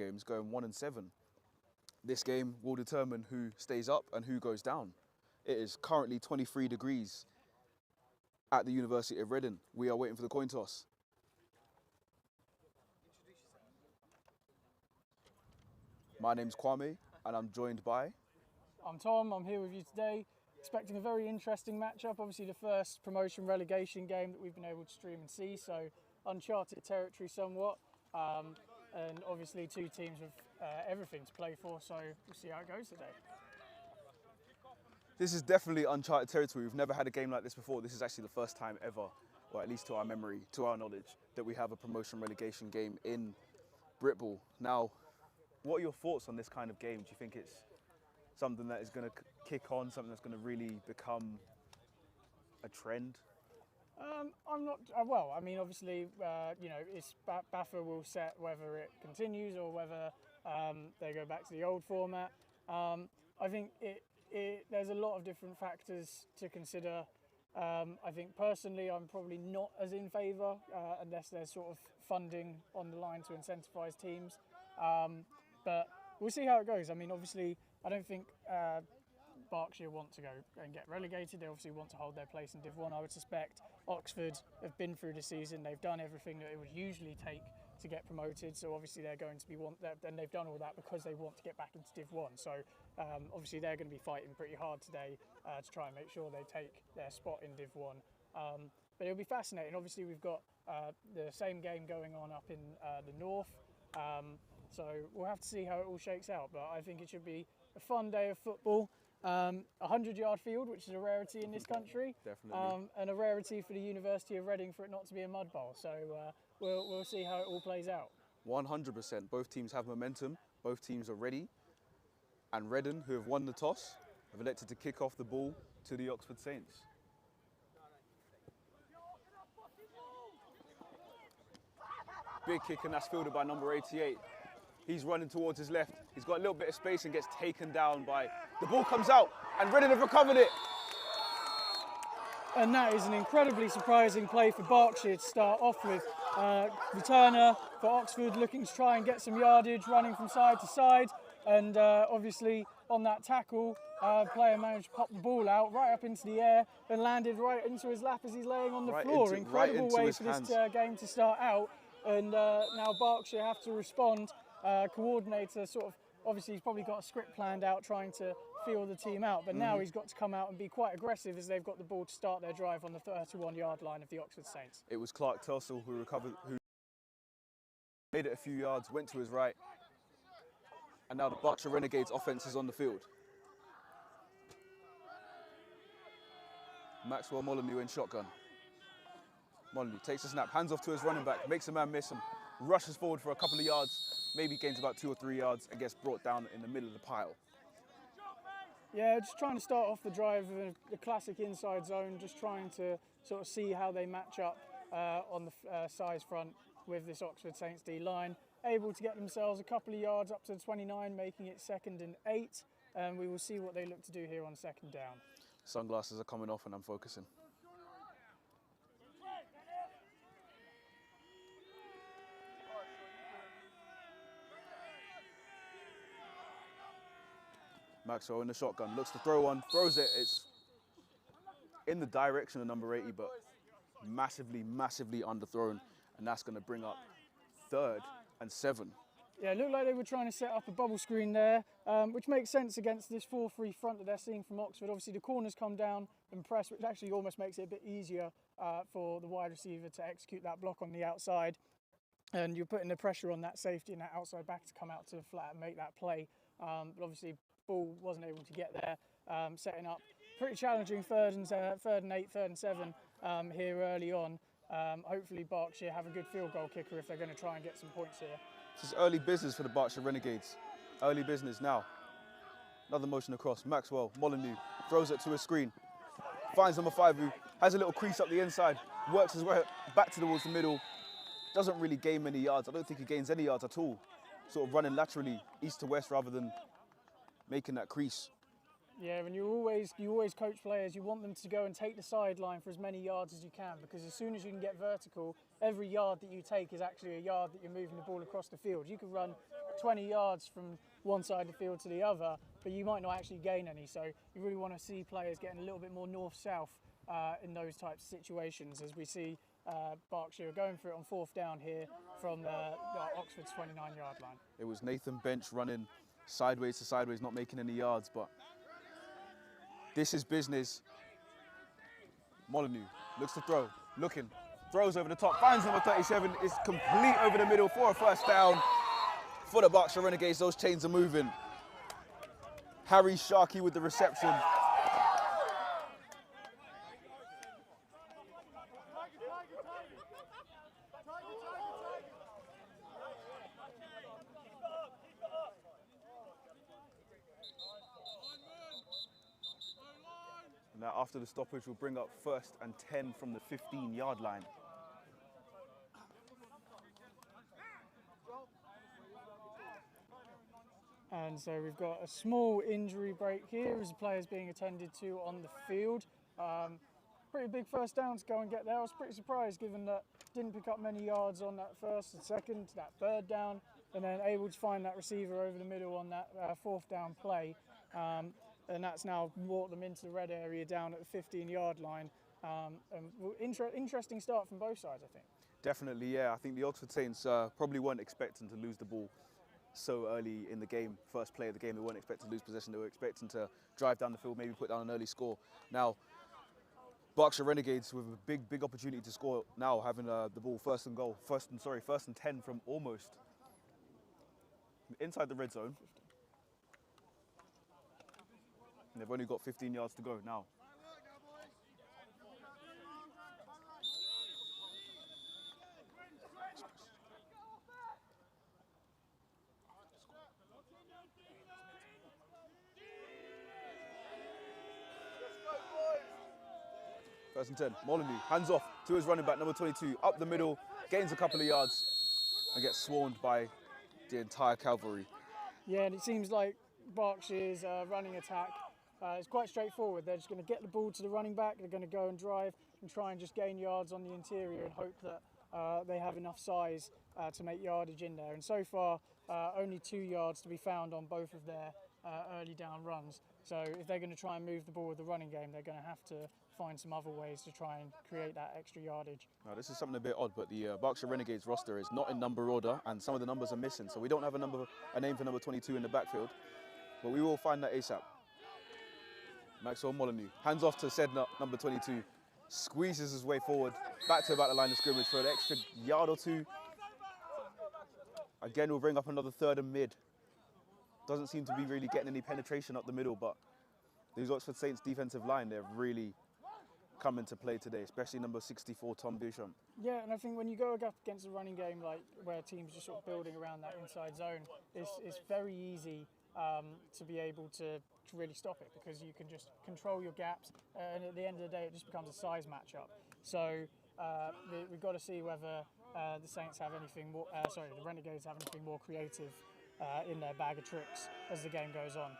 games, going 1-7. This game will determine who stays up and who goes down. It is currently 23 degrees at the University of Reading. We are waiting for the coin toss. My name's Kwame, and I'm joined by... I'm Tom, I'm here with you today, expecting a very interesting matchup. Obviously the first promotion relegation game that we've been able to stream and see, so uncharted territory somewhat. And obviously two teams with everything to play for, so we'll see how it goes today. This is definitely uncharted territory. We've never had a game like this before. This is actually the first time ever, or at least to our memory, to our knowledge, that we have a promotion relegation game in Britball. Now, what are your thoughts on this kind of game? Do you think it's something that is going to kick on, something that's going to really become a trend? I'm not, well, I mean, obviously, you know, it's BAFA will set whether it continues or whether they go back to the old format. I think there's a lot of different factors to consider. I think personally, I'm probably not as in favour unless there's sort of funding on the line to incentivise teams. But we'll see how it goes. I mean, obviously, I don't think Berkshire want to go and get relegated. They obviously want to hold their place in Div 1. I would suspect Oxford have been through the season. They've done everything that it would usually take to get promoted. So obviously they're going to be and they've done all that because they want to get back into Div 1. So obviously they're going to be fighting pretty hard today to try and make sure they take their spot in Div 1. But it'll be fascinating. Obviously we've got the same game going on up in the north. So we'll have to see how it all shakes out. But I think it should be a fun day of football. 100-yard field, which is a rarity in this country. Definitely. And a rarity for the University of Reading for it not to be a mud bowl. So we'll see how it all plays out. 100%. Both teams have momentum. Both teams are ready. And Reading, who have won the toss, have elected to kick off the ball to the Oxford Saints. Big kick, and that's fielded by number 88. He's running towards his left. He's got a little bit of space and gets taken down by... The ball comes out, and Reading have recovered it. And that is an incredibly surprising play for Berkshire to start off with. Returner for Oxford looking to try and get some yardage, running from side to side. And obviously on that tackle, player managed to pop the ball out right up into the air and landed right into his lap as he's laying on the floor. Incredible way for this game to start out. And now Berkshire have to respond. Coordinator sort of, obviously he's probably got a script planned out trying to feel the team out, but now he's got to come out and be quite aggressive as they've got the ball to start their drive on the 31-yard line of the Oxford Saints. It was Clark Telsall who made it a few yards, went to his right, and now the Berkshire Renegades offence is on the field. Maxwell Molyneux in shotgun. Molyneux takes a snap, hands off to his running back, makes a man miss him, rushes forward for a couple of yards, maybe gains about 2 or 3 yards and gets brought down in the middle of the pile. Yeah, just trying to start off the drive with the classic inside zone, just trying to sort of see how they match up on the size front with this Oxford Saints D line. Able to get themselves a couple of yards up to the 29, making it 2nd and 8. And we will see what they look to do here on 2nd down. Sunglasses are coming off and I'm focusing. Maxwell in the shotgun, looks to throw one, throws it. It's in the direction of number 80, but massively, massively underthrown. And that's going to bring up 3rd and 7. Yeah, it looked like they were trying to set up a bubble screen there, which makes sense against this 4-3 front that they're seeing from Oxford. Obviously, the corners come down and press, which actually almost makes it a bit easier for the wide receiver to execute that block on the outside. And you're putting the pressure on that safety and that outside back to come out to the flat and make that play. But obviously, ball wasn't able to get there, setting up pretty challenging 3rd and 8, 3rd and 7 here early on. Hopefully Berkshire have a good field goal kicker if they're going to try and get some points here. This is early business for the Berkshire Renegades. Early business now. Another motion across. Maxwell, Molyneux, throws it to a screen. Finds number 5 who has a little crease up the inside. Works his way back towards the middle. Doesn't really gain many yards. I don't think he gains any yards at all. Sort of running laterally east to west rather than making that crease. Yeah, and you always coach players, you want them to go and take the sideline for as many yards as you can, because as soon as you can get vertical, every yard that you take is actually a yard that you're moving the ball across the field. You could run 20 yards from one side of the field to the other, but you might not actually gain any. So you really want to see players getting a little bit more north-south in those types of situations, as we see Berkshire going for it on 4th down here from Oxford's 29-yard line. It was Nathan Bench running sideways to sideways, not making any yards, but this is business. Molyneux looks to throw, looking, throws over the top, finds number 37, is complete over the middle for a first down for the Berkshire Renegades. Those chains are moving. Harry Sharkey with the reception. Now after the stoppage, we'll bring up 1st and 10 from the 15-yard line. And so we've got a small injury break here as the player's being attended to on the field. Pretty big first down to go and get there. I was pretty surprised given that didn't pick up many yards on that 1st and 2nd, that 3rd down, and then able to find that receiver over the middle on that 4th down play. And that's now brought them into the red area down at the 15-yard line. Interesting start from both sides, I think. Definitely, yeah. I think the Oxford Saints probably weren't expecting to lose the ball so early in the game. First play of the game, they weren't expecting to lose possession. They were expecting to drive down the field, maybe put down an early score. Now, Berkshire Renegades with a big opportunity to score now, having the ball first and 10 from almost inside the red zone. And they've only got 15 yards to go now. First and 10, Molyneux, hands off to his running back, number 22, up the middle, gains a couple of yards, and gets swarmed by the entire cavalry. Yeah, and it seems like Berkshire's running attack is quite straightforward. They're just going to get the ball to the running back, they're going to go and drive and try and just gain yards on the interior and hope that they have enough size to make yardage in there. And so far, only 2 yards to be found on both of their early down runs. So if they're going to try and move the ball with the running game, they're going to have to find some other ways to try and create that extra yardage. Now, this is something a bit odd, but the Berkshire Renegades roster is not in number order, and some of the numbers are missing. So we don't have a name for number 22 in the backfield, but we will find that ASAP. Maxwell Molyneux, hands off to Sedna, number 22, squeezes his way forward, back to about the line of scrimmage for an extra yard or two. Again, we'll bring up another 3rd and mid. Doesn't seem to be really getting any penetration up the middle, but these Oxford Saints defensive line, they're really come into play today, especially number 64, Tom Duchamp. Yeah, and I think when you go up against a running game like where teams are sort of building around that inside zone, it's very easy to be able to really stop it, because you can just control your gaps, and at the end of the day it just becomes a size matchup. So we've got to see whether the Saints have anything more, the Renegades have anything more creative in their bag of tricks as the game goes on.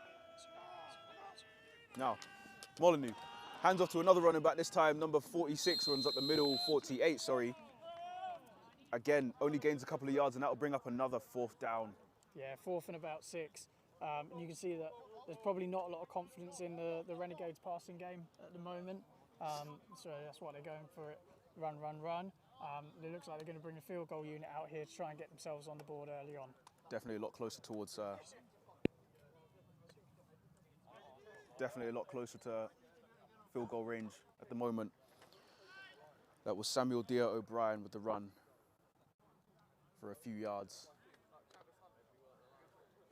Now, Molyneux, hands off to another running back, this time number 46, runs up the middle, 48, sorry. Again, only gains a couple of yards, and that will bring up another 4th down. Yeah, 4th and about 6. And you can see that there's probably not a lot of confidence in the Renegades passing game at the moment. So that's why they're going for it, run. It looks like they're going to bring a field goal unit out here to try and get themselves on the board early on. Definitely a lot closer towards field goal range at the moment. That was Samuel Deere O'Brien with the run for a few yards.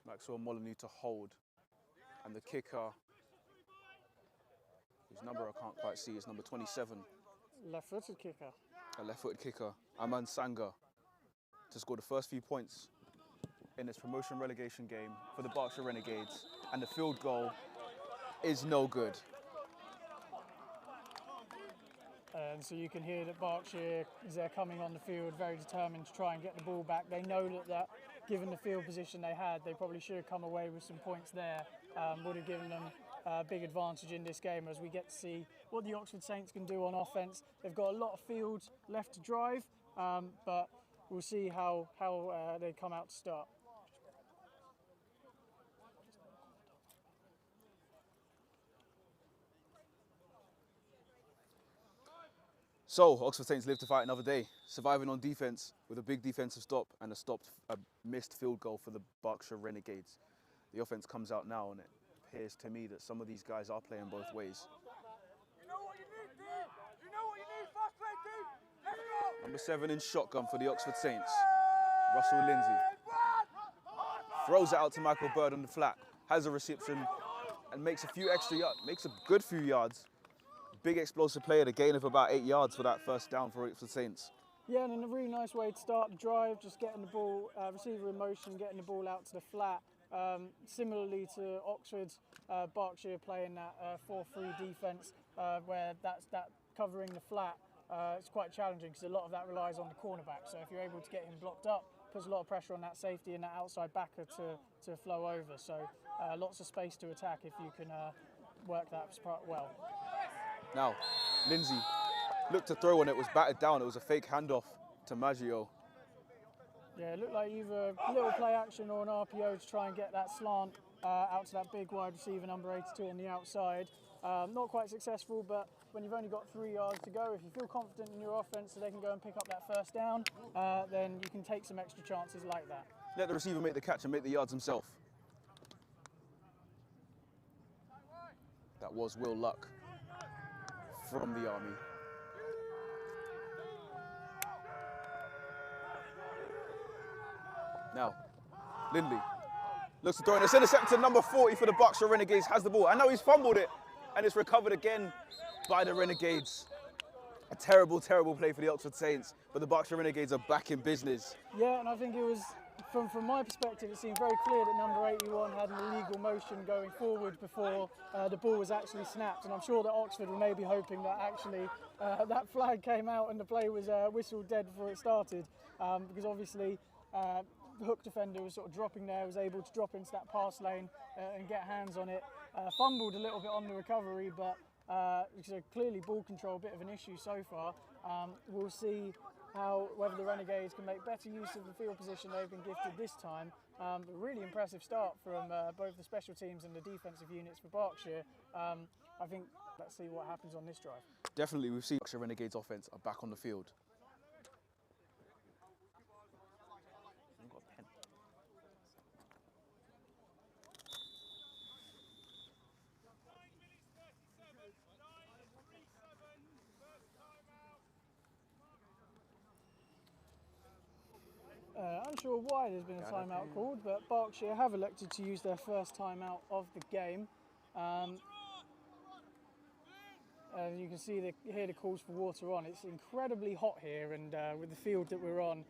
Maxwell Molyneux to hold, and the kicker, whose number I can't quite see, is number 27. Left-footed kicker. A left-footed kicker, Aman Sanga, to score the first few points in this promotion relegation game for the Berkshire Renegades, and the field goal is no good. And so you can hear that Berkshire, as they're coming on the field, very determined to try and get the ball back. They know that given the field position they had, they probably should have come away with some points there. Would have given them a big advantage in this game, as we get to see what the Oxford Saints can do on offence. They've got a lot of field left to drive, but we'll see how they come out to start. So, Oxford Saints live to fight another day, surviving on defence with a big defensive stop and a missed field goal for the Berkshire Renegades. The offence comes out now, and it appears to me that some of these guys are playing both ways. You know what you need, team. You know what you need. Fast play, team. Let's go. Number 7 in shotgun for the Oxford Saints, Russell Lindsay. Throws it out to Michael Bird on the flat, has a reception, and makes a few extra yards, makes a good few yards. Big explosive play at a gain of about 8 yards for that first down for Oxford Saints. Yeah, and a really nice way to start the drive, just getting the ball, receiver in motion, getting the ball out to the flat. Similarly to Oxford, Berkshire playing that 4-3 defence, where that covering the flat, it's quite challenging because a lot of that relies on the cornerback. So if you're able to get him blocked up, puts a lot of pressure on that safety and that outside backer to flow over. So lots of space to attack if you can work that part well. Now, Lindsay looked to throw and it was batted down. It was a fake handoff to Maggio. Yeah, it looked like either a little play action or an RPO to try and get that slant out to that big wide receiver, number 82 on the outside. Not quite successful, but when you've only got 3 yards to go, if you feel confident in your offense so they can go and pick up that first down, then you can take some extra chances like that. Let the receiver make the catch and make the yards himself. That was Will Luck from the Army. Now, Lindley looks to throw in. It's intercepted. Number 40 for the Berkshire Renegades has the ball. I know he's fumbled it, and it's recovered again by the Renegades. A terrible, terrible play for the Oxford Saints, but the Berkshire Renegades are back in business. Yeah, and I think it was, from my perspective, it seemed very clear that number 81 had an illegal motion going forward before the ball was actually snapped. And I'm sure that Oxford were maybe hoping that actually that flag came out and the play was whistled dead before it started. Because obviously the hook defender was sort of dropping there, was able to drop into that pass lane and get hands on it. Fumbled a little bit on the recovery, but so clearly ball control, a bit of an issue so far. We'll see whether the Renegades can make better use of the field position they've been gifted this time. But really impressive start from both the special teams and the defensive units for Berkshire. I think let's see what happens on this drive. Definitely, we've seen Berkshire Renegades offense are back on the field. Unsure why there's been a timeout called, but Berkshire have elected to use their first timeout of the game. As you can see, hear the calls for water on. It's incredibly hot here, and with the field that we're on,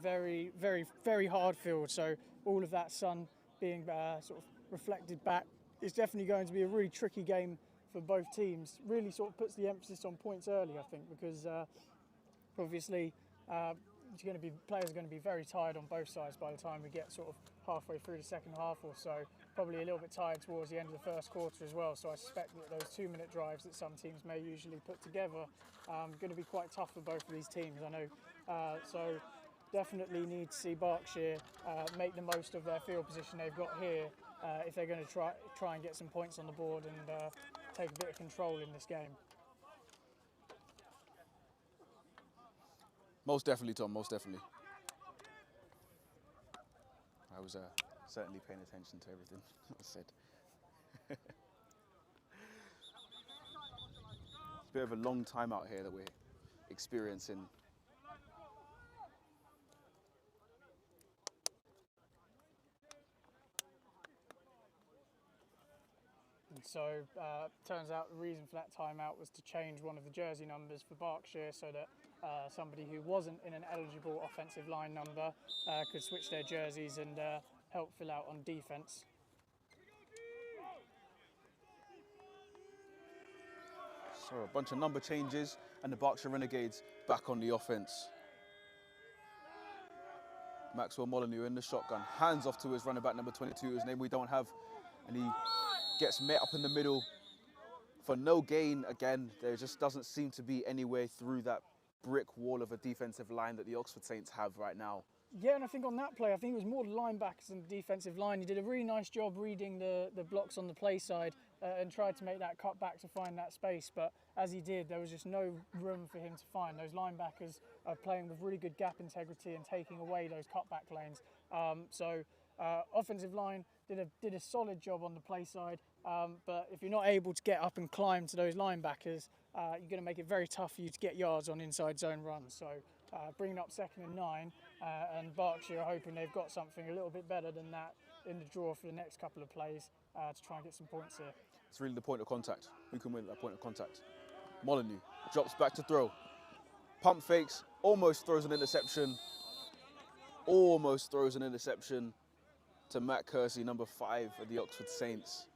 very, very, very hard field. So all of that sun being sort of reflected back, it's definitely going to be a really tricky game for both teams. Really sort of puts the emphasis on points early, I think, because obviously players are going to be very tired on both sides by the time we get sort of halfway through the second half or so. Probably a little bit tired towards the end of the first quarter as well. So I suspect that those 2-minute drives that some teams may usually put together are going to be quite tough for both of these teams, I know. So definitely need to see Berkshire make the most of their field position they've got here if they're going to try and get some points on the board and take a bit of control in this game. Most definitely, Tom, most definitely. I was certainly paying attention to everything that was said. It's a bit of a long time out here that we're experiencing. And so turns out the reason for that timeout was to change one of the jersey numbers for Berkshire so that somebody who wasn't in an eligible offensive line number could switch their jerseys and help fill out on defense. So a bunch of number changes and the Berkshire Renegades back on the offense. Maxwell Molyneux in the shotgun, hands off to his running back number 22, whose name we don't have, and he gets met up in the middle for no gain again. There just doesn't seem to be any way through that brick wall of a defensive line that the Oxford Saints have right now. Yeah, and I think on that play, I think it was more the linebackers than the defensive line. He did a really nice job reading the blocks on the play side and tried to make that cut back to find that space. But as he did, there was just no room for him to find. Those linebackers are playing with really good gap integrity and taking away those cutback lanes. Offensive line did a solid job on the play side. But if you're not able to get up and climb to those linebackers, you're going to make it very tough for you to get yards on inside zone runs. So bringing up 2nd and 9, and Berkshire are hoping they've got something a little bit better than that in the draw for the next couple of plays to try and get some points here. It's really the point of contact. Who can win at that point of contact? Molyneux drops back to throw. Pump fakes, almost throws an interception. Almost throws an interception to Matt Kersey, number 5 of the Oxford Saints.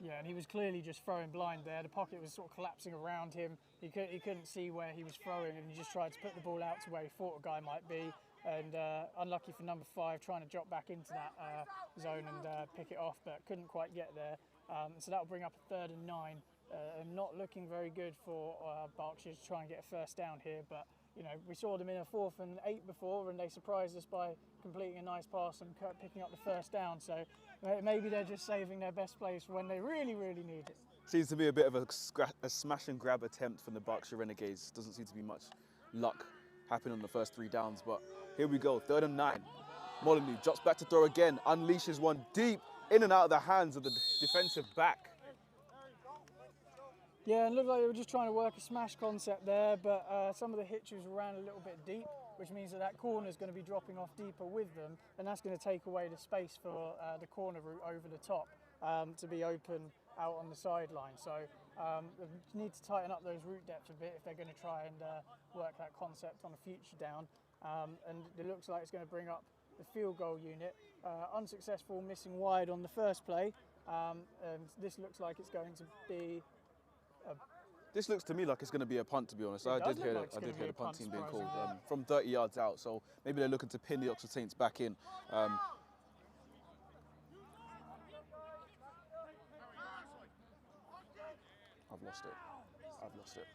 Yeah, and he was clearly just throwing blind there. The pocket was sort of collapsing around him. He couldn't see where he was throwing, and he just tried to put the ball out to where he thought a guy might be. And unlucky for number 5, trying to drop back into that zone and pick it off, but couldn't quite get there. So that'll bring up a 3rd and 9. And not looking very good for Berkshire to try and get a first down here. But you know, we saw them in a 4th and 8 before, and they surprised us by completing a nice pass and picking up the first down. So maybe they're just saving their best plays for when they really, really need it. Seems to be a bit of a smash and grab attempt from the Berkshire Renegades. Doesn't seem to be much luck happening on the first 3 downs, but here we go, 3rd and 9. Molyneux drops back to throw again, unleashes one deep in and out of the hands of the defensive back. Yeah, and it looked like they were just trying to work a smash concept there, but some of the hitches ran a little bit deep, which means that corner is going to be dropping off deeper with them, and that's going to take away the space for the corner route over the top to be open out on the sideline. So they need to tighten up those route depths a bit if they're going to try and work that concept on a future down. And it looks like it's going to bring up the field goal unit. Unsuccessful, missing wide on the first play, and this looks like it's going to be This looks to me like it's going to be a punt, to be honest. I did hear the punt team being called from 30 yards out, so maybe they're looking to pin the Oxford Saints back in. I've lost it.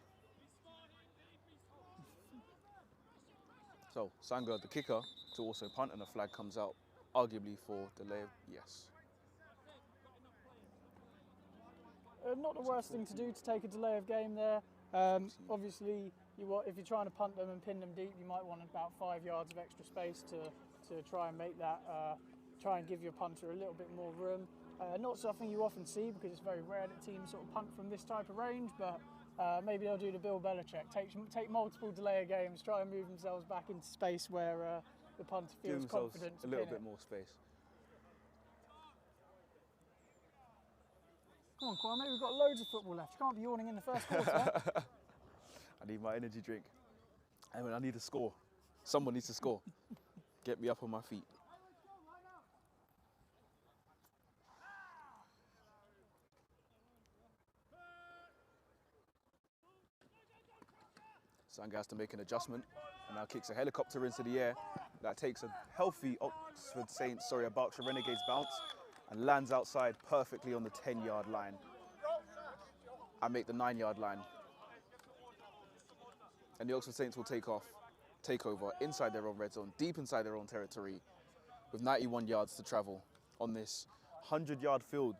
So Sanga, the kicker, to also punt, and a flag comes out, arguably for delay. Yes. Not the worst thing to do to take a delay of game there. Obviously, if you're trying to punt them and pin them deep, you might want about 5 yards of extra space to try and make that, try and give your punter a little bit more room. Not something you often see because it's very rare that teams sort of punt from this type of range, but maybe they'll do the Bill Belichick, take multiple delay of games, try and move themselves back into space where the punter feels confident to a little bit more space. Come on, Kwame, we've got loads of football left. You can't be yawning in the first quarter. I need my energy drink. I need to score. Someone needs to score. Get me up on my feet. Sanga has to make an adjustment and now kicks a helicopter into the air. That takes a healthy a Berkshire Renegades bounce and lands outside perfectly on the 10-yard line. I make the 9-yard line. And the Oxford Saints will take over inside their own red zone, deep inside their own territory, with 91 yards to travel on this 100-yard field.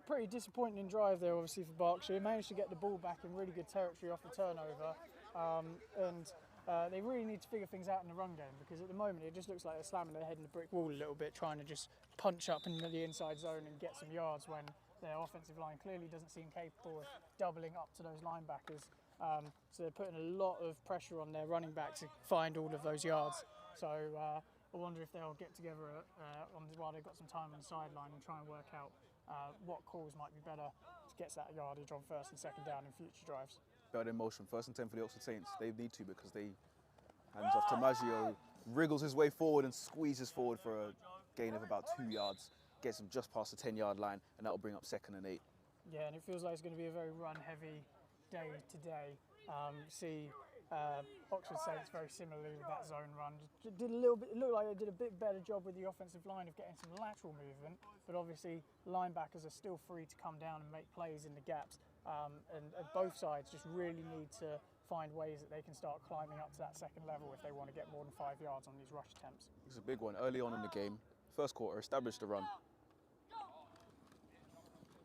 Pretty disappointing drive there, obviously, for Berkshire. Managed to get the ball back in really good territory off the turnover. They really need to figure things out in the run game, because at the moment it just looks like they're slamming their head in the brick wall a little bit, trying to just punch up into the inside zone and get some yards when their offensive line clearly doesn't seem capable of doubling up to those linebackers. So they're putting a lot of pressure on their running back to find all of those yards. So I wonder if they'll get together while they've got some time on the sideline and try and work out what calls might be better to get that yardage on 1st and 2nd down in future drives. Better in motion, 1st and 10 for the Oxford Saints. They need to, because they hands off to Maggio, wriggles his way forward and squeezes forward for a gain of about 2 yards. Gets him just past the 10-yard line, and that will bring up 2nd and 8. Yeah, and it feels like it's going to be a very run-heavy day today. See Oxford Saints very similarly with that zone run. Did a little bit. It looked like they did a bit better job with the offensive line of getting some lateral movement, but obviously linebackers are still free to come down and make plays in the gaps. And both sides just really need to find ways that they can start climbing up to that second level if they want to get more than 5 yards on these rush attempts. It's a big one early on in the game. First quarter, established the run.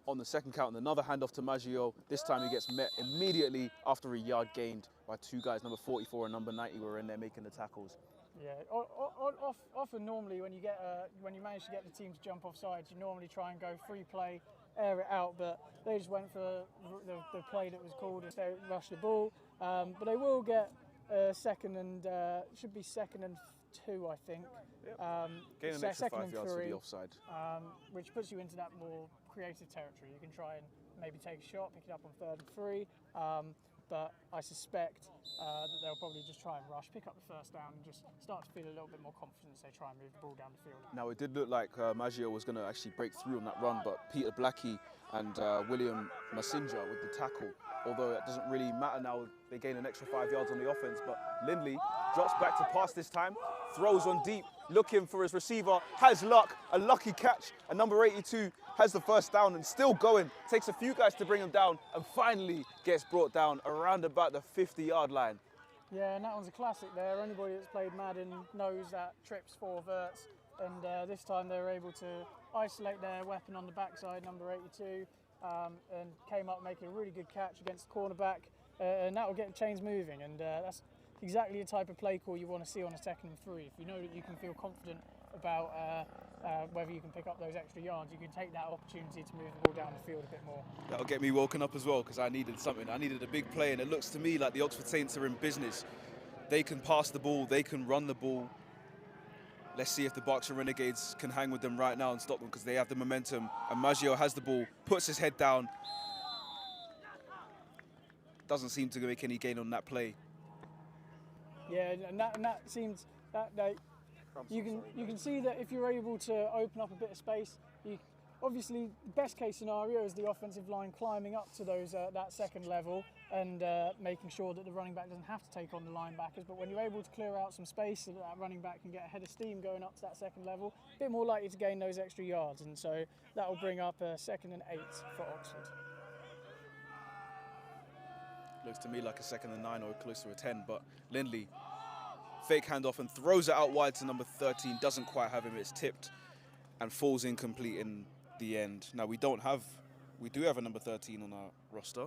On the second count, another handoff to Maggio. This time he gets met immediately after a yard gained by two guys, number 44 and number 90, were in there making the tackles. Yeah, often normally when you manage to get the team to jump off sides, you normally try and go free play, air it out, but they just went for the play that was called and they rushed the ball. But they will get second and should be 2nd and 2, I think. Yep. Gain an extra 5 yards to the offside. Which puts you into that more creative territory. You can try and maybe take a shot, pick it up on 3rd and 3. But I suspect that they'll probably just try and rush, pick up the first down and just start to feel a little bit more confident as they try and move the ball down the field. Now it did look like Maggio was going to actually break through on that run, but Peter Blackie and William Masinja with the tackle. Although it doesn't really matter now, they gain an extra 5 yards on the offense, but Lindley drops back to pass this time, throws on deep, looking for his receiver, has luck, a lucky catch, and number 82 has the first down and still going, takes a few guys to bring him down, and finally gets brought down around about the 50-yard line. Yeah, and that one's a classic there. Anybody that's played Madden knows that trips 4 verts, and this time they were able to isolate their weapon on the backside, number 82, and came up making a really good catch against the cornerback, and that will get the chains moving, and that's exactly the type of play call you want to see on a 2nd and 3. If you know that you can feel confident about whether you can pick up those extra yards, you can take that opportunity to move the ball down the field a bit more. That'll get me woken up as well, because I needed something. I needed a big play, and it looks to me like the Oxford Saints are in business. They can pass the ball, they can run the ball. Let's see if the Berkshire Renegades can hang with them right now and stop them, because they have the momentum. And Maggio has the ball, puts his head down. Doesn't seem to make any gain on that play. Yeah, and that seems that you can see that if you're able to open up a bit of space, obviously the best case scenario is the offensive line climbing up to those that second level and making sure that the running back doesn't have to take on the linebackers. But when you're able to clear out some space so that running back can get a head of steam going up to that second level, a bit more likely to gain those extra yards, and so that will bring up a 2nd and 8 for Oxford. Looks to me like a 2nd and 9 or close to a 10, but Lindley, fake handoff and throws it out wide to number 13, doesn't quite have him, it's tipped and falls incomplete in the end. Now we do have a number 13 on our roster,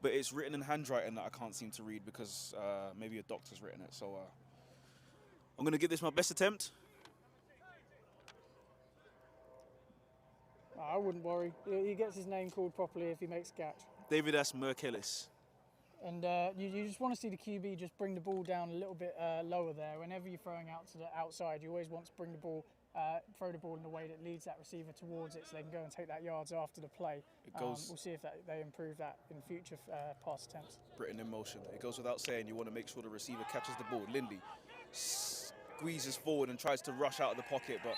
but it's written in handwriting that I can't seem to read because maybe a doctor's written it, so I'm gonna give this my best attempt. I wouldn't worry, he gets his name called properly if he makes a catch. David S. Merkelis. And you just want to see the QB just bring the ball down a little bit lower there. Whenever you're throwing out to the outside, you always want to bring the ball, throw the ball in a way that leads that receiver towards it so they can go and take that yards after the play. We'll see if they improve that in future pass attempts. Britain in motion. It goes without saying, you want to make sure the receiver catches the ball. Lindley squeezes forward and tries to rush out of the pocket, but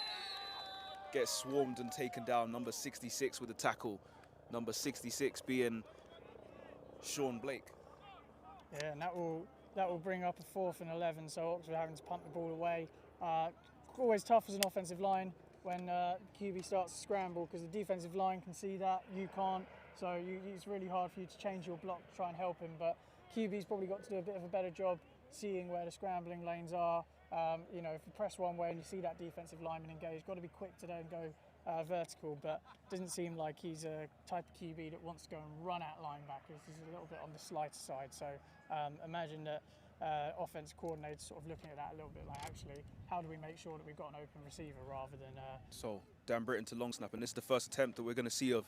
gets swarmed and taken down. Number 66 with the tackle. Number 66 being Sean Blake. Yeah, and that will bring up a 4th and 11, so Oxford having to punt the ball away. Always tough as an offensive line when QB starts to scramble, because the defensive line can see that, you can't, so it's really hard for you to change your block to try and help him, but QB's probably got to do a bit of a better job seeing where the scrambling lanes are. You know, if you press one way and you see that defensive lineman engaged, got to be quick to then go vertical, but doesn't seem like he's a type of QB that wants to go and run at linebackers. He's a little bit on the slighter side, so imagine that offense coordinators sort of looking at that a little bit like, actually, how do we make sure that we've got an open receiver rather than... So, Dan Britton to long snap, and this is the first attempt that we're going to see of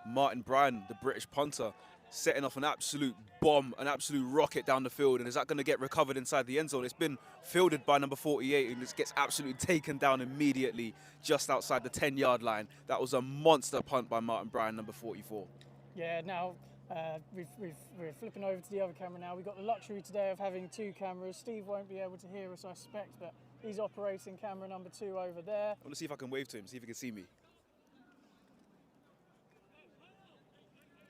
Martin Bryan, the British punter, setting off an absolute bomb, an absolute rocket down the field, and is that going to get recovered inside the end zone? It's been fielded by number 48, and this gets absolutely taken down immediately just outside the 10-yard line. That was a monster punt by Martin Bryan, number 44. Yeah, now we're flipping over to the other camera now. We've got the luxury today of having 2 cameras. Steve won't be able to hear us, I suspect, but he's operating camera number 2 over there. I want to see if I can wave to him, see if he can see me.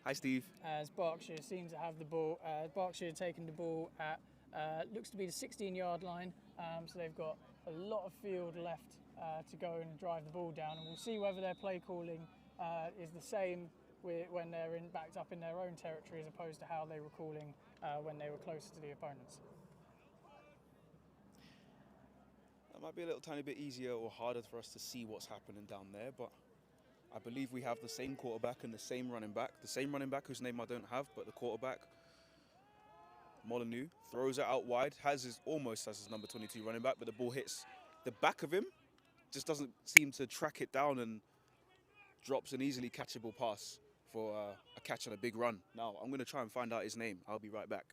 Hi, Steve. As Berkshire seem to have the ball. Berkshire taking the ball at looks to be the 16-yard line. So they've got a lot of field left to go and drive the ball down, and we'll see whether their play calling is the same when they're backed up in their own territory as opposed to how they were calling when they were closer to the opponents. That might be a little tiny bit easier or harder for us to see what's happening down there, but I believe we have the same quarterback and the same running back. The same running back whose name I don't have, but the quarterback, Molyneux, throws it out wide, almost has his number 22 running back, but the ball hits the back of him, just doesn't seem to track it down and drops an easily catchable pass for a catch and a big run. Now, I'm going to try and find out his name. I'll be right back.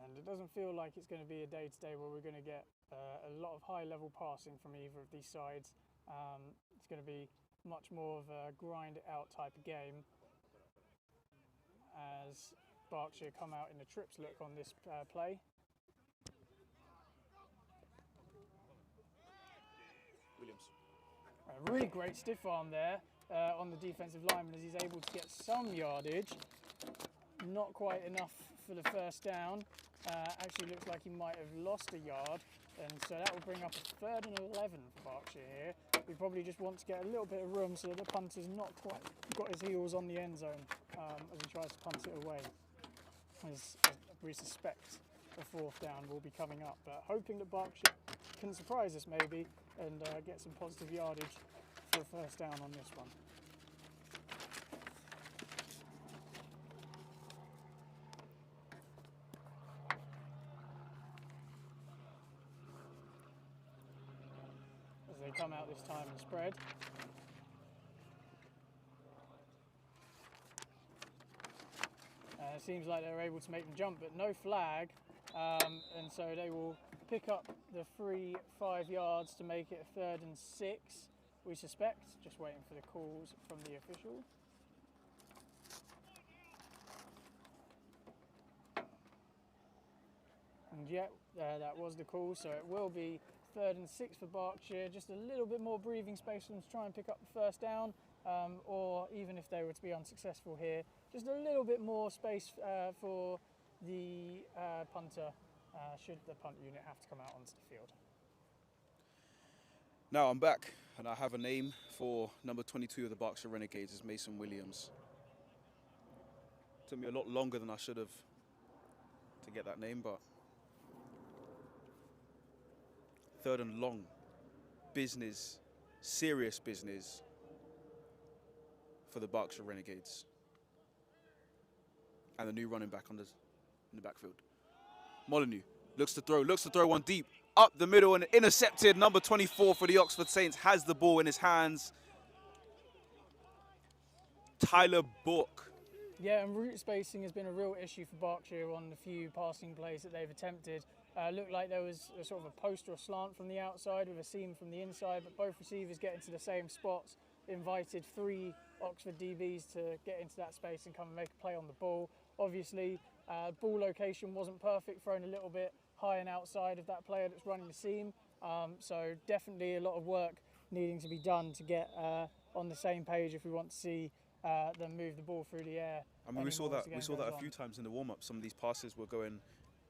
And it doesn't feel like it's going to be a day-to-day where we're going to get a lot of high-level passing from either of these sides. It's going to be much more of a grind-it-out type of game as Berkshire come out in a trips look on this play. Williams. A really great stiff arm there on the defensive lineman as he's able to get some yardage. Not quite enough for the first down. Actually looks like he might have lost a yard, and so that will bring up a 3rd and 11 for Berkshire here. We probably just want to get a little bit of room so that the punter's not quite got his heels on the end zone as he tries to punt it away. As we suspect a 4th down will be coming up, but hoping that Berkshire can surprise us maybe and get some positive yardage for a 1st down on this one. As they come out this time and spread. It seems like they're able to make them jump, but no flag, and so they will pick up the 5 yards to make it a 3rd and 6, we suspect. Just waiting for the calls from the official. And yet, that was the call, so it will be 3rd and 6 for Berkshire. Just a little bit more breathing space for them to try and pick up the 1st down, or even if they were to be unsuccessful here, just a little bit more space for the punter should the punt unit have to come out onto the field. Now I'm back, and I have a name for number 22 of the Berkshire Renegades, is Mason Williams. Took me a lot longer than I should have to get that name, but 3rd and long, business, serious business for the Berkshire Renegades. And the new running back in the backfield. Molyneux looks to throw one deep, up the middle and intercepted. Number 24 for the Oxford Saints has the ball in his hands. Tyler Book. Yeah, and route spacing has been a real issue for Berkshire on the few passing plays that they've attempted. Looked like there was a sort of a post or a slant from the outside with a seam from the inside, but both receivers get into the same spots. Invited 3 Oxford DBs to get into that space and come and make a play on the ball. Obviously, ball location wasn't perfect, thrown a little bit high and outside of that player that's running the seam. So definitely a lot of work needing to be done to get on the same page if we want to see them move the ball through the air. I mean, we saw that a few times in the warm-up. Some of these passes were going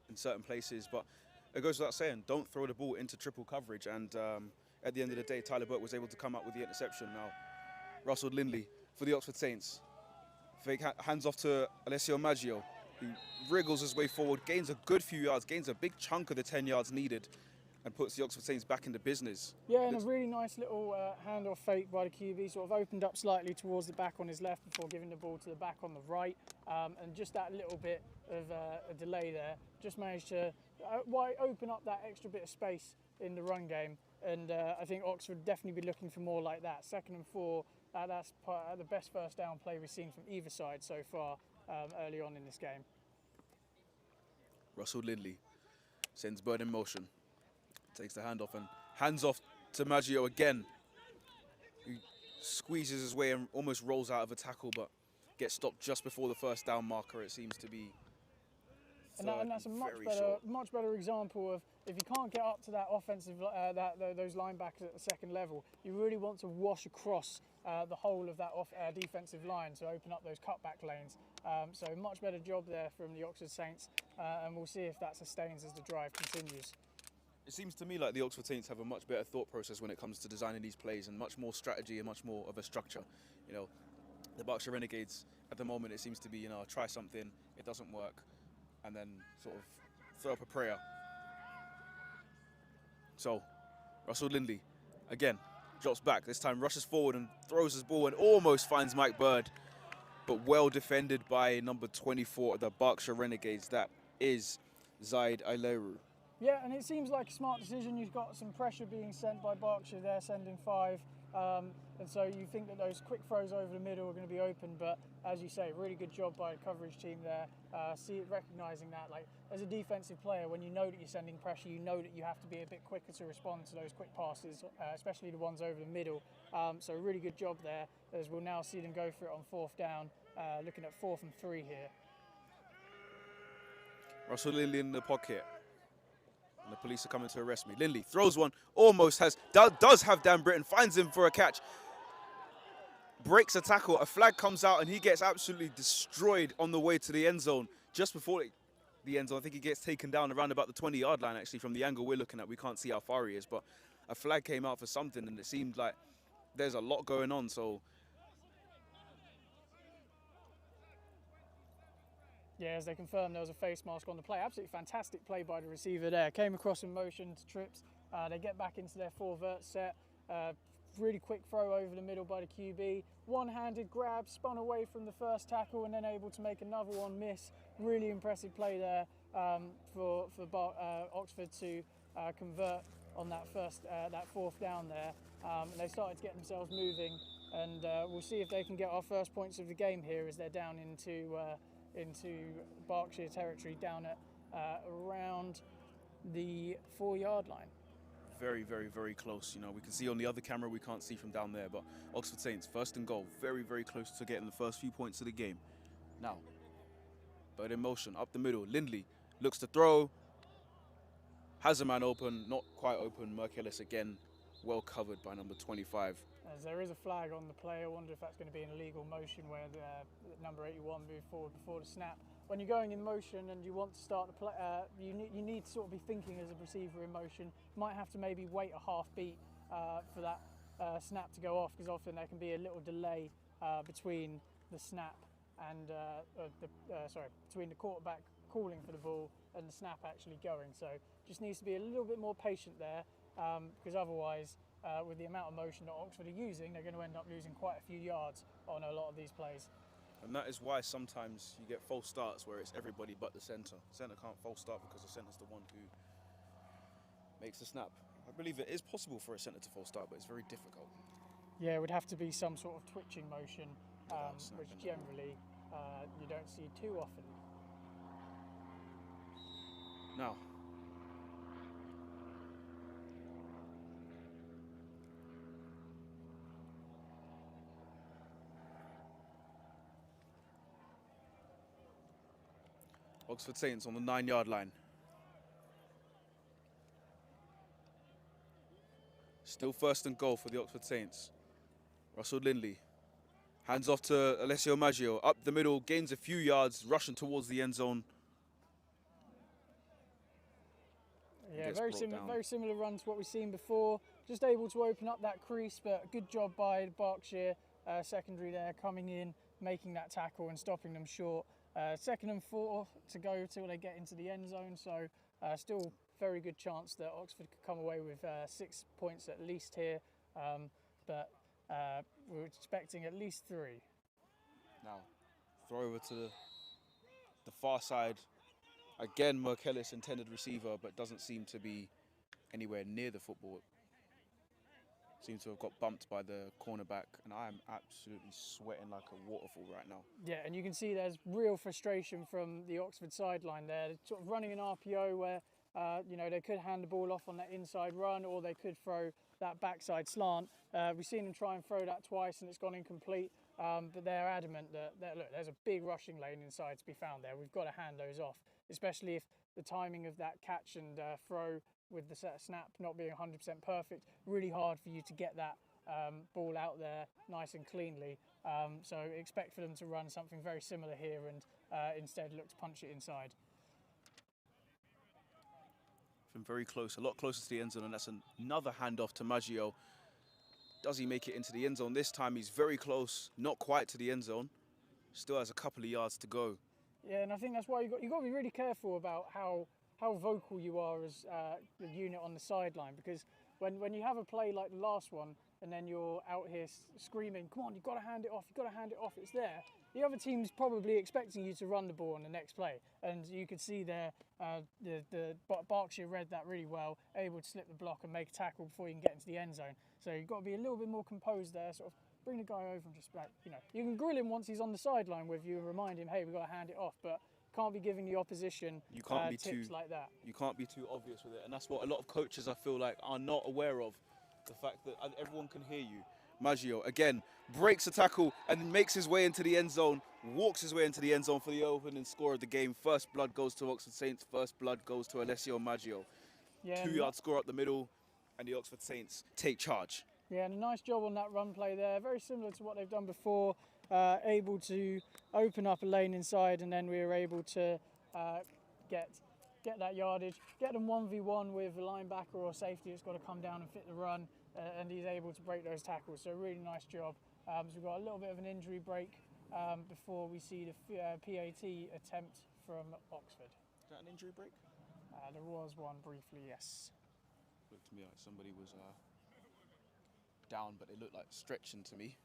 in certain places, but it goes without saying, don't throw the ball into triple coverage. And at the end of the day, Tyler Burke was able to come up with the interception. Now, Russell Lindley for the Oxford Saints. Fake hands off to Alessio Maggio, who wriggles his way forward, gains a good few yards, gains a big chunk of the 10 yards needed, and puts the Oxford Saints back into business. Yeah, and a really nice little handoff fake by the QB, sort of opened up slightly towards the back on his left before giving the ball to the back on the right. And just that little bit of a delay there, just managed to open up that extra bit of space in the run game. And I think Oxford definitely be looking for more like that. 2nd and 4, that's the best first down play we've seen from either side so far early on in this game. Russell Lindley sends Bird in motion. Takes the handoff and hands off to Maggio again. He squeezes his way and almost rolls out of a tackle, but get stopped just before the first down marker. It seems to be And that's a very short. much better example of if you can't get up to that offensive, those linebackers at the second level, you really want to wash across the whole of that defensive line to open up those cutback lanes. So much better job there from the Oxford Saints, and we'll see if that sustains as the drive continues. It seems to me like the Oxford Saints have a much better thought process when it comes to designing these plays, and much more strategy and much more of a structure. You know, the Berkshire Renegades at the moment, it seems to be, you know, try something, it doesn't work, and then sort of throw up a prayer. So, Russell Lindley, again, drops back. This time rushes forward and throws his ball and almost finds Mike Bird, but well defended by number 24 of the Berkshire Renegades. That is Zaid Aileru. Yeah, and it seems like a smart decision. You've got some pressure being sent by Berkshire there, sending 5. And so you think that those quick throws over the middle are going to be open, but as you say, really good job by the coverage team there. Recognising that, like, as a defensive player, when you know that you're sending pressure, you know that you have to be a bit quicker to respond to those quick passes, especially the ones over the middle. So really good job there, as we'll now see them go for it on 4th down, looking at 4th and 3 here. Russell Lindley in the pocket. And the police are coming to arrest me. Lindley throws one, almost does have Dan Britton, finds him for a catch. Breaks a tackle, a flag comes out, and he gets absolutely destroyed on the way to the end zone. Just before the end zone, I think he gets taken down around about the 20-yard line, actually, from the angle we're looking at. We can't see how far he is, but a flag came out for something, and it seemed like there's a lot going on, so... Yeah, as they confirmed, there was a face mask on the play. Absolutely fantastic play by the receiver there. Came across in motion to trips. They get back into their 4-vert set. Really quick throw over the middle by the QB. One-handed grab, spun away from the first tackle, and then able to make another one miss. Really impressive play there for Oxford to convert on that 4th down there. And they started to get themselves moving, and we'll see if they can get our first points of the game here as they're down into Berkshire territory, down at around the 4-yard line. Very, very, very close. You know, we can see on the other camera, we can't see from down there, but Oxford Saints, 1st and goal, very, very close to getting the first few points of the game. Now, Bird in motion, up the middle. Lindley looks to throw, has a man open, not quite open. Merkelis again, well covered by number 25. As there is a flag on the play, I wonder if that's going to be an illegal motion where the number 81 moved forward before the snap. When you're going in motion and you want to start the play, you need to sort of be thinking as a receiver in motion. You might have to maybe wait a half beat for that snap to go off, because often there can be a little delay between the snap and between the quarterback calling for the ball and the snap actually going. So just needs to be a little bit more patient there, because otherwise, with the amount of motion that Oxford are using, they're going to end up losing quite a few yards on a lot of these plays. And that is why sometimes you get false starts where it's everybody but the centre. Centre can't false start because the centre's the one who makes the snap. I believe it is possible for a centre to false start, but it's very difficult. Yeah, it would have to be some sort of twitching motion, which snapping. generally you don't see too often. Now, Oxford Saints on the 9-yard line. Still 1st and goal for the Oxford Saints. Russell Lindley hands off to Alessio Maggio. Up the middle, gains a few yards, rushing towards the end zone. Yeah, very similar run to what we've seen before. Just able to open up that crease, but good job by Berkshire secondary there, coming in, making that tackle and stopping them short. 2nd and 4 to go till they get into the end zone, so still very good chance that Oxford could come away with 6 points at least here, but we're expecting at least 3. Now, throw over to the far side. Again, Merkelis intended receiver, but doesn't seem to be anywhere near the football. Seems to have got bumped by the cornerback, and I am absolutely sweating like a waterfall right now. Yeah, and you can see there's real frustration from the Oxford sideline there. They're sort of running an RPO where, they could hand the ball off on that inside run, or they could throw that backside slant. We've seen them try and throw that twice and it's gone incomplete, but they're adamant that look, there's a big rushing lane inside to be found there. We've got to hand those off, especially if the timing of that catch and throw with the snap not being 100% perfect, really hard for you to get that ball out there nice and cleanly. So expect for them to run something very similar here and instead look to punch it inside. Been very close, a lot closer to the end zone, and that's another handoff to Maggio. Does he make it into the end zone? This time he's very close, not quite to the end zone. Still has a couple of yards to go. Yeah, and I think that's why you got to be really careful about how vocal you are as the unit on the sideline, because when you have a play like the last one and then you're out here screaming, come on, you've got to hand it off, you've got to hand it off, it's there. The other team's probably expecting you to run the ball on the next play, and you could see there the Berkshire read that really well, able to slip the block and make a tackle before you can get into the end zone. So you've got to be a little bit more composed there, sort of bring the guy over and just like, you can grill him once he's on the sideline with you and remind him, hey, we've got to hand it off, but can't be giving the opposition tips like that. You can't be too obvious with it, and that's what a lot of coaches I feel like are not aware of. The fact that everyone can hear you. Maggio again breaks a tackle and makes his way into the end zone, walks his way into the end zone for the opening score of the game. First blood goes to Oxford Saints, first blood goes to Alessio Maggio. Yeah, 2-yard score up the middle, and the Oxford Saints take charge. Yeah, and a nice job on that run play there, very similar to what they've done before, able to open up a lane inside, and then we were able to get that yardage, get them 1v1 with a linebacker or safety that's got to come down and fit the run, and he's able to break those tackles. So really nice job. So we've got a little bit of an injury break before we see the PAT attempt from Oxford. Is that an injury break? There was one briefly, yes. Looked to me like somebody was down, but it looked like stretching to me.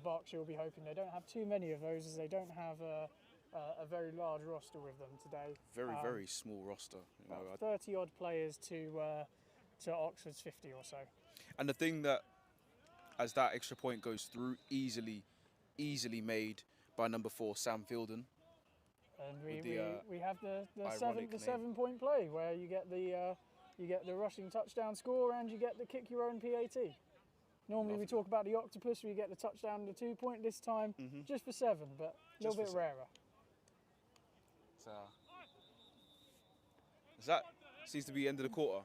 Berkshire will be hoping they don't have too many of those, as they don't have a very large roster with them today. Very small roster. 30 odd players to Oxford's 50 or so. And the thing that, as that extra point goes through, easily made by number 4, Sam Fielden. And we have the 7-point play where you get the rushing touchdown score and you get the kick your own PAT. Normally we talk about the octopus where you get the touchdown and the 2-point. This time just for 7, but a little bit rarer. That seems to be the end of the quarter.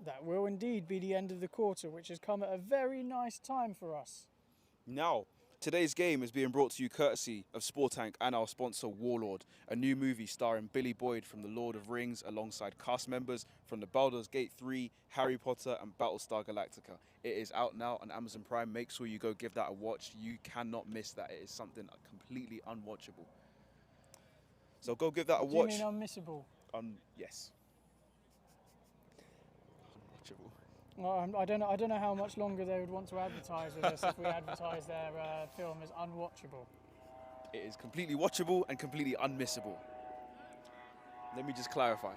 That will indeed be the end of the quarter, which has come at a very nice time for us. Now, today's game is being brought to you courtesy of Sportank and our sponsor Warlord, a new movie starring Billy Boyd from The Lord of Rings alongside cast members from the Baldur's Gate 3, Harry Potter and Battlestar Galactica. It is out now on Amazon Prime. Make sure you go give that a watch. You cannot miss that. It is something completely unwatchable. So go give that a watch. Do you mean unmissable? Yes. Well, I don't know how much longer they would want to advertise with us if we advertise their film as unwatchable. It is completely watchable and completely unmissable. Let me just clarify.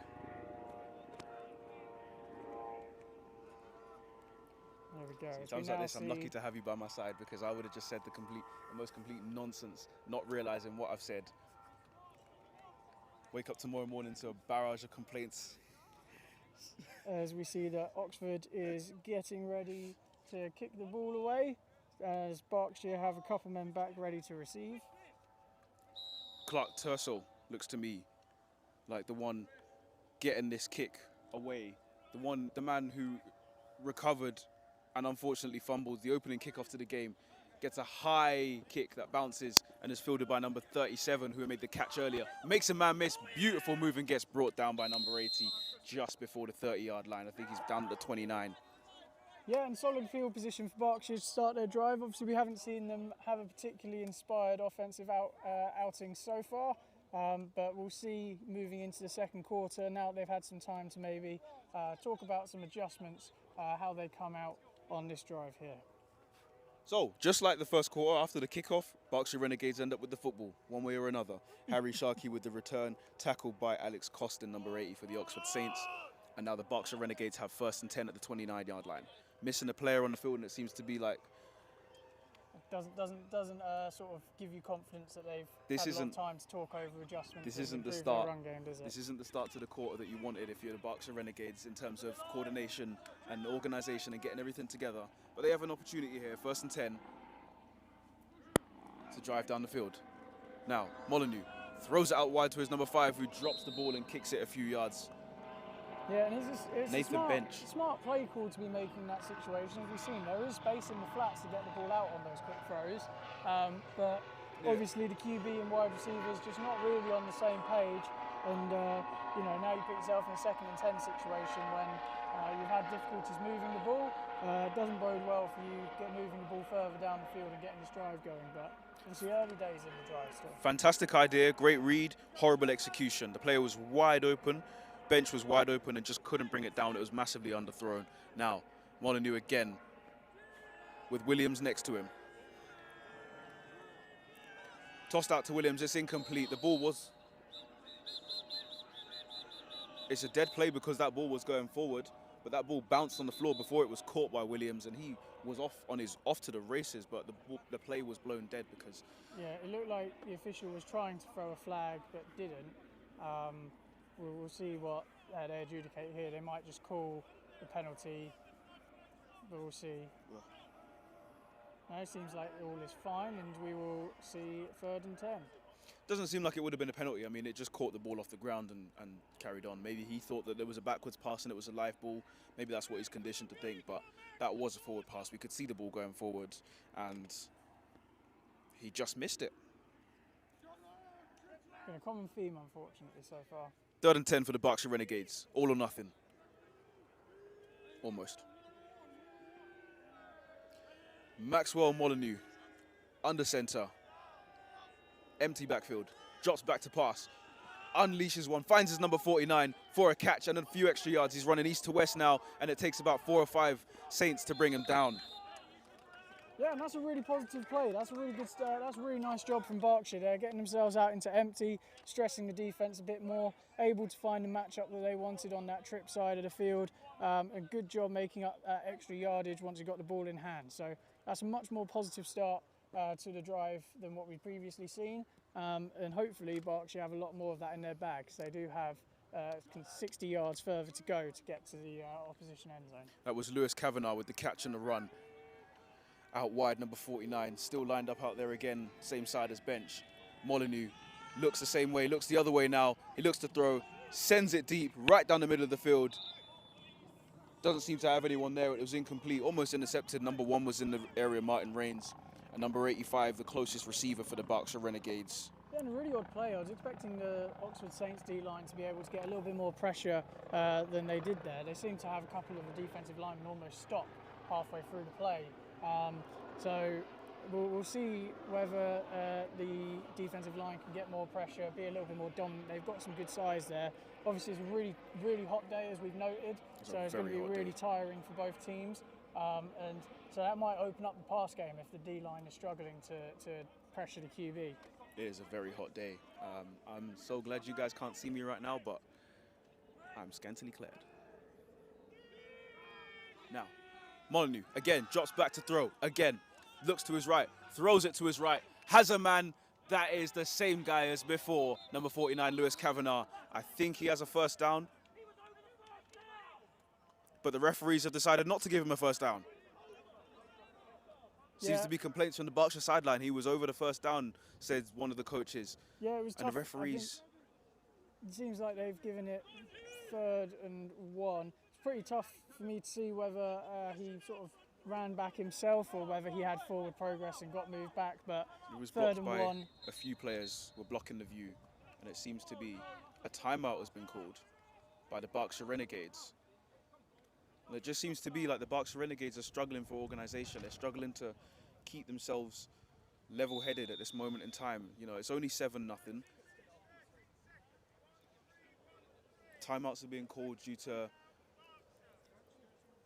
There we go. Sometimes like this, I'm lucky to have you by my side, because I would have just said the most complete nonsense, not realising what I've said. Wake up tomorrow morning to a barrage of complaints. As we see that Oxford is getting ready to kick the ball away, as Berkshire have a couple men back ready to receive. Clark Tersell looks to me like the one getting this kick away. The man who recovered and unfortunately fumbled the opening kickoff to the game, gets a high kick that bounces and is fielded by number 37, who made the catch earlier. Makes a man miss, beautiful move, and gets brought down by number 80 just before the 30-yard line. I think he's down at the 29. Yeah, and solid field position for Berkshire to start their drive. Obviously, we haven't seen them have a particularly inspired offensive outing so far, but we'll see moving into the second quarter, now that they've had some time to maybe talk about some adjustments, how they come out on this drive here. So, just like the first quarter, after the kickoff, Berkshire Renegades end up with the football, one way or another. Harry Sharkey with the return, tackled by Alex Costin, number 80 for the Oxford Saints. And now the Berkshire Renegades have 1st and 10 at the 29-yard line. Missing a player on the field, and it seems to be like doesn't sort of give you confidence that they've This had a lot of isn't- time to talk over adjustments. This and isn't the improve start. their run game, does it? This isn't the start to the quarter that you wanted if you're the Berkshire Renegades in terms of coordination and organisation and getting everything together. But they have an opportunity here, 1st and 10, to drive down the field. Now, Molyneux throws it out wide to his number 5, who drops the ball and kicks it a few yards. Yeah, and it's Nathan a Bench. smart play call to be making in that situation. As we've seen, there is space in the flats to get the ball out on those quick throws, but obviously the QB and wide receivers just not really on the same page. And you know, now you put yourself in a 2nd and 10 situation when you've had difficulties moving the ball. It doesn't bode well for you moving the ball further down the field and getting this drive going. But it's the early days in the drive still. Fantastic idea, great read, horrible execution. The player was wide open. Bench was wide open and just couldn't bring it down. It was massively underthrown. Now, Molyneux again with Williams next to him. Tossed out to Williams, it's incomplete. The ball was... It's a dead play because that ball was going forward, but that ball bounced on the floor before it was caught by Williams, and he was off to the races, but the play was blown dead because... Yeah, it looked like the official was trying to throw a flag but didn't. We'll see what they adjudicate here. They might just call the penalty, but we'll see. Now it seems like all is fine, and we will see 3rd and 10. Doesn't seem like it would have been a penalty. I mean, it just caught the ball off the ground and carried on. Maybe he thought that there was a backwards pass and it was a live ball. Maybe that's what he's conditioned to think, but that was a forward pass. We could see the ball going forward, and he just missed it. Been a common theme, unfortunately, so far. 3rd and 10 for the Berkshire Renegades. All or nothing. Almost. Maxwell Molyneux, under centre. Empty backfield. Drops back to pass. Unleashes one. Finds his number 49 for a catch and a few extra yards. He's running east to west now, and it takes about 4 or 5 Saints to bring him down. Yeah, and that's a really positive play. That's a really good start. That's a really nice job from Berkshire there, getting themselves out into empty, stressing the defence a bit more, able to find the matchup that they wanted on that trip side of the field. A good job making up extra yardage once you got the ball in hand. So that's a much more positive start to the drive than what we've previously seen. And hopefully Berkshire have a lot more of that in their bag, because they do have 60 yards further to go to get to the opposition end zone. That was Lewis Kavanagh with the catch and the run. Out wide, number 49, still lined up out there again, same side as Bench. Molyneux looks the same way, looks the other way now. He looks to throw, sends it deep, right down the middle of the field. Doesn't seem to have anyone there. It was incomplete, almost intercepted. Number 1 was in the area, Martin Rains. And number 85, the closest receiver for the Berkshire Renegades. Yeah, and a really odd play. I was expecting the Oxford Saints D-line to be able to get a little bit more pressure than they did there. They seem to have a couple of the defensive linemen almost stop halfway through the play. So we'll see whether the defensive line can get more pressure, be a little bit more dominant. They've got some good size there. Obviously, it's a really, really hot day, as we've noted, so it's going to be really tiring for both teams. And so that might open up the pass game if the D-line is struggling to pressure the QB. It is a very hot day. I'm so glad you guys can't see me right now, but I'm scantily clad. Now, Molyneux, again, drops back to throw. Again, looks to his right, throws it to his right. Has a man that is the same guy as before, number 49, Lewis Kavanagh. I think he has a first down. But the referees have decided not to give him a first down. Seems to be complaints from the Berkshire sideline. He was over the first down, said one of the coaches. Yeah, it was tough. And the referees... It seems like they've given it 3rd and 1. It's pretty tough for me to see whether he sort of ran back himself or whether he had forward progress and got moved back. But it was 3rd blocked and by 1. A few players were blocking the view, and it seems to be a timeout has been called by the Berkshire Renegades. And it just seems to be like the Berkshire Renegades are struggling for organisation. They're struggling to keep themselves level-headed at this moment in time. You know, it's only 7-0. Timeouts are being called due to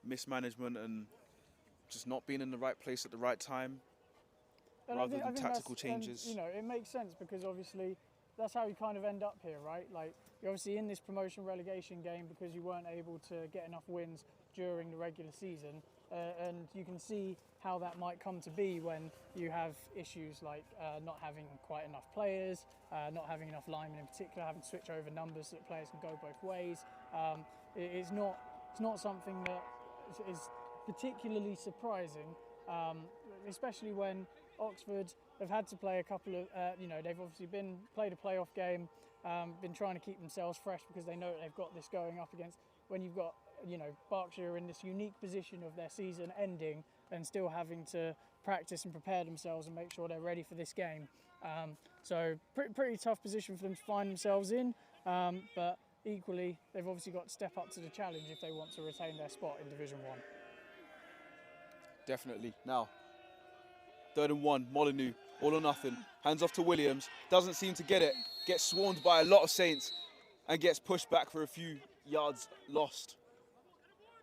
mismanagement and just not being in the right place at the right time, And rather I than think tactical that's- and, changes. you know, it makes sense because obviously that's how you kind of end up here, right? Like, you're obviously in this promotion relegation game because you weren't able to get enough wins during the regular season. and you can see how that might come to be when you have issues like not having quite enough players, not having enough linemen in particular, having to switch over numbers so that players can go both ways. It's not something that is particularly surprising, especially when Oxford have had to play a couple of, they've obviously played a playoff game, been trying to keep themselves fresh because they know that they've got this going up against, when you've got, Berkshire in this unique position of their season ending and still having to practice and prepare themselves and make sure they're ready for this game. So pretty tough position for them to find themselves in, but equally they've obviously got to step up to the challenge if they want to retain their spot in Division 1. Definitely. Now, 3rd and 1, Molyneux, all or nothing. Hands off to Williams, doesn't seem to get it, gets swarmed by a lot of Saints and gets pushed back for a few yards lost.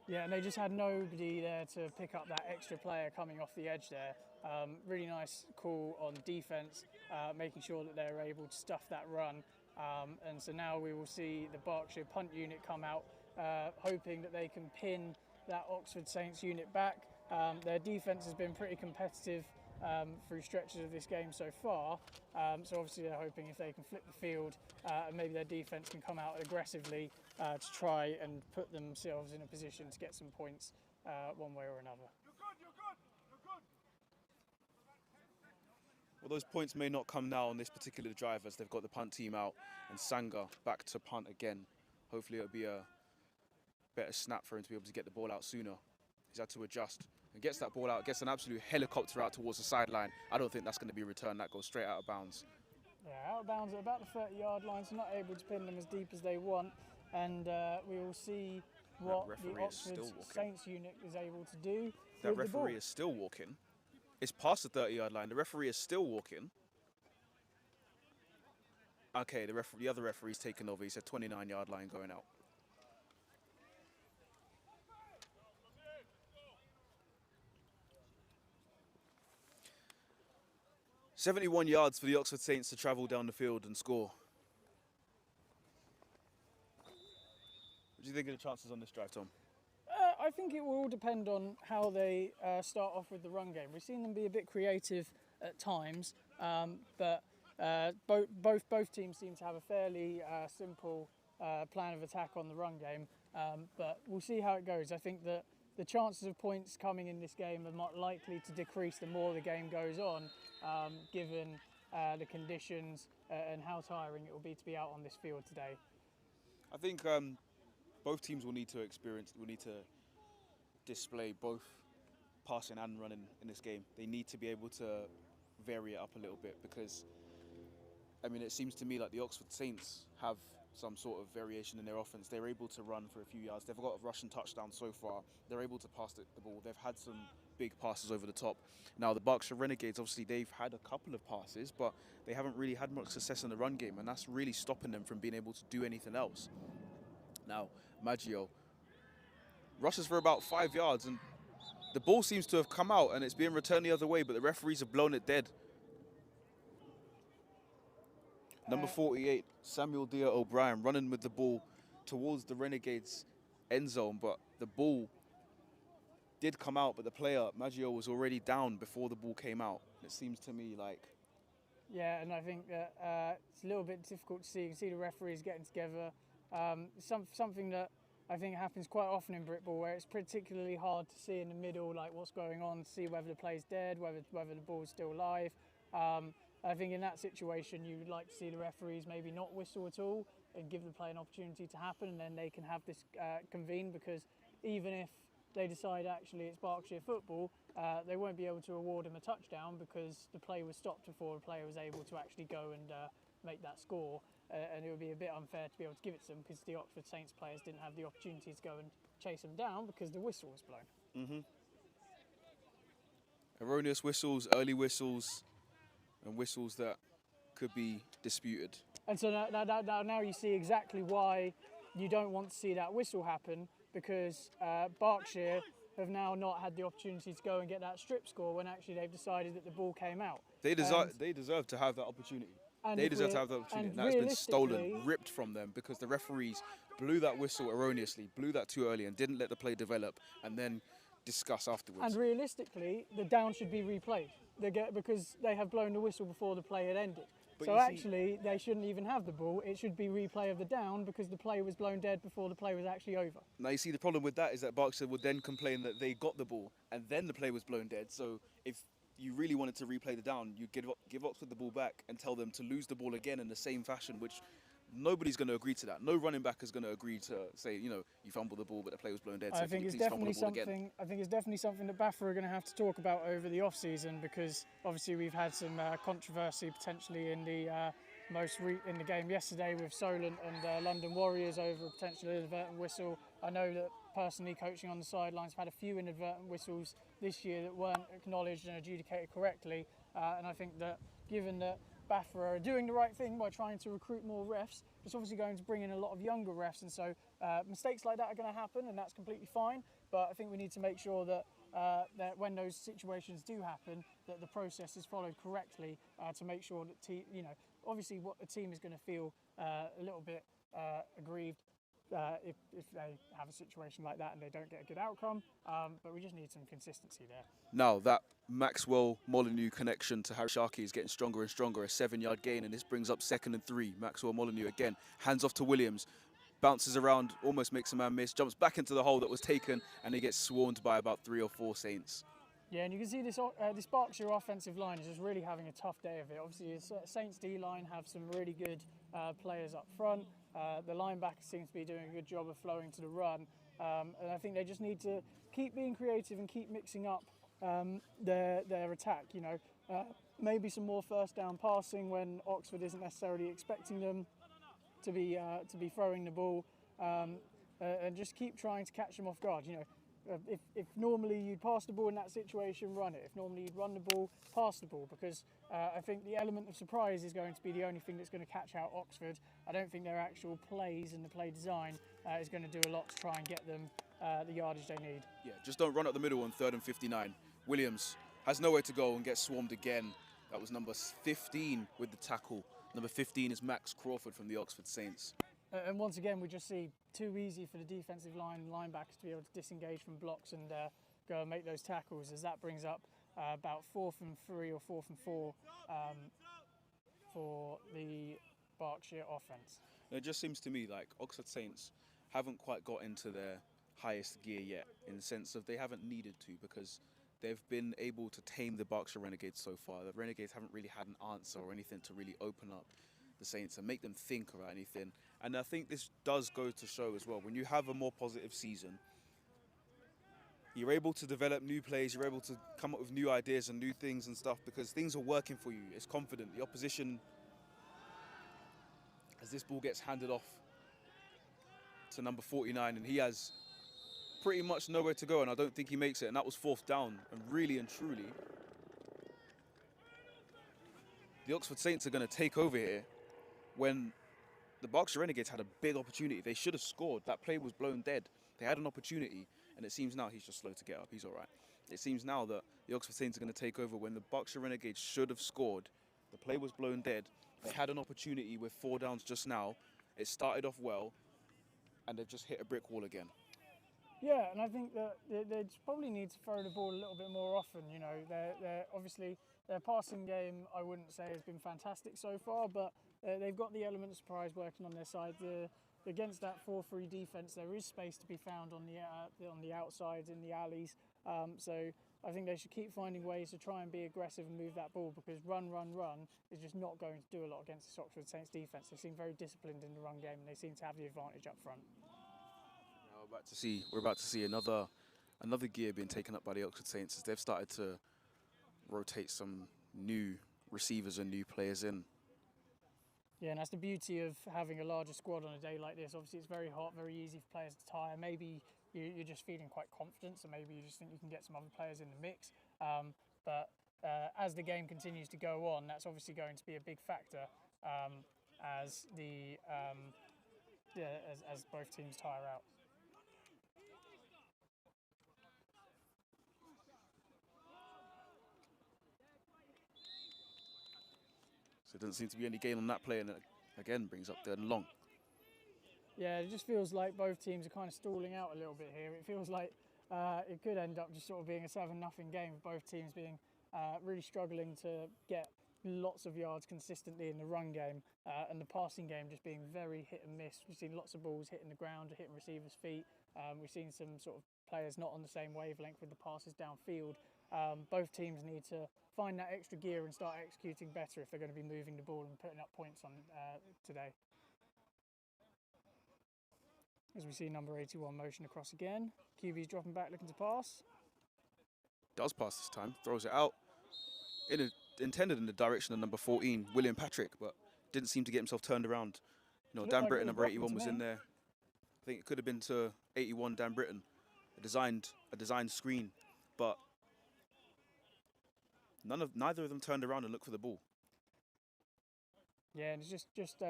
Yeah, and they just had nobody there to pick up that extra player coming off the edge there. Really nice call on defence, making sure that they're able to stuff that run. And so now we will see the Berkshire punt unit come out, hoping that they can pin that Oxford Saints unit back. Their defence has been pretty competitive through stretches of this game so far. So obviously they're hoping if they can flip the field and maybe their defence can come out aggressively to try and put themselves in a position to get some points one way or another. Well, those points may not come now on this particular drive as they've got the punt team out and Sanga back to punt again. Hopefully it'll be a better snap for him to be able to get the ball out sooner. He's had to adjust and gets that ball out, gets an absolute helicopter out towards the sideline. I don't think that's going to be returned. That goes straight out of bounds. Yeah, out of bounds at about the 30-yard line, so not able to pin them as deep as they want. And we will see what the Oxford Saints unit is able to do. That referee is still walking. It's past the 30-yard line. The referee is still walking. Okay, the other referee's taken over. He said 29-yard line going out. "71 yards for the Oxford Saints to travel down the field and score." What do you think of the chances on this drive, Tom? I think it will all depend on how they start off with the run game. We've seen them be a bit creative at times, but both teams seem to have a fairly simple plan of attack on the run game. But we'll see how it goes. I think that the chances of points coming in this game are not likely to decrease the more the game goes on, given the conditions and how tiring it will be to be out on this field today. I think both teams will need to display both passing and running in this game. They need to be able to vary it up a little bit because, I mean, it seems to me like the Oxford Saints have some sort of variation in their offense. They're able to run for a few yards. They've got a rushing touchdown so far. They're able to pass the ball. They've had some big passes over the top. Now, the Berkshire Renegades, obviously, they've had a couple of passes, but they haven't really had much success in the run game, and that's really stopping them from being able to do anything else. Now, Maggio rushes for about 5 yards, and the ball seems to have come out, and it's being returned the other way, but the referees have blown it dead. Number 48, Samuel Dia O'Brien, running with the ball towards the Renegades' end zone, but the ball did come out, but the player, Maggio, was already down before the ball came out. It seems to me like... Yeah, and I think that it's a little bit difficult to see. You can see the referees getting together. Something that I think happens quite often in Britball, where it's particularly hard to see in the middle, like what's going on, to see whether the play's dead, whether the ball's still live. I think in that situation, you would like to see the referees maybe not whistle at all and give the play an opportunity to happen, and then they can have this convene, because even if they decide actually it's Berkshire football, they won't be able to award him a touchdown because the play was stopped before the player was able to actually go and make that score. And it would be a bit unfair to be able to give it to them because the Oxford Saints players didn't have the opportunity to go and chase them down because the whistle was blown. Erroneous whistles, early whistles, and whistles that could be disputed. And so now you see exactly why you don't want to see that whistle happen, because Berkshire have now not had the opportunity to go and get that strip score when actually they've decided that the ball came out. They deserve to have that opportunity. They deserve to have that opportunity. And that's been stolen, ripped from them, because the referees blew that whistle erroneously, blew that too early and didn't let the play develop, and then discuss afterwards. And realistically, the down should be replayed. Because they have blown the whistle before the play had ended. But So you see- actually, they shouldn't even have the ball. It should be replay of the down because the play was blown dead before the play was actually over. Now you see the problem with that is that Berkshire would then complain that they got the ball and then the play was blown dead. So if you really wanted to replay the down, you give Oxford the ball back and tell them to lose the ball again in the same fashion, which nobody's going to agree to that. No running back is going to agree to say, you fumbled the ball, but the play was blown dead. So I think it's definitely something. I think it's definitely something that BAFA are going to have to talk about over the off-season, because obviously we've had some controversy potentially in the in the game yesterday with Solent and London Warriors over a potential inadvertent whistle. I know that personally, coaching on the sidelines, have had a few inadvertent whistles this year that weren't acknowledged and adjudicated correctly, and I think that given that BAFA are doing the right thing by trying to recruit more refs, it's obviously going to bring in a lot of younger refs, and so mistakes like that are going to happen, and that's completely fine. But I think we need to make sure that that when those situations do happen, that the process is followed correctly to make sure that obviously what the team is going to feel a little bit aggrieved if they have a situation like that and they don't get a good outcome. But we just need some consistency there. Now that Maxwell-Molyneux connection to Harry Sharkey is getting stronger and stronger, a 7-yard gain, and this brings up 2nd and 3. Maxwell-Molyneux again, hands off to Williams, bounces around, almost makes a man miss, jumps back into the hole that was taken, and he gets swarmed by about 3 or 4 Saints. Yeah, and you can see this Berkshire offensive line is just really having a tough day of it. Obviously, Saints D-line have some really good players up front. The linebacker seems to be doing a good job of flowing to the run. And I think they just need to keep being creative and keep mixing up their attack. Maybe some more first down passing when Oxford isn't necessarily expecting them to be throwing the ball, and just keep trying to catch them off guard. If normally you'd pass the ball in that situation, run it. If normally you'd run the ball, pass the ball, because I think the element of surprise is going to be the only thing that's going to catch out Oxford. I don't think their actual plays and the play design is going to do a lot to try and get them the yardage they need. Yeah, just don't run up the middle on 3rd and 59. Williams has nowhere to go and gets swarmed again. That was number 15 with the tackle. Number 15 is Max Crawford from the Oxford Saints. And once again, we just see too easy for the defensive line and linebackers to be able to disengage from blocks and go and make those tackles, as that brings up about 4th and 3 or 4th and 4 for the Berkshire offense. It just seems to me like Oxford Saints haven't quite got into their highest gear yet, in the sense of they haven't needed to, because they've been able to tame the Berkshire Renegades so far. The Renegades haven't really had an answer or anything to really open up the Saints and make them think about anything. And I think this does go to show as well, when you have a more positive season, you're able to develop new plays, you're able to come up with new ideas and new things and stuff, because things are working for you. It's confident. The opposition, as this ball gets handed off to number 49, and he has pretty much nowhere to go, and I don't think he makes it, and that was 4th down. And really and truly, the Oxford Saints are going to take over here when the Berkshire Renegades had a big opportunity. They should have scored. That play was blown dead. They had an opportunity, and it seems now he's just slow to get up. He's all right. It seems now that the Oxford Saints are going to take over when the Berkshire Renegades should have scored. The play was blown dead. They had an opportunity with 4 downs just now. It started off well, and they've just hit a brick wall again. Yeah, and I think that they probably need to throw the ball a little bit more often. They're obviously, their passing game, I wouldn't say has been fantastic so far, but they've got the element of surprise working on their side. Against that 4-3 defence, there is space to be found on the outsides, in the alleys. So I think they should keep finding ways to try and be aggressive and move that ball, because run is just not going to do a lot against this Oxford Saints defence. They seem very disciplined in the run game, and they seem to have the advantage up front. We're about to see another gear being taken up by the Oxford Saints, as they've started to rotate some new receivers and new players in. Yeah, and that's the beauty of having a larger squad on a day like this. Obviously, it's very hot, very easy for players to tire. Maybe you're just feeling quite confident, so maybe you just think you can get some other players in the mix. But as the game continues to go on, that's obviously going to be a big factor as both teams tire out. So there doesn't seem to be any gain on that play, and it again brings up 3rd and long. Yeah, it just feels like both teams are kind of stalling out a little bit here. It feels like it could end up just sort of being a 7-0 game, with both teams being really struggling to get lots of yards consistently in the run game, and the passing game just being very hit and miss. We've seen lots of balls hitting the ground, hitting receivers' feet. We've seen some sort of players not on the same wavelength with the passes downfield. Both teams need to find that extra gear and start executing better if they're going to be moving the ball and putting up points on today. As we see number 81 motion across again. QB's dropping back, looking to pass. Does pass this time, throws it out. Intended in the direction of number 14, William Patrick, but didn't seem to get himself turned around. You know, Dan like Britton, it was number 81, blocking was to in me. there. I think it could have been to 81, Dan Britton, a designed screen, but neither of them turned around and looked for the ball. Yeah, and it's just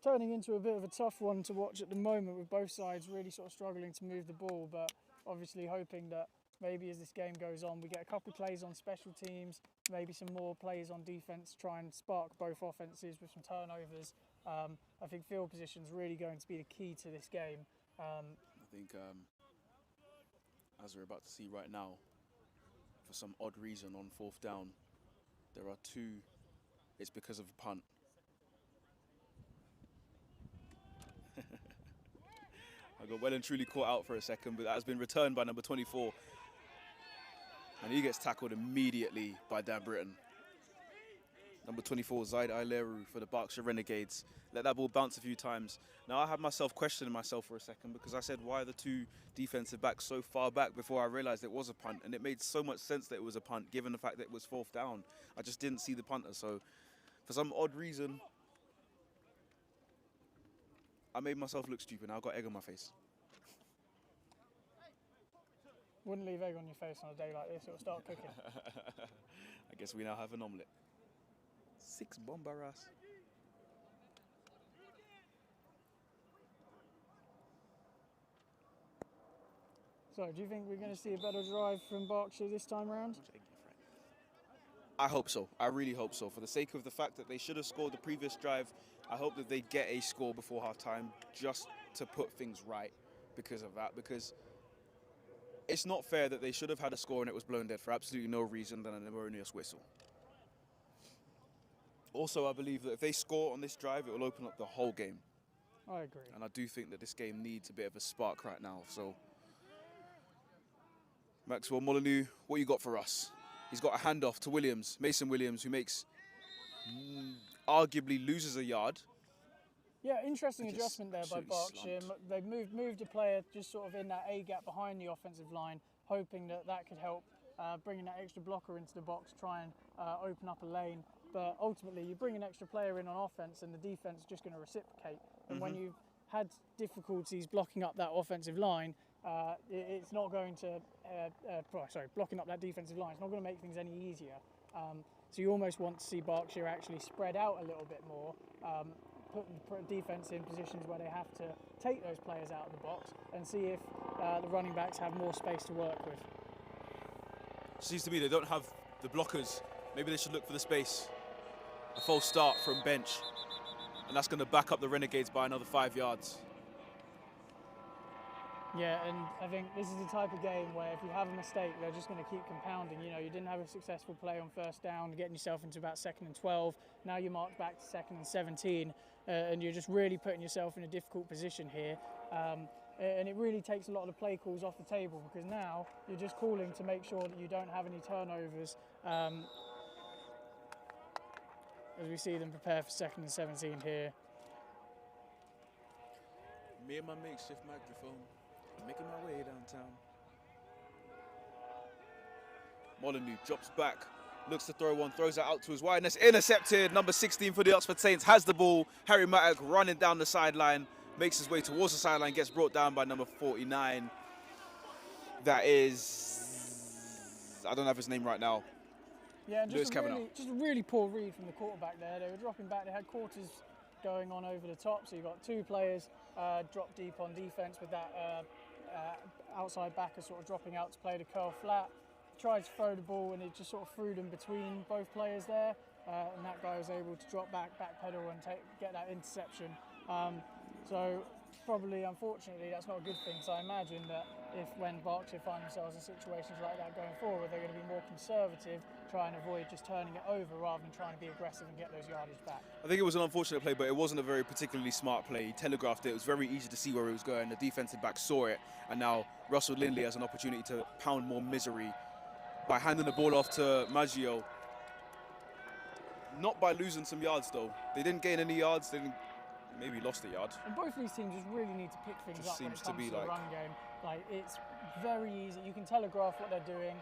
turning into a bit of a tough one to watch at the moment, with both sides really sort of struggling to move the ball, but obviously hoping that maybe as this game goes on, we get a couple plays on special teams, maybe some more plays on defence, try and spark both offences with some turnovers. I think field position is really going to be the key to this game. I think, as we're about to see right now, for some odd reason on 4th down, there are two. It's because of a punt. I got well and truly caught out for a second, but that has been returned by number 24. And he gets tackled immediately by Dan Britton. Number 24, Zaid Aileru for the Berkshire Renegades. Let that ball bounce a few times. Now I had myself questioning myself for a second, because I said, why are the two defensive backs so far back, before I realised it was a punt? And it made so much sense that it was a punt, given the fact that it was 4th down. I just didn't see the punter, so for some odd reason, I made myself look stupid. Now I've got egg on my face. Wouldn't leave egg on your face on a day like this, it'll start cooking. I guess we now have an omelette. 6 bombaras. So, do you think we're going to see a better drive from Berkshire this time around? I hope so. I really hope so. For the sake of the fact that they should have scored the previous drive, I hope that they get a score before half-time, just to put things right because of that. Because it's not fair that they should have had a score and it was blown dead for absolutely no reason than an erroneous whistle. Also, I believe that if they score on this drive, it will open up the whole game. I agree. And I do think that this game needs a bit of a spark right now. So, Maxwell Molyneux, what you got for us? He's got a handoff to Williams, Mason Williams, who makes arguably loses a yard. Yeah, interesting Just adjustment there by absolutely Berkshire. They've moved a player just sort of in that A gap behind the offensive line, hoping that that could help bringing that extra blocker into the box, try and open up a lane. But ultimately, you bring an extra player in on offense, and the defense is just going to reciprocate. And when you've had difficulties blocking up that offensive line, it's not going to, blocking up that defensive line, it's not going to make things any easier. So you almost want to see Berkshire actually spread out a little bit more, put defense in positions where they have to take those players out of the box, and see if the running backs have more space to work with. Seems to me they don't have the blockers. Maybe they should look for the space. A false start from bench. And that's going to back up the Renegades by another 5 yards. Yeah, and I think this is the type of game where if you have a mistake, they're just going to keep compounding. You know, you didn't have a successful play on 1st down, getting yourself into about 2nd and 12. Now you march back to 2nd and 17, and you're just really putting yourself in a difficult position here. And it really takes a lot of the play calls off the table, because now you're just calling to make sure that you don't have any turnovers as we see them prepare for 2nd and 17 here. Me and my makeshift microphone, making my way downtown. Molyneux drops back, looks to throw one, throws it out to his wide, and it's intercepted. Number 16 for the Oxford Saints has the ball. Harry Mattock running down the sideline, makes his way towards the sideline, gets brought down by number 49. That is, I don't have his name right now. Yeah, and Lewis Kavanagh. just a really poor read from the quarterback there. They were dropping back. They had quarters going on over the top, so you've got 2 players drop deep on defence with that outside backer sort of dropping out to play the curl flat. Tried to throw the ball, and it just sort of threw them between both players there, and that guy was able to drop back, backpedal, and get that interception. So probably, unfortunately, that's not a good thing. So I imagine that if when Berkshire find themselves in situations like that going forward, they're going to be more conservative, try and avoid just turning it over rather than trying to be aggressive and get those yardage back. I think it was an unfortunate play, but it wasn't a very particularly smart play. He telegraphed it. It was very easy to see where he was going. The defensive back saw it, and now Russell Lindley has an opportunity to pound more misery by handing the ball off to Maggio. Not by losing some yards, though. They didn't gain any yards. They didn't, maybe lost a yard. And both these teams just really need to pick things Just up when it seems to comes be to the like- run game. Like, it's very easy. You can telegraph what they're doing.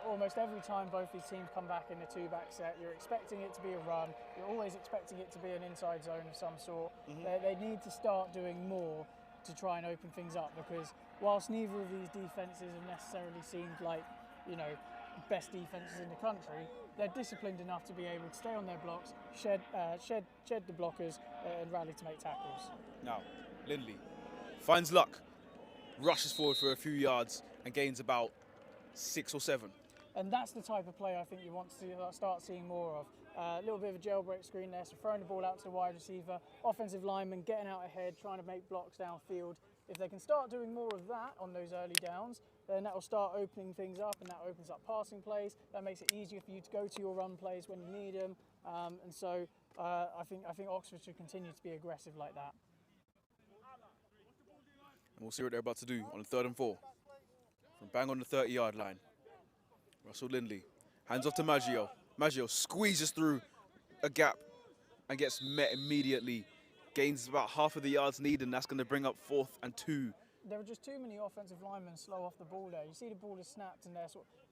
Almost every time both these teams come back in a two-back set, you're expecting it to be a run. You're always expecting it to be an inside zone of some sort. They need to start doing more to try and open things up, because whilst neither of these defences have necessarily seemed like, you know, best defences in the country, they're disciplined enough to be able to stay on their blocks, shed the blockers, and rally to make tackles. Now, Lindley finds luck, rushes forward for a few yards, and gains about 6 or 7. And that's the type of play I think you want to start seeing more of. A little bit of a jailbreak screen there, so throwing the ball out to the wide receiver, offensive lineman getting out ahead, trying to make blocks downfield. If they can start doing more of that on those early downs, then that will start opening things up, and that opens up passing plays. That makes it easier for you to go to your run plays when you need them. And so I think Oxford should continue to be aggressive like that. And we'll see what they're about to do on the 3rd and 4. From bang on the 30-yard line. Russell Lindley hands off to Maggio. Maggio squeezes through a gap and gets met immediately. Gains about half of the yards needed, and that's going to bring up 4th and 2. There are just too many offensive linemen slow off the ball there. You see the ball is snapped, and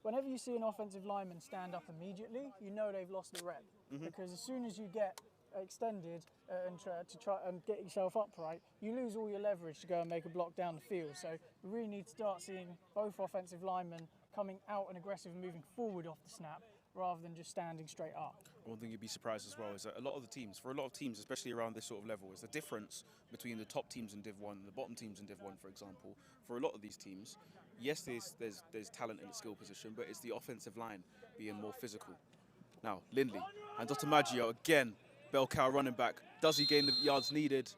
whenever you see an offensive lineman stand up immediately, you know they've lost the rep. Because as soon as you get extended and try and get yourself upright, you lose all your leverage to go and make a block down the field. So we really need to start seeing both offensive linemen coming out and aggressive and moving forward off the snap, rather than just standing straight up. One thing you'd be surprised as well is that a lot of the teams, especially around this sort of level, is the difference between the top teams in Div 1 and the bottom teams in Div 1, for example. For a lot of these teams, yes, there's talent in the skill position, but it's the offensive line being more physical. Now, Lindley, and Dr. Maggio again, bell cow running back. Does he gain the yards needed?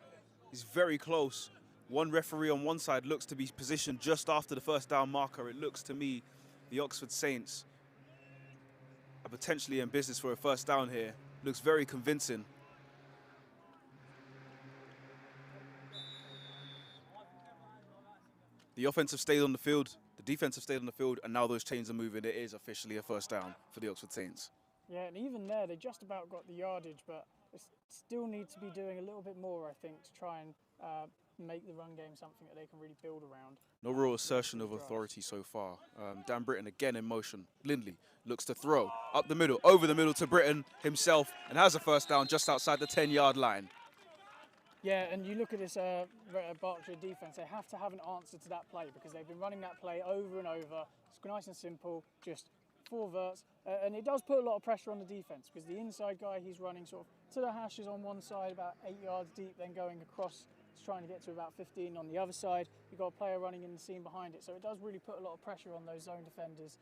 He's very close. One referee on one side looks to be positioned just after the first down marker. It looks to me the Oxford Saints are potentially in business for a first down here. Looks very convincing. The offensive stayed on the field, the defensive stayed on the field, and now those chains are moving. It is officially a first down for the Oxford Saints. Yeah, and even there, they just about got the yardage, but they still need to be doing a little bit more, I think, to try and make the run game something that they can really build around. No real assertion of authority so far. Dan Britton again in motion. Lindley looks to throw up the middle, over the middle to Britton himself, and has a first down just outside the 10-yard line. Yeah, and you look at this Berkshire defence, they have to have an answer to that play, because they've been running that play over and over. It's nice and simple, just 4 verts, and it does put a lot of pressure on the defence, because the inside guy, he's running sort of to the hashes on one side, about 8 yards deep, then going across, trying to get to about 15 on the other side. You've got a player running in the seam behind it, so it does really put a lot of pressure on those zone defenders,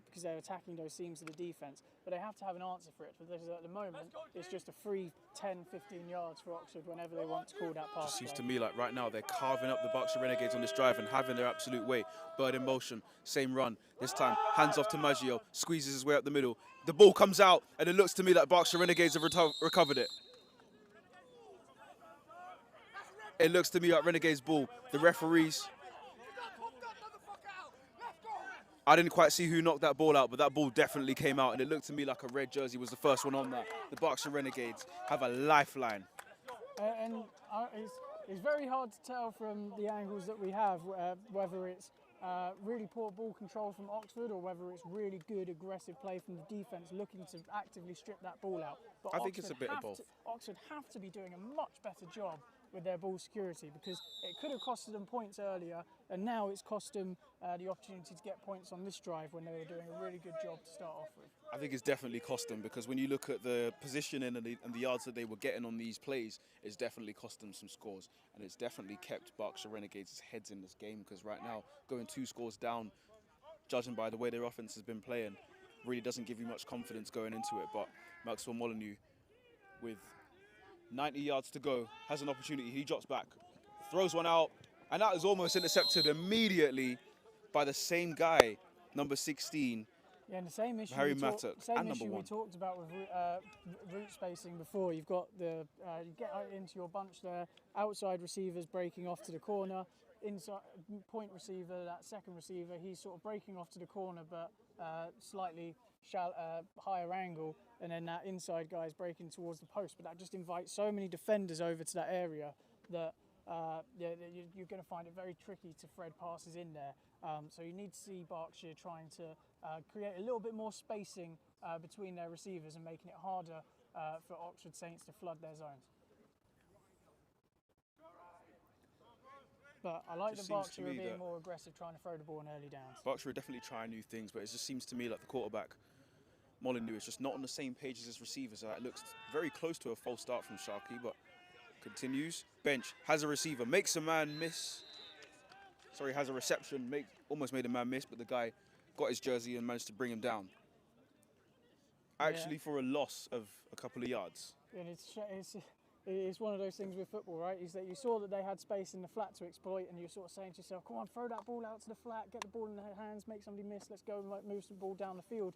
because they're attacking those seams of the defence. But they have to have an answer for it, because at the moment it's just a free 10, 15 yards for Oxford whenever they want to call that pass. It seems to me like right now they're carving up the Berkshire Renegades on this drive and having their absolute way. Bird in motion, same run. This time, hands off to Maggio, squeezes his way up the middle. The ball comes out, and it looks to me like Berkshire Renegades have recovered it. It looks to me like Renegades ball. The referees, I didn't quite see who knocked that ball out, but that ball definitely came out, and it looked to me like a red jersey was the first one on that. The Berkshire Renegades have a lifeline. It's very hard to tell from the angles that we have whether it's really poor ball control from Oxford or whether it's really good aggressive play from the defence looking to actively strip that ball out. But I think it's a bit of both. Oxford have to be doing a much better job with their ball security, because it could have costed them points earlier, and now it's cost them the opportunity to get points on this drive when they were doing a really good job to start off with. I think it's definitely cost them, because when you look at the positioning and the yards that they were getting on these plays, it's definitely cost them some scores, and it's definitely kept Berkshire Renegades' heads in this game, because right now, going 2 scores down, judging by the way their offense has been playing, really doesn't give you much confidence going into it. But Maxwell Molyneux, with 90 yards to go, has an opportunity. He drops back, throws one out, and that is almost intercepted immediately by the same guy, number 16. Yeah, and the same issue, Harry we, Mattock, same and issue number we 1. talked about with route spacing before. You've got the you get out into your bunch there, outside receivers breaking off to the corner, inside point receiver, that second receiver, he's sort of breaking off to the corner, but slightly higher angle, and then that inside guy is breaking towards the post. But that just invites so many defenders over to that area that you're going to find it very tricky to thread passes in there. So you need to see Berkshire trying to create a little bit more spacing between their receivers and making it harder for Oxford Saints to flood their zones. But I like that Berkshire are being more aggressive, trying to throw the ball in early downs. Berkshire are definitely trying new things, but it just seems to me like the quarterback, Molyneux, is just not on the same page as his receivers. It looks very close to a false start from Sharkey, but continues. Bench, has a receiver, makes a man miss. Sorry, has a reception, almost made a man miss, but the guy got his jersey and managed to bring him down. Actually, for a loss of a couple of yards. And it's one of those things with football, right? Is that you saw that they had space in the flat to exploit, and you're sort of saying to yourself, come on, throw that ball out to the flat, get the ball in their hands, make somebody miss, let's go and move some ball down the field.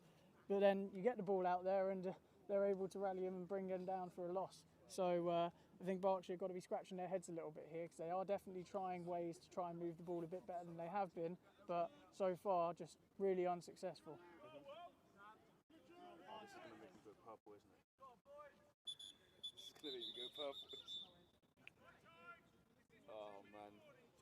But then you get the ball out there, and they're able to rally him and bring him down for a loss. So I think Berkshire have got to be scratching their heads a little bit here, because they are definitely trying ways to try and move the ball a bit better than they have been, but so far just really unsuccessful. Oh, man.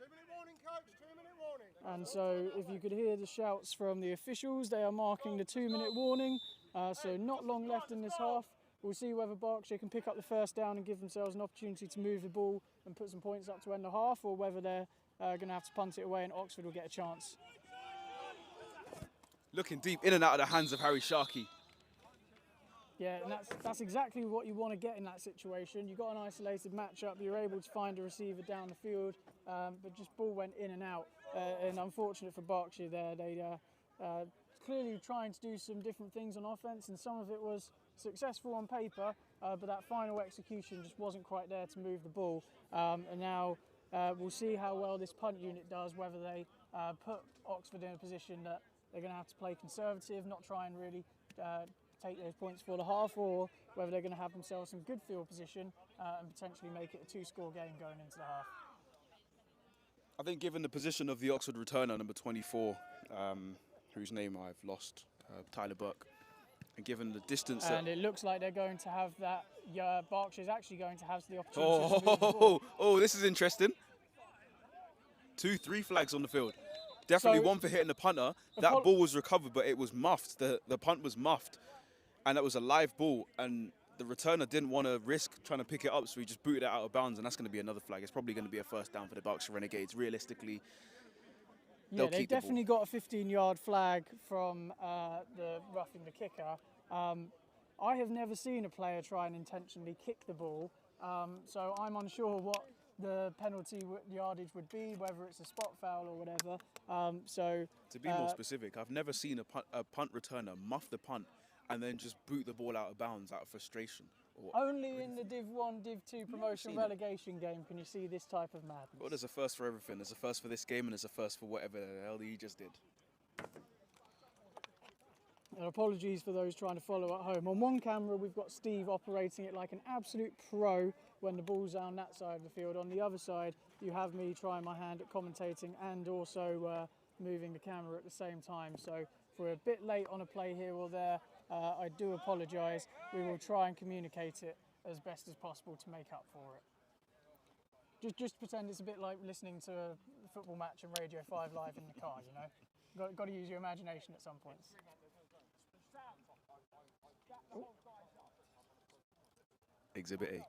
2-minute warning, coach. 2-minute warning. And so if you could hear the shouts from the officials, they are marking the 2-minute warning. So not long left in this half. We'll see whether Berkshire can pick up the first down and give themselves an opportunity to move the ball and put some points up to end the half, or whether they're going to have to punt it away and Oxford will get a chance. Looking deep in and out of the hands of Harry Sharkey. Yeah, and that's exactly what you want to get in that situation. You've got an isolated matchup, you're able to find a receiver down the field, but just ball went in and out. And unfortunate for Berkshire there, they clearly trying to do some different things on offense, and some of it was successful on paper, but that final execution just wasn't quite there to move the ball. And now we'll see how well this punt unit does, whether they put Oxford in a position that they're going to have to play conservative, not try and really take those points for the half, or whether they're going to have themselves some good field position and potentially make it a 2-score game going into the half. I think given the position of the Oxford returner, number 24, whose name I've lost, Tyler Burke, and given the distance... And it looks like they're going to have that... Berkshire's actually going to have the opportunity to move the ball. Oh, this is interesting. 2-3 flags on the field. Definitely one for hitting the punter. That ball was recovered, but it was muffed. The punt was muffed. And that was a live ball, and the returner didn't want to risk trying to pick it up, so he just booted it out of bounds, and that's going to be another flag. It's probably going to be a first down for the Berkshire Renegades. Realistically, yeah, they've definitely got a 15-yard flag from the roughing the kicker. I have never seen a player try and intentionally kick the ball, so I'm unsure what the penalty yardage would be, whether it's a spot foul or whatever. To be more specific, I've never seen a punt returner muff the punt and then just boot the ball out of bounds out of frustration. Only in the Div 1, Div 2 promotion relegation game can you see this type of madness. Well, there's a first for everything. There's a first for this game, and there's a first for whatever the hell he just did. And apologies for those trying to follow at home. On one camera, we've got Steve operating it like an absolute pro when the ball's on that side of the field. On the other side, you have me trying my hand at commentating and also moving the camera at the same time. So if we're a bit late on a play here or there, I do apologise. We will try and communicate it as best as possible to make up for it. Just pretend it's a bit like listening to a football match on Radio 5 live in the car, you know. Got to use your imagination at some points. Ooh. Exhibit A.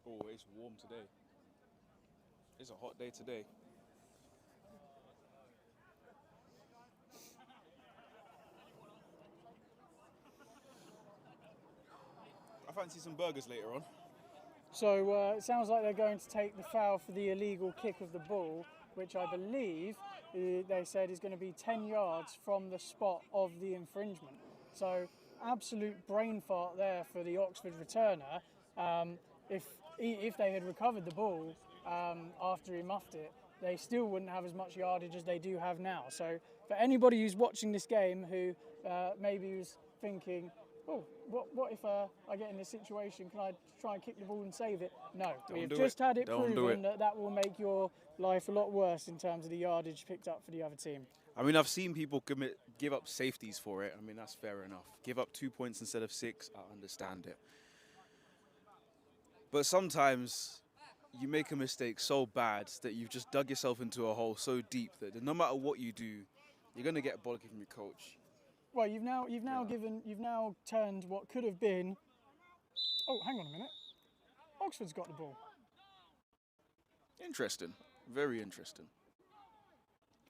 Oh, it's warm today. It's a hot day today. I fancy some burgers later on. So it sounds like they're going to take the foul for the illegal kick of the ball, which I believe they said is going to be 10 yards from the spot of the infringement. So absolute brain fart there for the Oxford returner. If they had recovered the ball after he muffed it, they still wouldn't have as much yardage as they do have now. So for anybody who's watching this game who maybe was thinking, oh, what if I get in this situation? Can I try and kick the ball and save it? No, we've just had it proven that will make your life a lot worse in terms of the yardage picked up for the other team. I mean, I've seen people give up safeties for it. I mean, that's fair enough. Give up 2 points instead of 6, I understand it. But sometimes you make a mistake so bad that you've just dug yourself into a hole so deep that no matter what you do, you're going to get bollocky from your coach. Well, you've now turned what could have been. Oh, hang on a minute. Oxford's got the ball. Interesting, very interesting.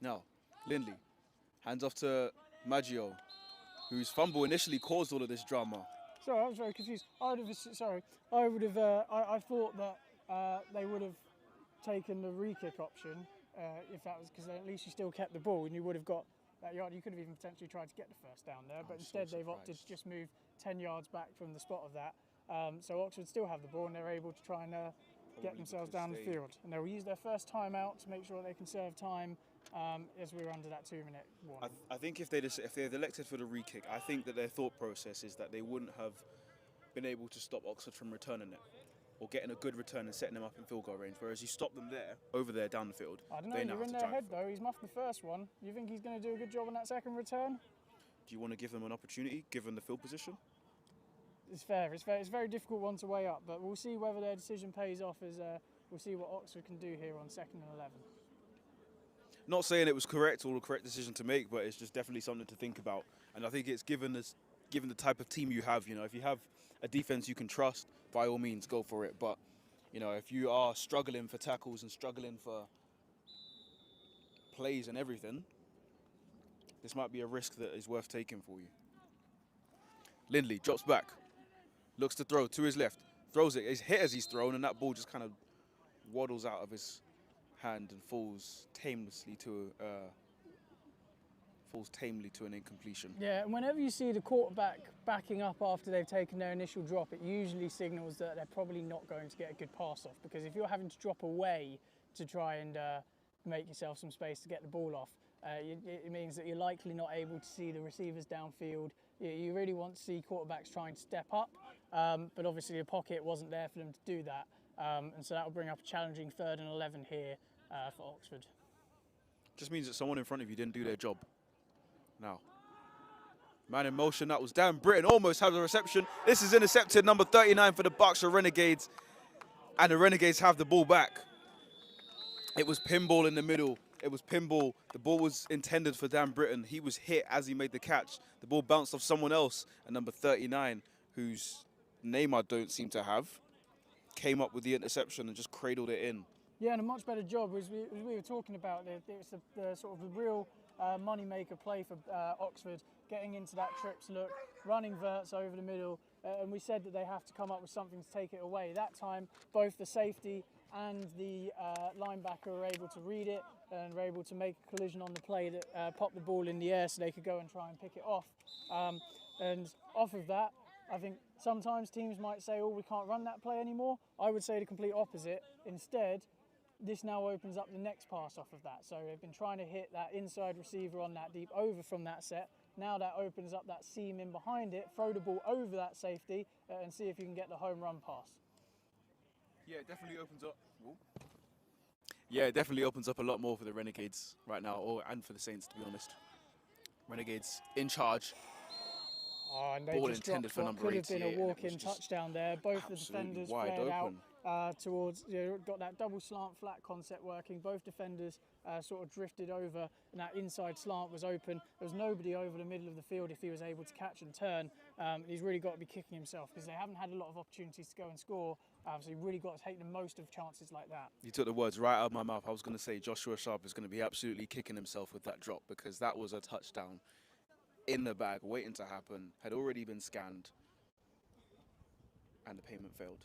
Now, Lindley hands off to Maggio, whose fumble initially caused all of this drama. Sorry, I was very confused. I thought that they would have taken the re-kick option if that was because at least you still kept the ball and you would have got that yard. You could have even potentially tried to get the first down there, but instead they've opted to just move 10 yards back from the spot of that. So Oxford still have the ball and they're able to try and get themselves down the field. And they'll use their first timeout to make sure they conserve time as we're under that 2-minute warning. I think if they'd elected for the re-kick, I think that their thought process is that they wouldn't have been able to stop Oxford from returning it or getting a good return and setting them up in field goal range. Whereas you stop them over there down the field. I don't know, you're in their head though. He's muffed the first one. You think he's going to do a good job on that second return? Do you want to give them an opportunity, given the field position? It's fair. It's a very difficult one to weigh up, but we'll see whether their decision pays off as we'll see what Oxford can do here on 2nd and 11. Not saying it was correct or the correct decision to make, but it's just definitely something to think about. And I think it's given the type of team you have, if you have a defense you can trust, by all means, go for it. But, if you are struggling for tackles and struggling for plays and everything, this might be a risk that is worth taking for you. Lindley drops back, looks to throw to his left, throws it. He's hit as he's thrown, and that ball just kind of waddles out of his hand and falls tamely to an incompletion. Yeah, and whenever you see the quarterback backing up after they've taken their initial drop, it usually signals that they're probably not going to get a good pass off, because if you're having to drop away to try and make yourself some space to get the ball off, it means that you're likely not able to see the receivers downfield. You really want to see quarterbacks trying to step up, but obviously the pocket wasn't there for them to do that, and so that will bring up a challenging 3rd and 11 here for Oxford. Just means that someone in front of you didn't do their job. Now, man in motion, that was Dan Britton, almost had a reception. This is intercepted, number 39 for the Berkshire Renegades, and the Renegades have the ball back. It was pinball in the middle. It was pinball. The ball was intended for Dan Britton. He was hit as he made the catch. The ball bounced off someone else, and number 39, whose name I don't seem to have, came up with the interception and just cradled it in. Yeah, and a much better job, as we were talking about. It's the sort of the real money-maker play for Oxford, getting into that trips look, running verts over the middle, and we said that they have to come up with something to take it away. That time, both the safety and the linebacker were able to read it and were able to make a collision on the play that popped the ball in the air so they could go and try and pick it off. And off of that, I think sometimes teams might say, oh, we can't run that play anymore. I would say the complete opposite. Instead, this now opens up the next pass off of that. So they've been trying to hit that inside receiver on that deep over from that set. Now that opens up that seam in behind it, throw the ball over that safety and see if you can get the home run pass. Yeah, it definitely opens up. Yeah, it definitely opens up a lot more for the Renegades right now, and for the Saints, to be honest. Renegades in charge. Oh, and they Ball just intended dropped for what number could have been 88, a walk-in touchdown there. Both the defenders wide flared open. out towards, got that double slant flat concept working. Both defenders sort of drifted over, and that inside slant was open. There was nobody over the middle of the field if he was able to catch and turn. He's really got to be kicking himself because they haven't had a lot of opportunities to go and score. So you've really got to take the most of chances like that. You took the words right out of my mouth. I was going to say Joshua Sharp is going to be absolutely kicking himself with that drop, because that was a touchdown in the bag, waiting to happen, had already been scanned, and the payment failed.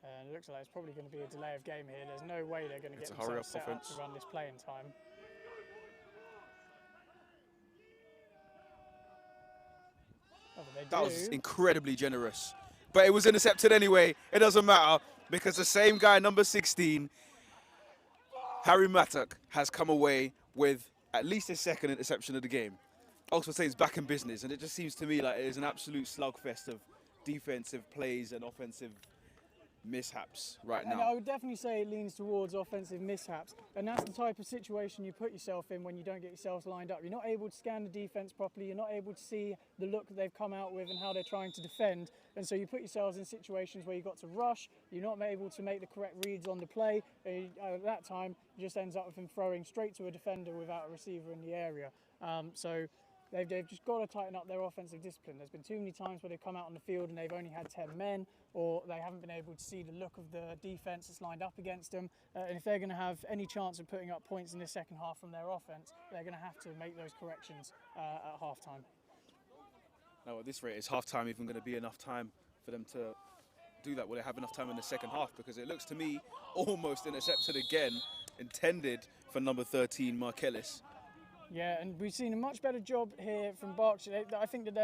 And it looks like it's probably going to be a delay of game here. There's no way they're going to get It's a hurry-up themselves set up offense. to run this play in time. Oh, but they That do. was incredibly generous. But it was intercepted anyway. It doesn't matter, because the same guy, number 16, Harry Mattock, has come away with at least his second interception of the game. Oxford Saints back in business, and it just seems to me like it is an absolute slugfest of defensive plays and offensive mishaps right And now. I would definitely say it leans towards offensive mishaps. And that's the type of situation you put yourself in when you don't get yourselves lined up. You're not able to scan the defence properly. You're not able to see the look that they've come out with and how they're trying to defend. And so you put yourselves in situations where you've got to rush. You're not able to make the correct reads on the play. At that time, it just ends up with him throwing straight to a defender without a receiver in the area. So they've just got to tighten up their offensive discipline. There's been too many times where they've come out on the field and they've only had 10 men, or they haven't been able to see the look of the defence that's lined up against them. And if they're going to have any chance of putting up points in the second half from their offence, they're going to have to make those corrections at half-time. Now, at this rate, is half-time even going to be enough time for them to do that? Will they have enough time in the second half? Because it looks to me almost intercepted again, intended for number 13, Mark Ellis. Yeah, and we've seen a much better job here from Berkshire. I think that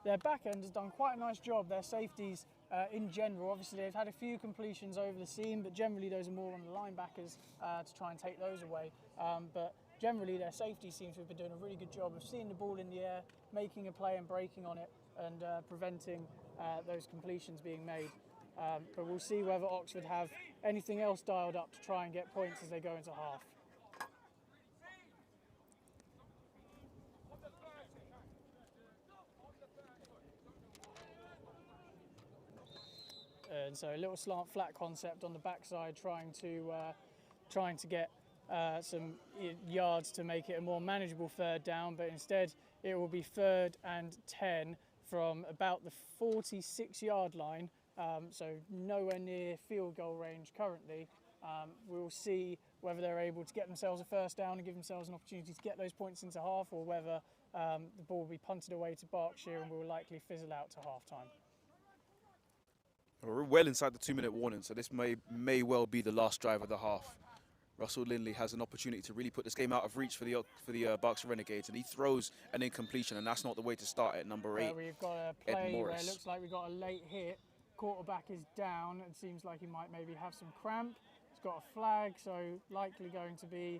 their back end has done quite a nice job. Their safeties in general, obviously they've had a few completions over the seam, but generally those are more on the linebackers to try and take those away. But generally their safeties seem to have been doing a really good job of seeing the ball in the air, making a play and breaking on it, and preventing those completions being made. But we'll see whether Oxford have anything else dialed up to try and get points as they go into half. And so a little slant flat concept on the backside, trying to get some yards to make it a more manageable third down, but instead it will be 3rd and 10 from about the 46-yard line, so nowhere near field goal range currently. We'll see whether they're able to get themselves a first down and give themselves an opportunity to get those points into half, or whether the ball will be punted away to Berkshire and will likely fizzle out to half-time. We're well inside the 2-minute warning, so this may well be the last drive of the half. Russell Lindley has an opportunity to really put this game out of reach for the Berkshire Renegades, and he throws an incompletion, and that's not the way to start it. Number 8, We've got a play where it looks like we've got a late hit. Quarterback is down. It seems like he might maybe have some cramp. He's got a flag, so likely going to be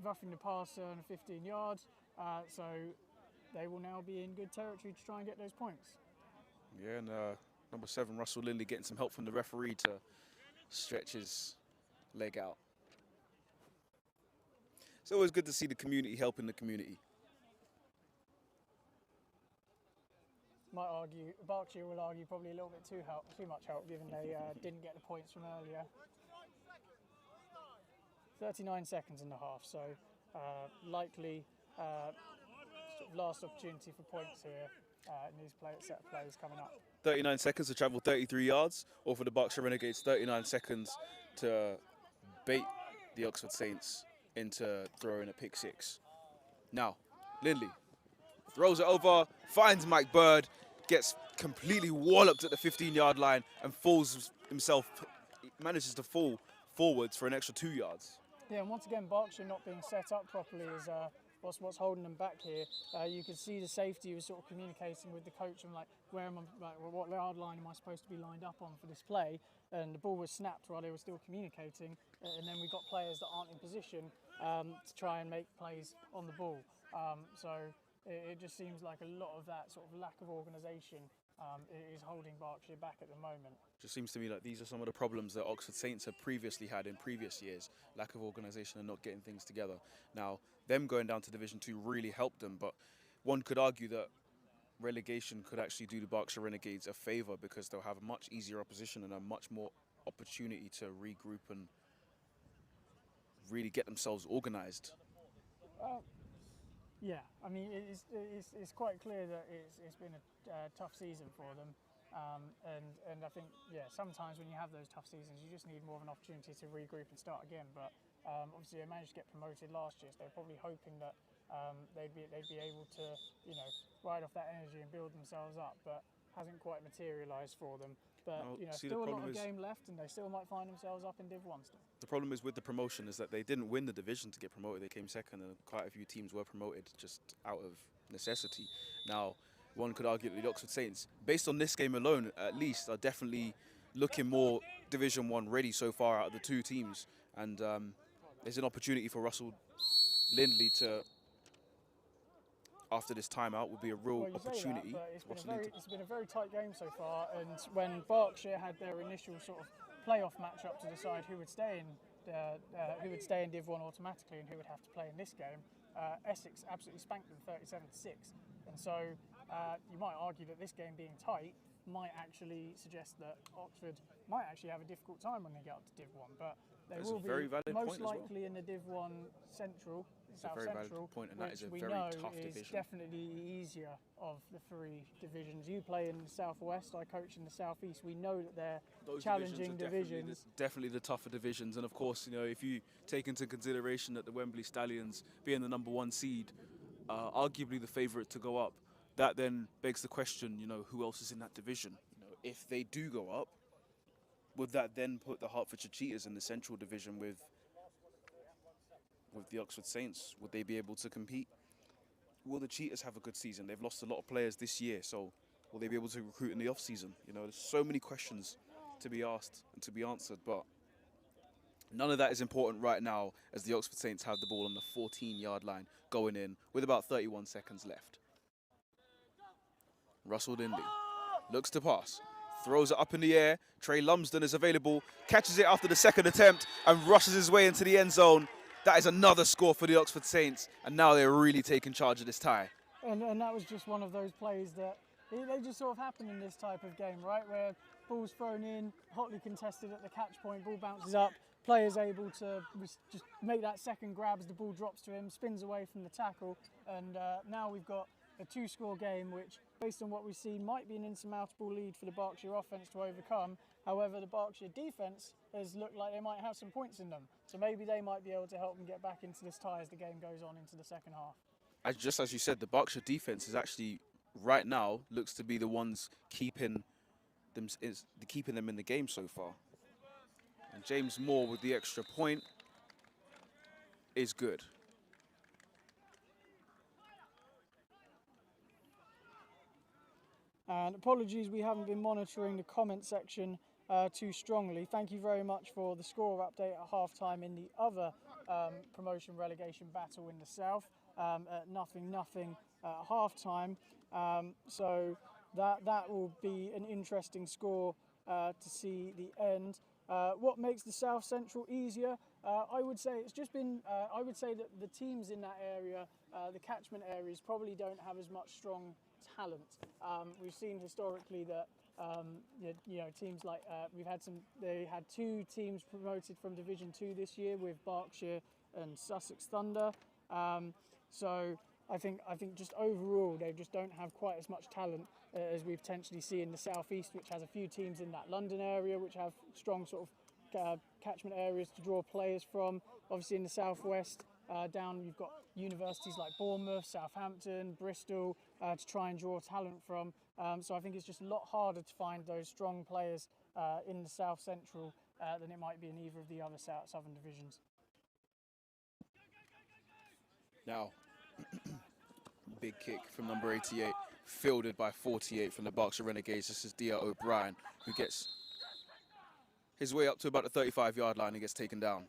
roughing the passer on 15 yards. So they will now be in good territory to try and get those points. Yeah, and number 7, Russell Lindley, getting some help from the referee to stretch his leg out. It's always good to see the community helping the community. Might argue, Berkshire will argue probably a little bit too much help, given they didn't get the points from earlier. 39 seconds in the half, so likely sort of last opportunity for points here in these set of plays coming up. 39 seconds to travel 33 yards, or for the Berkshire Renegades, 39 seconds to bait the Oxford Saints into throwing a pick 6. Now, Lindley throws it over, finds Mike Bird, gets completely walloped at the 15-yard line and falls himself, manages to fall forwards for an extra 2 yards. Yeah, and once again, Berkshire not being set up properly is what's holding them back here. You could see the safety was sort of communicating with the coach and like, where am I, like, what yard line am I supposed to be lined up on for this play? And the ball was snapped while they were still communicating. And then we've got players that aren't in position to try and make plays on the ball. So it just seems like a lot of that sort of lack of organisation is holding Berkshire back at the moment. Just seems to me like these are some of the problems that Oxford Saints have previously had in previous years. Lack of organisation and not getting things together. Now, them going down to Division 2 really helped them, but one could argue that relegation could actually do the Berkshire Renegades a favour, because they'll have a much easier opposition and a much more opportunity to regroup and really get themselves organised. Yeah, I mean, it's quite clear that it's been a tough season for them. And I think, yeah, sometimes when you have those tough seasons, you just need more of an opportunity to regroup and start again. But obviously, they managed to get promoted last year, so they're probably hoping that they'd be able to, ride off that energy and build themselves up. But hasn't quite materialised for them. But still a lot of game left, and they still might find themselves up in Div 1 still. The problem is with the promotion is that they didn't win the division to get promoted. They came second, and quite a few teams were promoted just out of necessity. Now, one could argue that the Oxford Saints, based on this game alone, at least, are definitely looking more Division 1 ready so far out of the two teams. And there's an opportunity for Russell Lindley to, after this timeout, would be a real opportunity. It's been a very tight game so far, and when Berkshire had their initial sort of playoff matchup to decide who would stay in Div 1 automatically and who would have to play in this game, Essex absolutely spanked them 37-6, and so you might argue that this game being tight might actually suggest that Oxford might actually have a difficult time when they get up to Div 1, but they will be most likely in the Div 1 Central, South Central, which we know is definitely the easier of the three divisions. You play in the Southwest, I coach in the Southeast. We know that they're challenging divisions. Definitely the tougher divisions, and of course, if you take into consideration that the Wembley Stallions, being the #1 seed, arguably the favourite to go up, that then begs the question, who else is in that division? If they do go up, would that then put the Hertfordshire Cheetahs in the Central Division with the Oxford Saints? Would they be able to compete? Will the Cheetahs have a good season? They've lost a lot of players this year, so will they be able to recruit in the off-season? There's so many questions to be asked and to be answered, but none of that is important right now as the Oxford Saints have the ball on the 14-yard line going in with about 31 seconds left. Russell Lindley looks to pass, throws it up in the air. Trey Lumsden is available, catches it after the second attempt and rushes his way into the end zone. That is another score for the Oxford Saints, and now they're really taking charge of this tie. And that was just one of those plays that they just sort of happen in this type of game, right? Where ball's thrown in, hotly contested at the catch point, ball bounces up, player's able to just make that second grab as the ball drops to him, spins away from the tackle, and now we've got a 2-score game, which, based on what we've seen, might be an insurmountable lead for the Berkshire offence to overcome. However, the Berkshire defence has looked like they might have some points in them, so maybe they might be able to help them get back into this tie as the game goes on into the second half. Just as you said, the Berkshire defence is actually, right now, looks to be the ones keeping them in the game so far. And James Moore with the extra point is good. And apologies, we haven't been monitoring the comment section too strongly. Thank you very much for the score update at half-time in the other promotion relegation battle in the South at 0-0 at half-time. So that will be an interesting score to see the end. What makes the South Central easier? I would say it's just been. I would say that the teams in that area, the catchment areas, probably don't have as much strong talent. We've seen historically that teams like they had 2 teams promoted from Division 2 this year with Berkshire and Sussex Thunder. So I think just overall they just don't have quite as much talent as we potentially see in the Southeast, which has a few teams in that London area which have strong sort of catchment areas to draw players from. Obviously in the Southwest, down you've got universities like Bournemouth, Southampton, Bristol to try and draw talent from. So I think it's just a lot harder to find those strong players in the South Central than it might be in either of the other southern divisions. Now, big kick from number 88, fielded by 48 from the Berkshire Renegades. This is Dia O'Brien, who gets his way up to about the 35-yard line and gets taken down.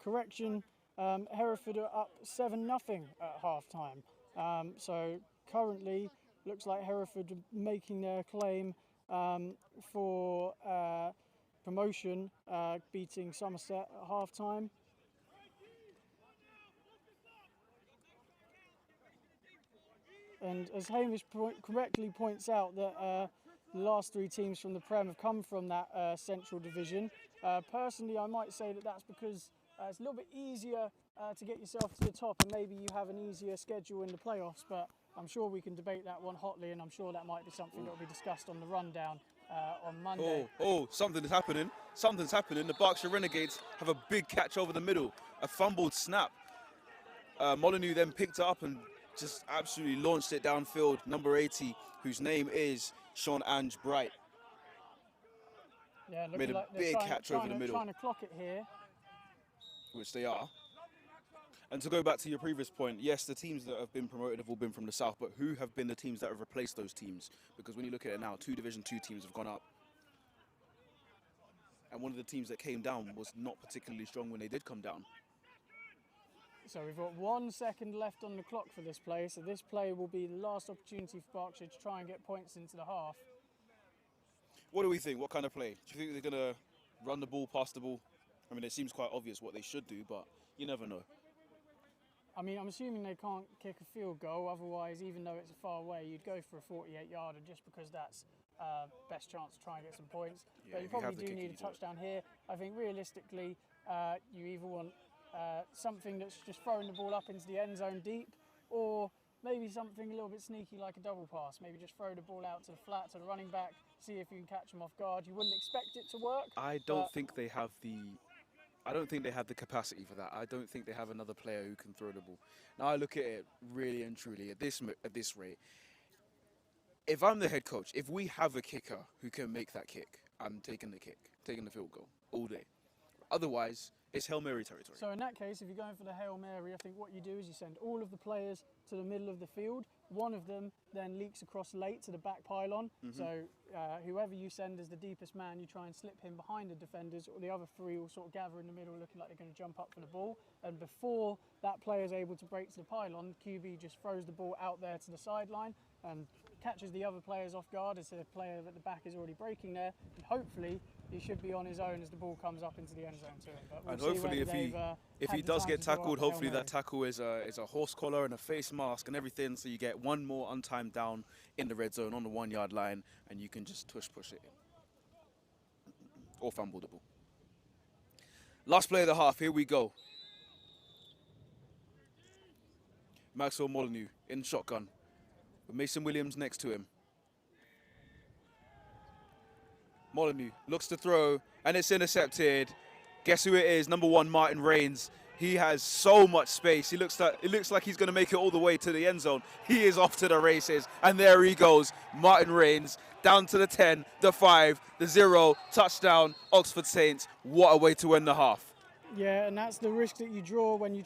Correction, Hereford are up 7-0 at half-time. So currently, looks like Hereford making their claim for promotion, beating Somerset at half-time. And as Hamish correctly points out, that the last 3 teams from the Prem have come from that Central Division. Personally, I might say that that's because it's a little bit easier to get yourself to the top, and maybe you have an easier schedule in the playoffs, but I'm sure we can debate that one hotly, and I'm sure that might be something that will be discussed on the rundown on Monday. Something's happening. Something's happening. The Berkshire Renegades have a big catch over the middle. A fumbled snap. Molyneux then picked it up and just absolutely launched it downfield. Number 80, whose name is Sean Ange Bright. Yeah, made a like big catch over the middle. Trying to clock it here. Which they are. And to go back to your previous point, yes, the teams that have been promoted have all been from the south, but who have been the teams that have replaced those teams? Because when you look at it now, 2 Division 2 teams have gone up. And one of the teams that came down was not particularly strong when they did come down. So we've got 1 second left on the clock for this play, so this play will be the last opportunity for Berkshire to try and get points into the half. What do we think? What kind of play? Do you think they're going to run the ball, pass the ball? I mean, it seems quite obvious what they should do, but you never know. I mean, I'm assuming they can't kick a field goal, otherwise, even though it's a far away, you'd go for a 48-yarder just because that's best chance to try and get some points. Yeah, but you probably do need a touchdown here. I think realistically, you either want something that's just throwing the ball up into the end zone deep, or maybe something a little bit sneaky like a double pass. Maybe just throw the ball out to the flat, to the running back, see if you can catch them off guard. You wouldn't expect it to work. I don't think they have the capacity for that. I don't think they have another player who can throw the ball. Now I look at it really and truly at this rate. If I'm the head coach, if we have a kicker who can make that kick, I'm taking the field goal all day. Otherwise, it's Hail Mary territory. So in that case, if you're going for the Hail Mary, I think what you do is you send all of the players to the middle of the field. One of them then leaks across late to the back pylon. So whoever you send as the deepest man, you try and slip him behind the defenders, or the other 3 will sort of gather in the middle looking like they're going to jump up for the ball. And before that player is able to break to the pylon, QB just throws the ball out there to the sideline and catches the other players off guard as the player at the back is already breaking there. And hopefully he should be on his own as the ball comes up into the end zone to him. But we'll and hopefully if he does get tackled, hopefully that tackle is a horse collar and a face mask and everything, so you get one more untimed down in the red zone on the 1-yard line, and you can just push it in. Or fumble the ball. Last play of the half, here we go. Maxwell Molyneux in shotgun with Mason Williams next to him. Molyneux looks to throw, and it's intercepted. Guess who it is? Number 1, Martin Rains. He has so much space. It looks like he's going to make it all the way to the end zone. He is off to the races, and there he goes. Martin Rains down to the 10, the 5, the 0, touchdown, Oxford Saints. What a way to end the half. Yeah, and that's the risk that you draw when you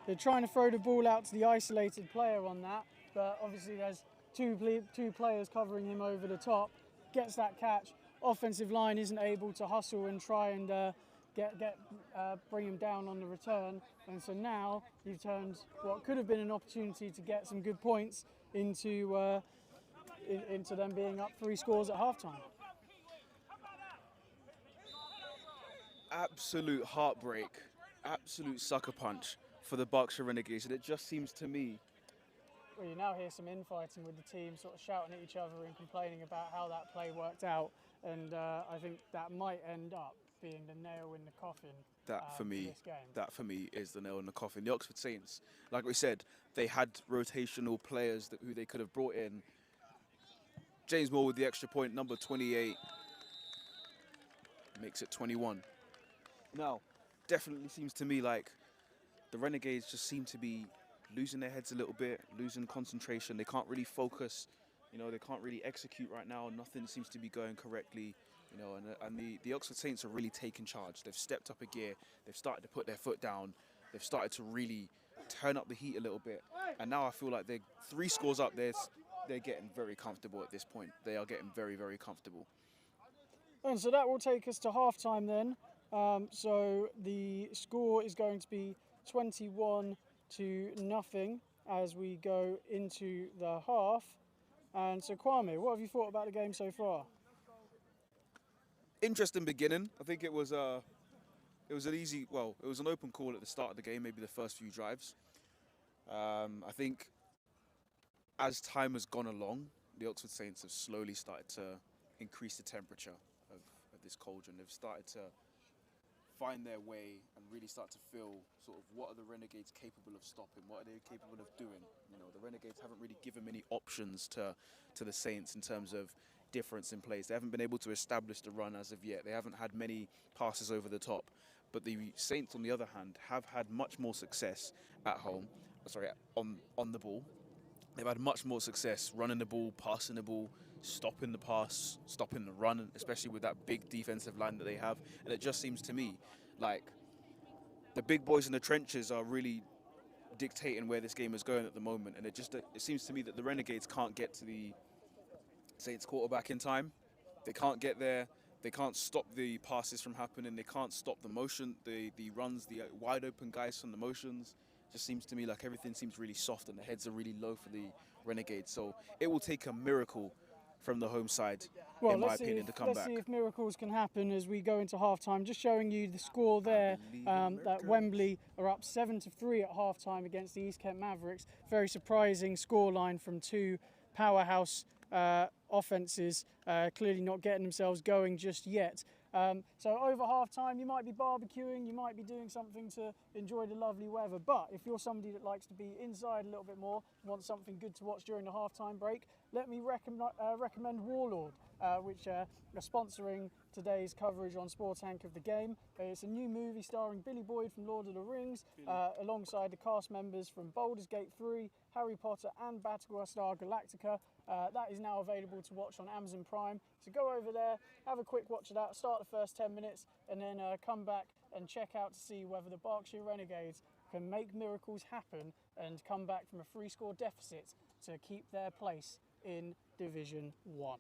they're trying to throw the ball out to the isolated player on that, but obviously there's two players covering him over the top. Gets that catch. Offensive line isn't able to hustle and try and bring him down on the return, and so now you've turned what could have been an opportunity to get some good points into them being up 3 scores at halftime. Absolute heartbreak, absolute sucker punch for the Berkshire Renegades, and it just seems to me. Well, you now hear some infighting with the team, sort of shouting at each other and complaining about how that play worked out, and I think that might end up being the nail in the coffin. That for this game. That for me is the nail in the coffin. The Oxford Saints, like we said, they had rotational players who they could have brought in. James Moore with the extra point, number 28, makes it 21. Now, definitely seems to me like the Renegades just seem to be losing their heads a little bit, losing concentration. They can't really focus, they can't really execute right now. Nothing seems to be going correctly, and the Oxford Saints are really taking charge. They've stepped up a gear. They've started to put their foot down. They've started to really turn up the heat a little bit. And now I feel like they're 3 scores up. They're getting very comfortable at this point. They are getting very, very comfortable. And so that will take us to halftime then. So the score is going to be 21-0 as we go into the half. And so Kwame, what have you thought about the game so far? Interesting beginning. I think it was an open call at the start of the game, maybe the first few drives. I think as time has gone along, the Oxford Saints have slowly started to increase the temperature of this cauldron. They've started to find their way and really start to feel sort of what are the Renegades capable of stopping, what are they capable of doing. You know, the Renegades haven't really given many options to the Saints in terms of difference in plays. They haven't been able to establish the run as of yet. They haven't had many passes over the top. But the Saints, on the other hand, have had much more success at home, on the ball. They've had much more success running the ball, passing the ball, stopping the pass, stopping the run, especially with that big defensive line that they have. And it just seems to me like the big boys in the trenches are really dictating where this game is going at the moment. And it seems to me that the Renegades can't get to the Saints quarterback in time. They can't get there. They can't stop the passes from happening. They can't stop the motion, the runs, the wide open guys from the motions. Just seems to me like everything seems really soft and the heads are really low for the Renegades. So it will take a miracle from the home side, Well, in my opinion, to come let's back. see if miracles can happen as we go into half-time. Just showing you the score there, that Wembley are up 7-3 at half-time against the East Kent Mavericks. Very surprising scoreline from two powerhouse offences, clearly not getting themselves going just yet. So over half-time, you might be barbecuing, you might be doing something to enjoy the lovely weather. But if you're somebody that likes to be inside a little bit more, wants something good to watch during the half-time break, let me recommend Warlord, which are sponsoring today's coverage on Sports Hank of the game. It's a new movie starring Billy Boyd from Lord of the Rings, alongside the cast members from Baldur's Gate 3, Harry Potter and Battlestar Galactica. That is now available to watch on Amazon Prime. So go over there, have a quick watch of that, start the first 10 minutes, and then come back and check out to see whether the Berkshire Renegades can make miracles happen and come back from a 3-score deficit to keep their place in Division 1.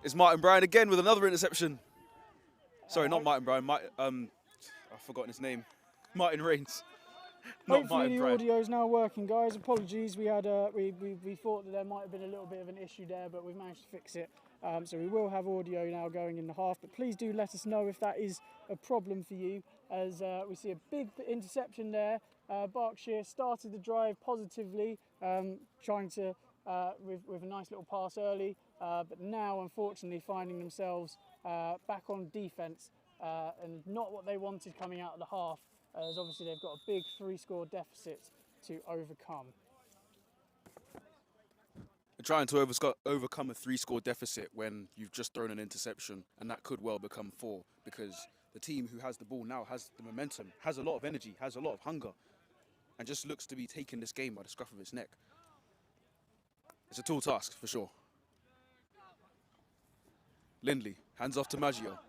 It's Martin Bryan again with another interception. Sorry, not Martin Bryan. I've forgotten his name. Martin Rains. Not Hopefully Martin the Bryan. audio is now working, guys. Apologies, we had we thought that there might have been a little bit of an issue there, but we've managed to fix it. So we will have audio now going in the half, but please do let us know if that is a problem for you, as we see a big interception there. Berkshire started the drive positively, trying to with a nice little pass early, but now unfortunately finding themselves back on defence and not what they wanted coming out of the half, as obviously they've got a big 3-score deficit to overcome. Trying to overcome a 3-score deficit when you've just thrown an interception, and that could well become 4, because the team who has the ball now has the momentum, has a lot of energy, has a lot of hunger, and just looks to be taking this game by the scruff of its neck. It's a tall task, for sure. Lindley, hands off to Maggio.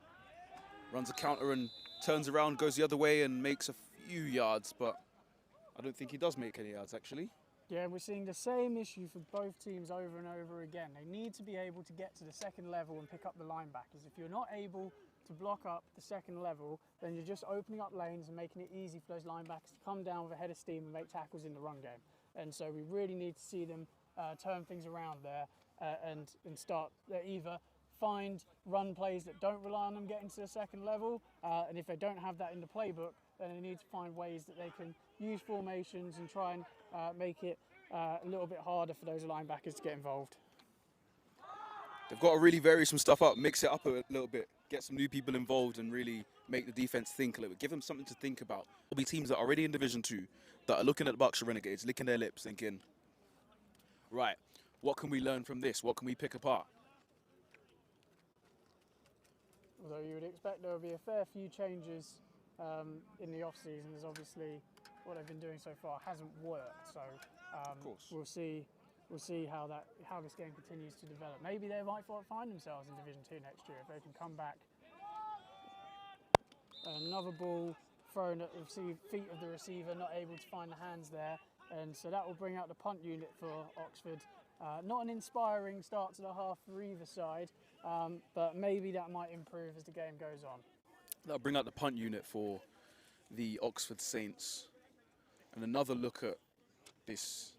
Runs a counter and turns around, goes the other way and makes a few yards, but I don't think he does make any yards, actually. Yeah, we're seeing the same issue for both teams over and over again. They need to be able to get to the second level and pick up the linebackers. If you're not able to block up the second level, then you're just opening up lanes and making it easy for those linebackers to come down with a head of steam and make tackles in the run game. And so we really need to see them turn things around there and start either find run plays that don't rely on them getting to the second level, and if they don't have that in the playbook, then they need to find ways that they can use formations and try and make it a little bit harder for those linebackers to get involved. They've got to really vary some stuff up, mix it up a little bit, get some new people involved and really make the defense think a little bit. Give them something to think about. There'll be teams that are already in Division 2 that are looking at the Berkshire Renegades, licking their lips, thinking, right, what can we learn from this? What can we pick apart? Although you would expect there will be a fair few changes in the off-season, as obviously what they've been doing so far hasn't worked. So we'll see how this game continues to develop. Maybe they might find themselves in Division 2 next year if they can come back. Another ball thrown at the feet of the receiver, not able to find the hands there, and so that will bring out the punt unit for Oxford. Not an inspiring start to the half for either side, but maybe that might improve as the game goes on. That'll bring out the punt unit for the Oxford Saints. And another look at this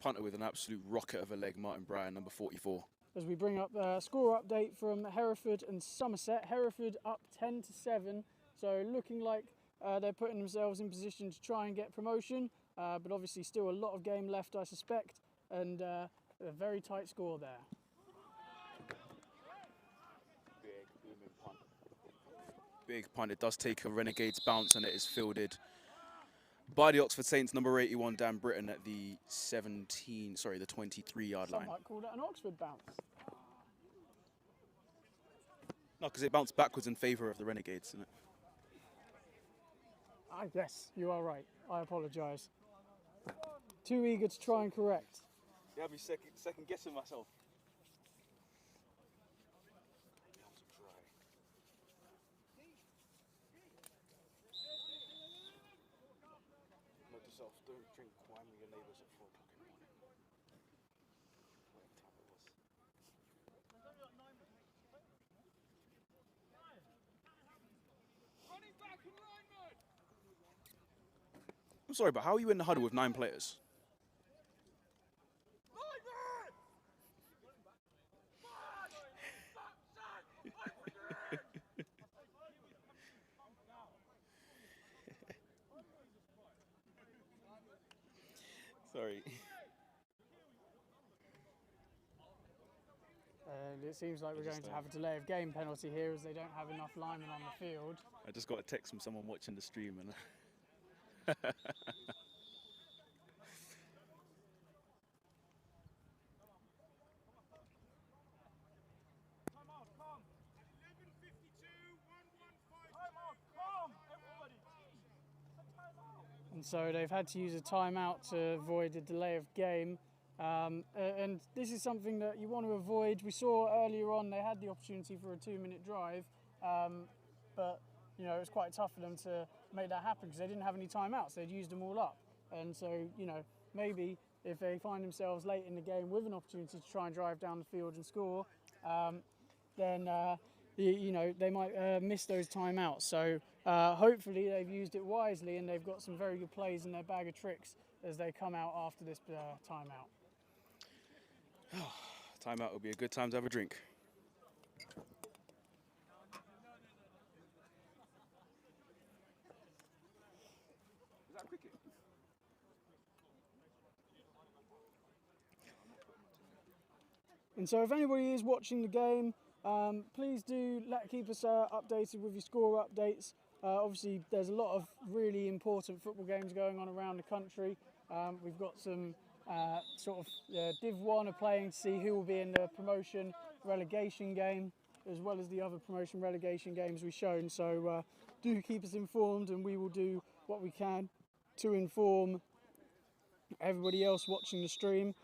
punter with an absolute rocket of a leg, Martin Bryan, number 44. As we bring up the score update from Hereford and Somerset. Hereford up 10-7, so looking like they're putting themselves in position to try and get promotion, but obviously still a lot of game left, I suspect, and a very tight score there. Big punt. It does take a Renegades bounce, and it is fielded by the Oxford Saints, number 81, Dan Britton, at the 23-yard line. Some might call that an Oxford bounce. No, because it bounced backwards in favour of the Renegades, isn't it? Yes, you are right. I apologise. Too eager to try and correct. You have me second guessing myself. Note to self, don't drink wine with your neighbours at 4 o'clock in the morning. Whatever time it was. Running back and lineman! I'm sorry, but how are you in the huddle with 9 players? Sorry. It seems like we're going to have a delay of game penalty here, as they don't have enough linemen on the field. I just got a text from someone watching the stream, and And so they've had to use a timeout to avoid a delay of game. And this is something that you want to avoid. We saw earlier on they had the opportunity for a 2-minute drive, but you know, it was quite tough for them to make that happen because they didn't have any timeouts. They'd used them all up. And so, you know, maybe if they find themselves late in the game with an opportunity to try and drive down the field and score, then you know, they might miss those timeouts. So hopefully they've used it wisely and they've got some very good plays in their bag of tricks as they come out after this timeout. Timeout will be a good time to have a drink. Is that cricket? And so if anybody is watching the game, please do keep us updated with your score updates. Obviously, there's a lot of really important football games going on around the country. We've got some Div 1 are playing to see who will be in the promotion relegation game, as well as the other promotion relegation games we've shown. So do keep us informed, and we will do what we can to inform everybody else watching the stream.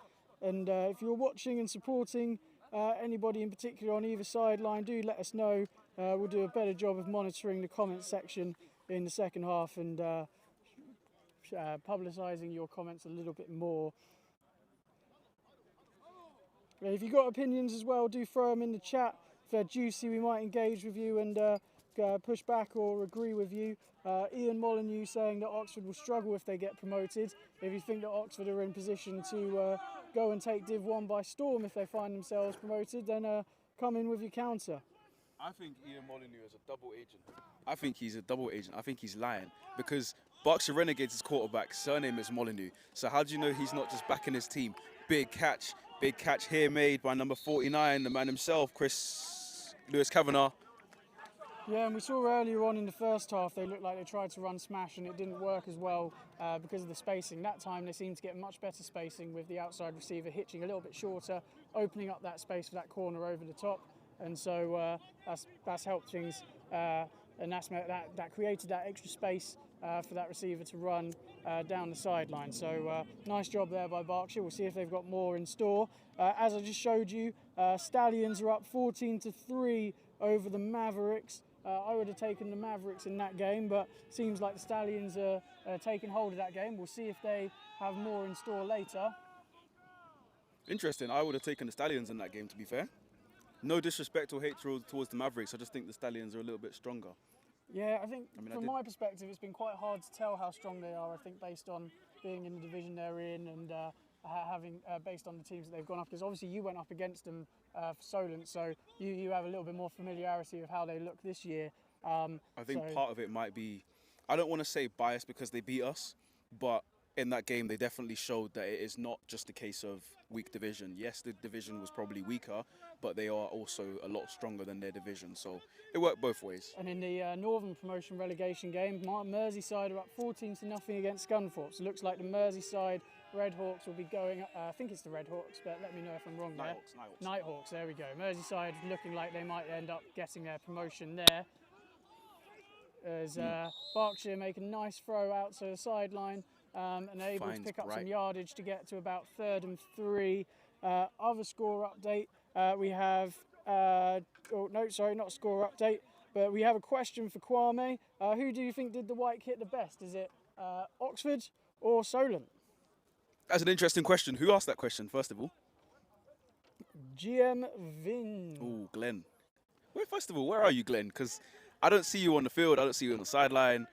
And if you're watching and supporting anybody in particular on either sideline, do let us know. We'll do a better job of monitoring the comment section in the second half and publicising your comments a little bit more. If you've got opinions as well, do throw them in the chat. If they're juicy, we might engage with you and push back or agree with you. Ian Molyneux saying that Oxford will struggle if they get promoted. If you think that Oxford are in position to go and take Div 1 by storm if they find themselves promoted, then come in with your counter. I think Ian Molyneux is a double agent. I think he's a double agent. I think he's lying because Berkshire Renegades' quarterback, surname is Molyneux. So how do you know he's not just backing his team? Big catch here made by number 49, the man himself, Lewis Kavanagh. Yeah, and we saw earlier on in the first half they looked like they tried to run smash and it didn't work as well because of the spacing. That time they seemed to get much better spacing with the outside receiver hitching a little bit shorter, opening up that space for that corner over the top. And so that's helped things, and that created that extra space for that receiver to run down the sideline. So nice job there by Berkshire. We'll see if they've got more in store. As I just showed you, Stallions are up 14-3 over the Mavericks. I would have taken the Mavericks in that game, but seems like the Stallions are taking hold of that game. We'll see if they have more in store later. Interesting. I would have taken the Stallions in that game, to be fair. No disrespect or hate towards the Mavericks. I just think the Stallions are a little bit stronger. Yeah, I think from my perspective, it's been quite hard to tell how strong they are. I think based on being in the division they're in and having based on the teams that they've gone up. Because obviously you went up against them for Solent, so you have a little bit more familiarity of how they look this year. I think part of it might be, I don't want to say biased because they beat us, but in that game they definitely showed that it is not just a case of weak division. Yes, the division was probably weaker, but they are also a lot stronger than their division, so it worked both ways. And in the Northern Promotion relegation game, Merseyside are up 14-0 against Scunthorpe. So it looks like the Merseyside Redhawks will be going, I think it's the Redhawks, but let me know if I'm wrong there. Nighthawks, there we go. Merseyside looking like they might end up getting their promotion there. As Berkshire make a nice throw out to the sideline and able to pick up some yardage to get to about 3rd and 3. Other score update, we have, not score update, but we have a question for Kwame. Who do you think did the white kit the best? Is it Oxford or Solent? That's an interesting question. Who asked that question, first of all? GM Vin. Oh, Glenn. First of all, where are you, Glenn? Because I don't see you on the field. I don't see you on the sideline.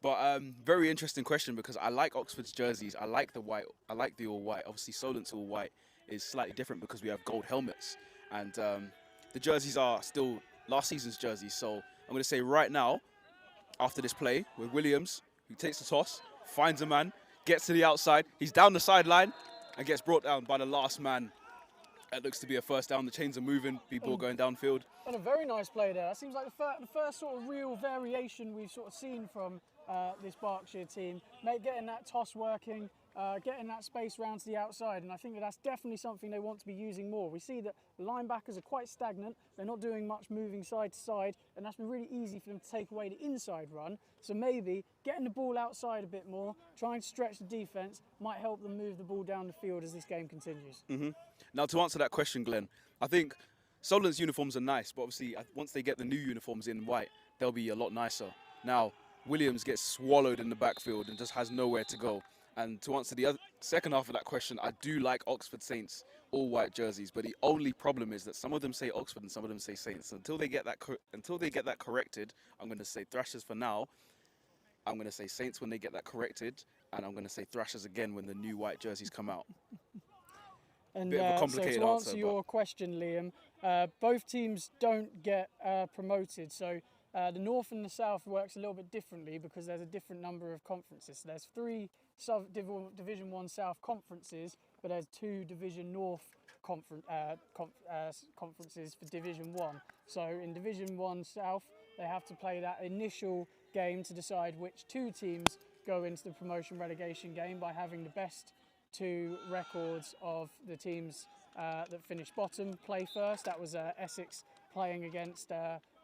But very interesting question because I like Oxford's jerseys. I like the white. I like the all white. Obviously, Solent's all white is slightly different because we have gold helmets. And the jerseys are still last season's jerseys. So I'm going to say right now, after this play with Williams, who takes the toss, finds a man, gets to the outside. He's down the sideline and gets brought down by the last man. It looks to be a first down. The chains are moving. People are going downfield. And a very nice play there. That seems like the first sort of real variation we've sort of seen from this Berkshire team. Getting that toss working, getting that space round to the outside. And I think that's definitely something they want to be using more. We see that the linebackers are quite stagnant. They're not doing much moving side to side. And that's been really easy for them to take away the inside run. So maybe getting the ball outside a bit more, trying to stretch the defence, might help them move the ball down the field as this game continues. Mm-hmm. Now, to answer that question, Glenn, I think Solent's uniforms are nice, but obviously once they get the new uniforms in white, they'll be a lot nicer. Now, Williams gets swallowed in the backfield and just has nowhere to go. And to answer the second half of that question, I do like Oxford Saints all white jerseys, but the only problem is that some of them say Oxford and some of them say Saints. So until they get that corrected, I'm going to say Thrashers for now. I'm going to say Saints when they get that corrected, and I'm going to say Thrashers again when the new white jerseys come out. And Bit of a so complicated to answer, answer your question, Liam, both teams don't get promoted. So the North and the South works a little bit differently because there's a different number of conferences. So there's 3 Division 1 South conferences, but there's 2 Division North conferences for Division 1. So in Division 1 South, they have to play that initial game to decide which 2 teams go into the promotion relegation game by having the best 2 records of the teams that finished bottom play first. That was Essex playing against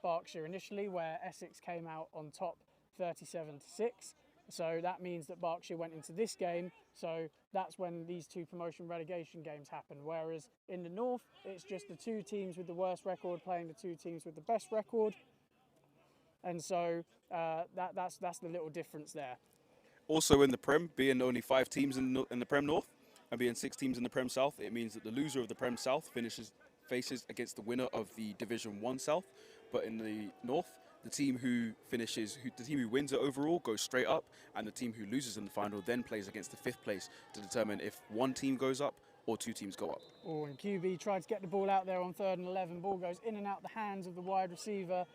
Berkshire initially, where Essex came out on top 37-6. So that means that Berkshire went into this game. So that's when these 2 promotion relegation games happen. Whereas in the North, it's just the 2 teams with the worst record playing the 2 teams with the best record. And so that's the little difference there. Also in the Prem, being only 5 teams in the Prem North and being 6 teams in the Prem South, it means that the loser of the Prem South faces against the winner of the Division 1 South. But in the North, the team who wins it overall goes straight up, and the team who loses in the final then plays against the 5th place to determine if 1 team goes up or 2 teams go up. Oh, and QB tried to get the ball out there on 3rd and 11. Ball goes in and out the hands of the wide receiver.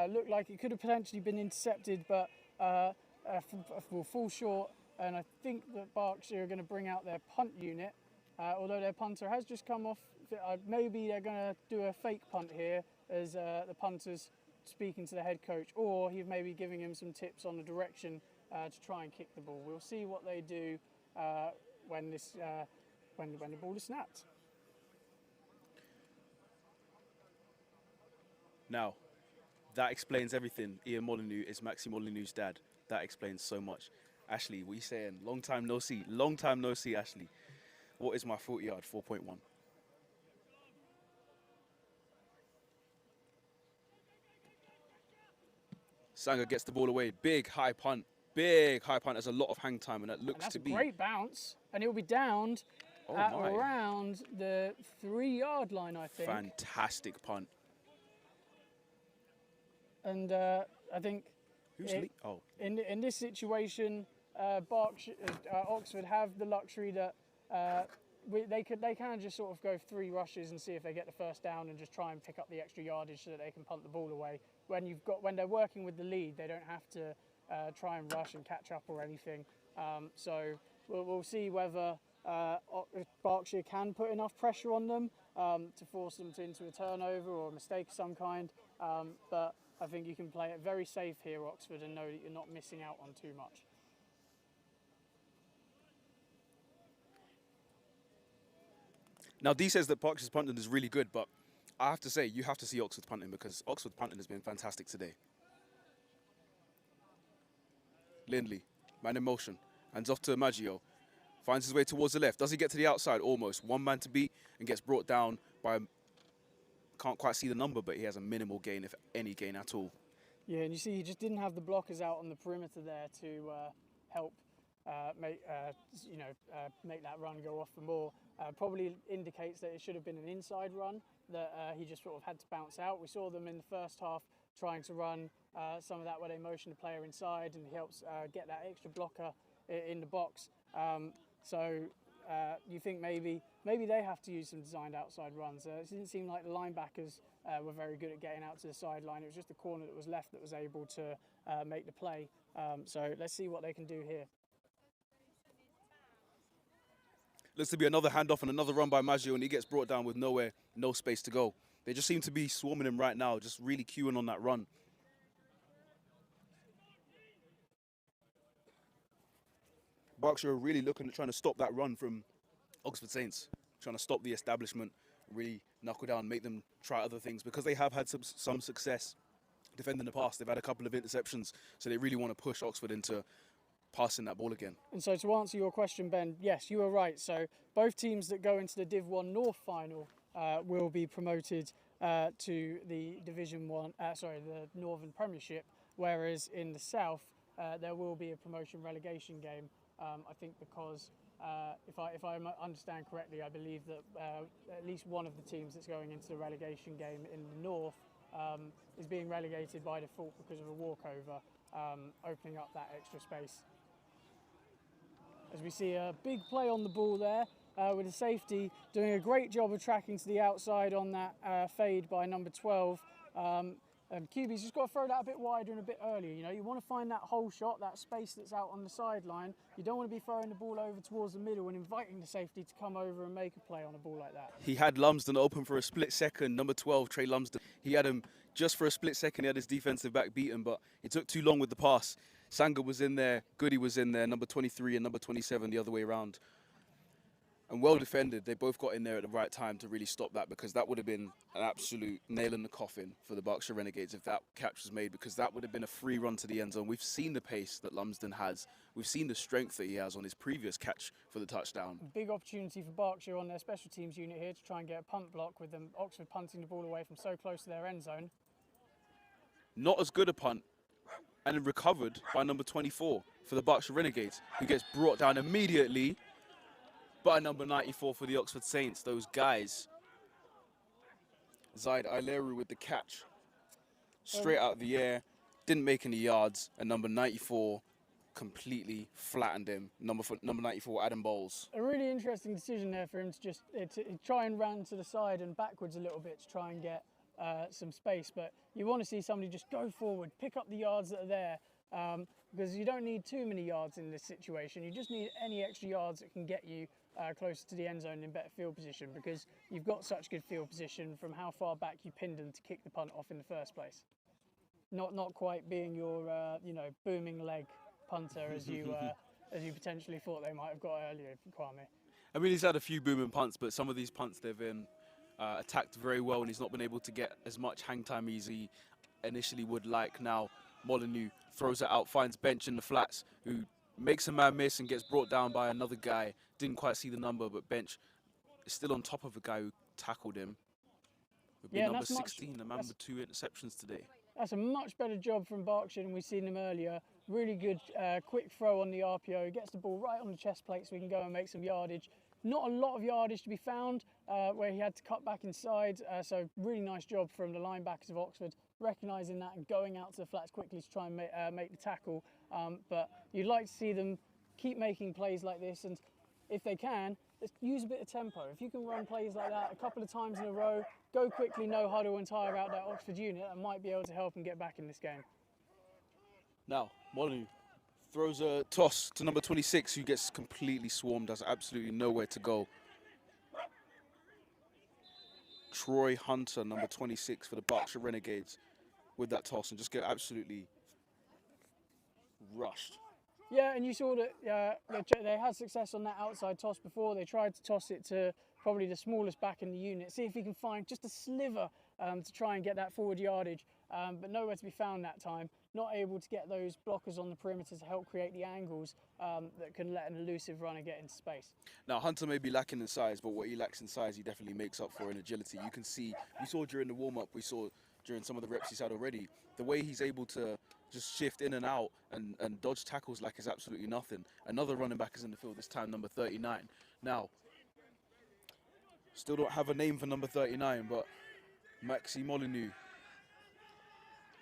Looked like it could have potentially been intercepted, but will fall short. And I think that Berkshire are going to bring out their punt unit, although their punter has just come off. Maybe they're going to do a fake punt here as the punter's speaking to the head coach, or he's maybe giving him some tips on the direction to try and kick the ball. We'll see what they do when the ball is snapped. Now, that explains everything. Ian Molyneux is Maxi Molyneux's dad. That explains so much. Ashley, what are you saying? Long time no see. Long time no see, Ashley. What is my 40-yard 4.1? Sanger gets the ball away. Big high punt. Big high punt. There's a lot of hang time, and that looks to be... That's a great bounce, and he'll be downed at around the 3-yard line, I think. Fantastic punt. And I think... In this situation, Oxford have the luxury that they can just sort of go 3 rushes and see if they get the first down and just try and pick up the extra yardage so that they can punt the ball away. When they're working with the lead, they don't have to try and rush and catch up or anything. So we'll see whether Berkshire can put enough pressure on them to force them into a turnover or a mistake of some kind. But I think you can play it very safe here, Oxford, and know that you're not missing out on too much. Now, Dee says that Berkshire's punting is really good, but I have to say, you have to see Oxford's punting because Oxford's punting has been fantastic today. Lindley, man in motion, hands off to Maggio. Finds his way towards the left. Does he get to the outside? Almost. 1 man to beat and gets brought down by... Can't quite see the number, but he has a minimal gain, if any gain at all. Yeah, and you see he just didn't have the blockers out on the perimeter there to help make that run go off for more. Probably indicates that it should have been an inside run, that he just sort of had to bounce out. We saw them in the first half trying to run some of that where they motion the player inside, and he helps get that extra blocker in the box. You think maybe they have to use some designed outside runs. It didn't seem like the linebackers were very good at getting out to the sideline. It was just the corner that was left that was able to make the play. So let's see what they can do here. Looks to be another handoff and another run by Maggio, and he gets brought down with no space to go. They just seem to be swarming him right now, just really queuing on that run. Berkshire are really looking at trying to stop that run from Oxford Saints, trying to stop the establishment, really knuckle down, make them try other things, because they have had some success defending in the past. They've had a couple of interceptions, so they really want to push Oxford into passing that ball again. And so to answer your question, Ben, yes, you were right. So both teams that go into the Div 1 North final will be promoted to the the Northern Premiership, whereas in the South there will be a promotion relegation game I think because if I understand correctly, I believe that at least one of the teams that's going into the relegation game in the north is being relegated by default because of a walkover, opening up that extra space. As we see a big play on the ball there, with the safety doing a great job of tracking to the outside on that fade by number 12. And QB's just got to throw that a bit wider and a bit earlier. You know, you want to find that hole shot, that space that's out on the sideline. You don't want to be throwing the ball over towards the middle and inviting the safety to come over and make a play on a ball like that. He had Lumsden open for a split second. Number 12, Trey Lumsden. He had him just for a split second. He had his defensive back beaten, but it took too long with the pass. Sanga was in there, Goody was in there, number 23 and number 27 the other way around. And well defended. They both got in there at the right time to really stop that, because that would have been an absolute nail in the coffin for the Berkshire Renegades if that catch was made, because that would have been a free run to the end zone. We've seen the pace that Lumsden has. We've seen the strength that he has on his previous catch for the touchdown. Big opportunity for Berkshire on their special teams unit here to try and get a punt block, with them Oxford punting the ball away from so close to their end zone. Not as good a punt, and recovered by number 24 for the Berkshire Renegades, who gets brought down immediately by number 94 for the Oxford Saints. Those guys. Zaid Aileru with the catch. Straight out of the air. Didn't make any yards. And number 94 completely flattened him. Number 94, Adam Bowles. A really interesting decision there for him to just to try and run to the side and backwards a little bit to try and get some space. But you want to see somebody just go forward, pick up the yards that are there. Because you don't need too many yards in this situation. You just need any extra yards that can get you closer to the end zone in better field position, because you've got such good field position from how far back you pinned them to kick the punt off in the first place. Not quite being your booming leg punter as you potentially thought they might have got earlier, Kwame. I mean, he's had a few booming punts, but some of these punts they've been attacked very well, and he's not been able to get as much hang time as he initially would like. Now Molyneux throws it out, finds Bench in the flats, who makes a man miss and gets brought down by another guy. Didn't quite see the number, but Bench is still on top of the guy who tackled him. Would be number 16, the man with 2 interceptions today. That's a much better job from Berkshire than we've seen him earlier. Really good quick throw on the RPO. Gets the ball right on the chest plate so we can go and make some yardage. Not a lot of yardage to be found where he had to cut back inside. So really nice job from the linebackers of Oxford, recognising that and going out to the flats quickly to try and make the tackle. But you'd like to see them keep making plays like this, and if they can, just use a bit of tempo. If you can run plays like that a couple of times in a row, go quickly, no huddle, and tire out that Oxford unit, that might be able to help them get back in this game. Now, Molyneux throws a toss to number 26, who gets completely swarmed, has absolutely nowhere to go. Troy Hunter, number 26 for the Berkshire Renegades, with that toss, and just get absolutely rushed. Yeah, and you saw that they had success on that outside toss before. They tried to toss it to probably the smallest back in the unit, see if he can find just a sliver to try and get that forward yardage, but nowhere to be found that time. Not able to get those blockers on the perimeter to help create the angles that can let an elusive runner get into space. Now, Hunter may be lacking in size, but what he lacks in size, he definitely makes up for in agility. You can see, we saw during the warm-up, we saw during some of the reps he's had already, the way he's able to just shift in and out and dodge tackles like it's absolutely nothing. Another running back is in the field, this time number 39. Now, still don't have a name for number 39, but Maxi Molyneux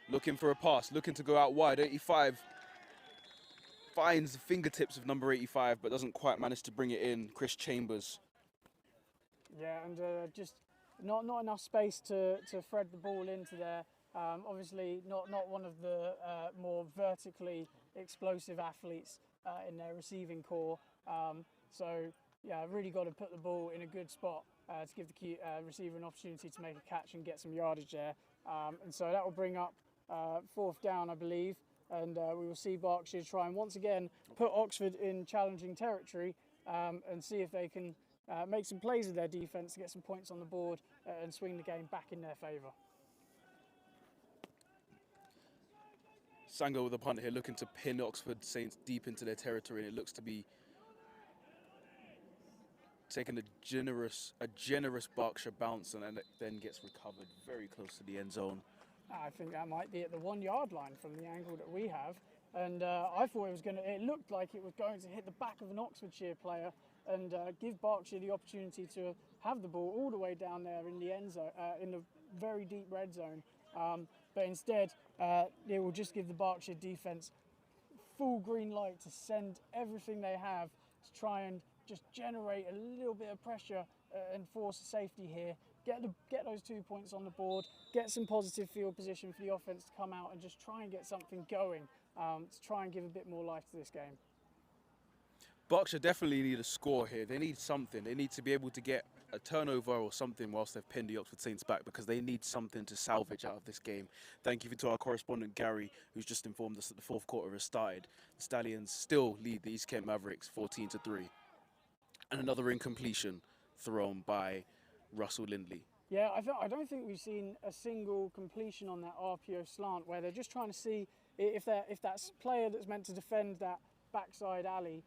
looking for a pass, looking to go out wide. 85 finds the fingertips of number 85, but doesn't quite manage to bring it in. Chris Chambers. Yeah, and just not enough space to thread the ball into there. Obviously, not one of the more vertically explosive athletes in their receiving core. So, yeah, really got to put the ball in a good spot to give the receiver an opportunity to make a catch and get some yardage there. And so that will bring up 4th down, I believe. And we will see Berkshire try and once again put Oxford in challenging territory and see if they can make some plays with their defence to get some points on the board and swing the game back in their favour. Sango with a punt here, looking to pin Oxford Saints deep into their territory, and it looks to be taking a generous Berkshire bounce, and then gets recovered very close to the end zone. I think that might be at the 1 yard line from the angle that we have. And I thought it looked like it was going to hit the back of an Oxfordshire player and give Berkshire the opportunity to have the ball all the way down there in the end zone, in the very deep red zone. But instead, it will just give the Berkshire defence full green light to send everything they have to try and just generate a little bit of pressure and force a safety here. Get those 2 points on the board, get some positive field position for the offence to come out and just try and get something going to try and give a bit more life to this game. Berkshire definitely need a score here. They need something. They need to be able to get a turnover or something whilst they've pinned the Oxford Saints back, because they need something to salvage out of this game. Thank you to our correspondent Gary, who's just informed us that the fourth quarter has started. The Stallions still lead the East Kent Mavericks 14-3. And another incompletion thrown by Russell Lindley. Yeah, I don't think we've seen a single completion on that RPO slant where they're just trying to see if that player that's meant to defend that backside alley